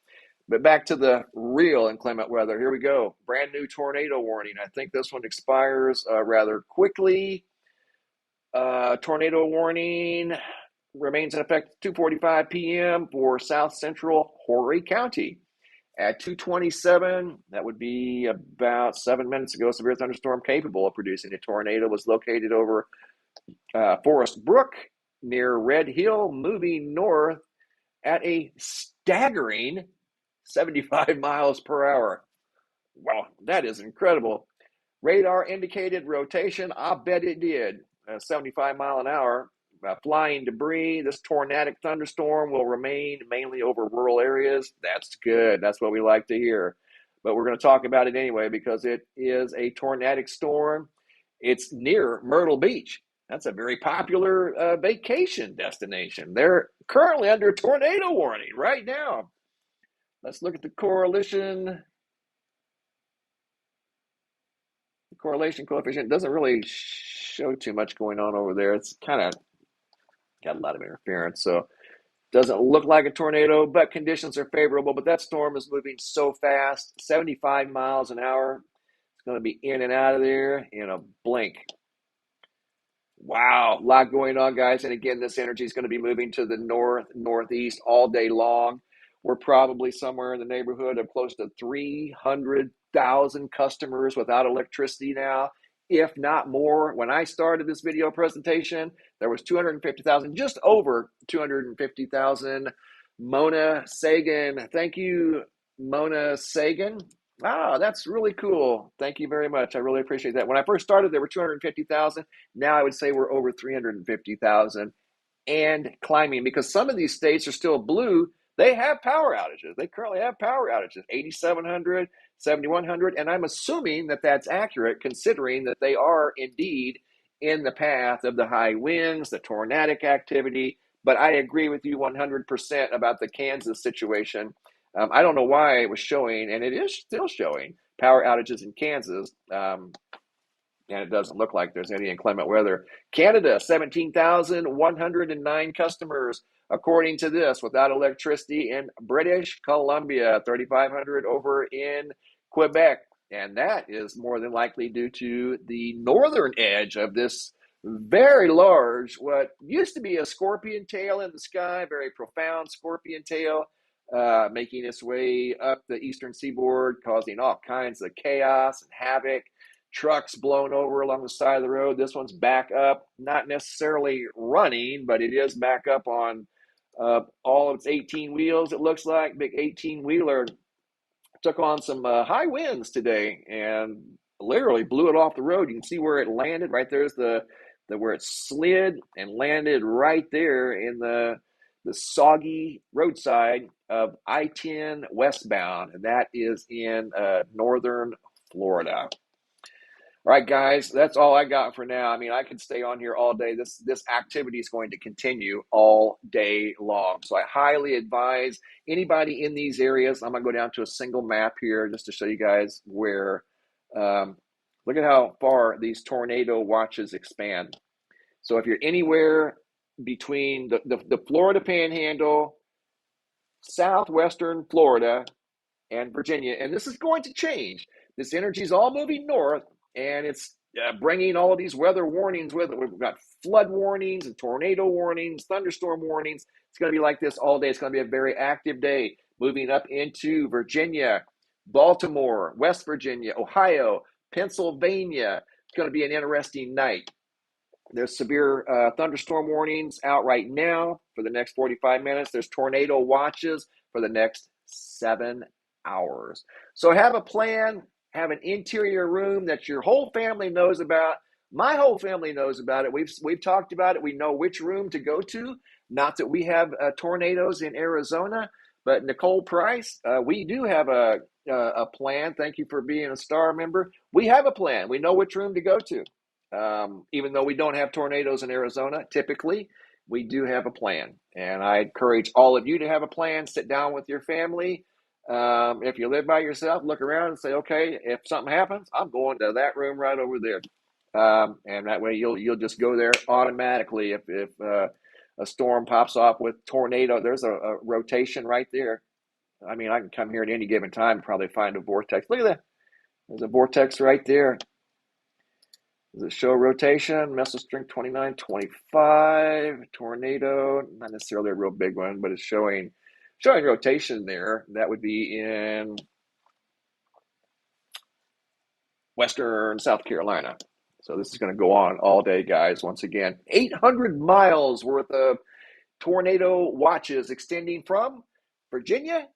But back to the real inclement weather. Here we go. Brand new tornado warning. I think this one expires rather quickly. Tornado warning remains in effect 2:45 p.m. for south central Horry County. At 2:27, that would be about 7 minutes ago, severe thunderstorm capable of producing a tornado was located over Forest Brook near Red Hill, moving north at a staggering 75 miles per hour. Wow, that is incredible. Radar indicated rotation. I bet it did. 75 mile an hour. Flying debris. This tornadic thunderstorm will remain mainly over rural areas. That's good. That's what we like to hear. But we're going to talk about it anyway because it is a tornadic storm. It's near Myrtle Beach. That's a very popular vacation destination. They're currently under tornado warning right now. Let's look at the correlation. The correlation coefficient doesn't really show too much going on over there. It's kind of got a lot of interference, so doesn't look like a tornado, but conditions are favorable. But that storm is moving so fast, 75 miles an hour. It's going to be in and out of there in a blink. Wow, a lot going on, guys. And again, this energy is going to be moving to the northeast all day long. We're probably somewhere in the neighborhood of close to 300,000 customers without electricity now, if not more. When I started this video presentation, there was 250,000, just over 250,000. Mona Sagan, thank you, Mona Sagan. Wow, that's really cool. Thank you very much. I really appreciate that. When I first started, there were 250,000. Now I would say we're over 350,000 and climbing, because some of these states are still blue. They have power outages. They currently have power outages, 8,700, 7,100. And I'm assuming that that's accurate, considering that they are indeed in the path of the high winds, the tornadic activity. But I agree with you 100% about the Kansas situation. I don't know why it was showing, and it is still showing, power outages in Kansas. And it doesn't look like there's any inclement weather. Canada, 17,109 customers, according to this, without electricity in British Columbia, 3,500 over in Quebec. And that is more than likely due to the northern edge of this very large, what used to be a scorpion tail in the sky, very profound scorpion tail. making its way up the eastern seaboard, causing all kinds of chaos and havoc. Trucks blown over along the side of the road. This one's back up, not necessarily running, but it is back up on all of its 18 wheels. It looks like big 18-wheeler took on some high winds today and literally blew it off the road. You can see where it landed. Right there's the where it slid and landed right there in the soggy roadside of I-10 westbound, and that is in northern Florida. All right, guys, that's all I got for now. I mean, I could stay on here all day. This activity is going to continue all day long. So I highly advise anybody in these areas. I'm going to go down to a single map here just to show you guys where, look at how far these tornado watches expand. So if you're anywhere between the Florida Panhandle, southwestern Florida, and Virginia, and this is going to change. This energy is all moving north, and it's bringing all of these weather warnings with it. We've got flood warnings and tornado warnings, thunderstorm warnings. It's going to be like this all day. It's going to be a very active day, moving up into Virginia, Baltimore, West Virginia, Ohio, Pennsylvania. It's going to be an interesting night. There's severe thunderstorm warnings out right now for the next 45 minutes. There's tornado watches for the next 7 hours. So have a plan, have an interior room that your whole family knows about. My whole family knows about it. We've talked about it. We know which room to go to. Not that we have tornadoes in Arizona, but Nicole Price, we do have a plan. Thank you for being a star member. We have a plan. We know which room to go to. Even though we don't have tornadoes in Arizona, typically, we do have a plan. And I encourage all of you to have a plan. Sit down with your family. If you live by yourself, look around and say, okay, if something happens, I'm going to that room right over there. And that way you'll just go there automatically. If a storm pops off with tornado, there's a rotation right there. I mean, I can come here at any given time and probably find a vortex. Look at that. There's a vortex right there. Does it show rotation? Missile strength 2925. Tornado, not necessarily a real big one, but it's showing rotation there. That would be in western South Carolina. So this is going to go on all day, guys. Once again, 800 miles worth of tornado watches extending from Virginia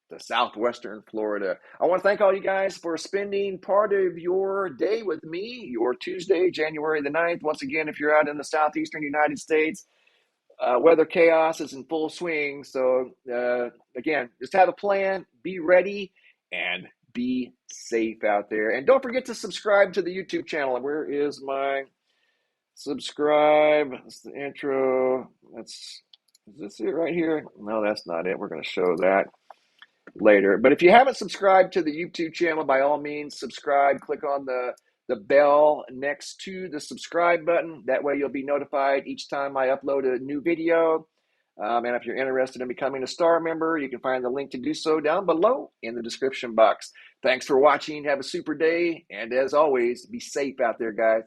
to southwestern Florida. I want to thank all you guys for spending part of your day with me, your Tuesday, January the 9th. Once again, if you're out in the southeastern United States, weather chaos is in full swing. So again, just have a plan, be ready, and be safe out there. And don't forget to subscribe to the YouTube channel. Where is my subscribe? That's the intro. Is this it right here? No, that's not it. We're going to show that later. But if you haven't subscribed to the YouTube channel, by all means, subscribe. Click on the bell next to the subscribe button. That way you'll be notified each time I upload a new video. And if you're interested in becoming a star member, you can find the link to do so down below in the description box. Thanks for watching. Have a super day. And as always, be safe out there, guys.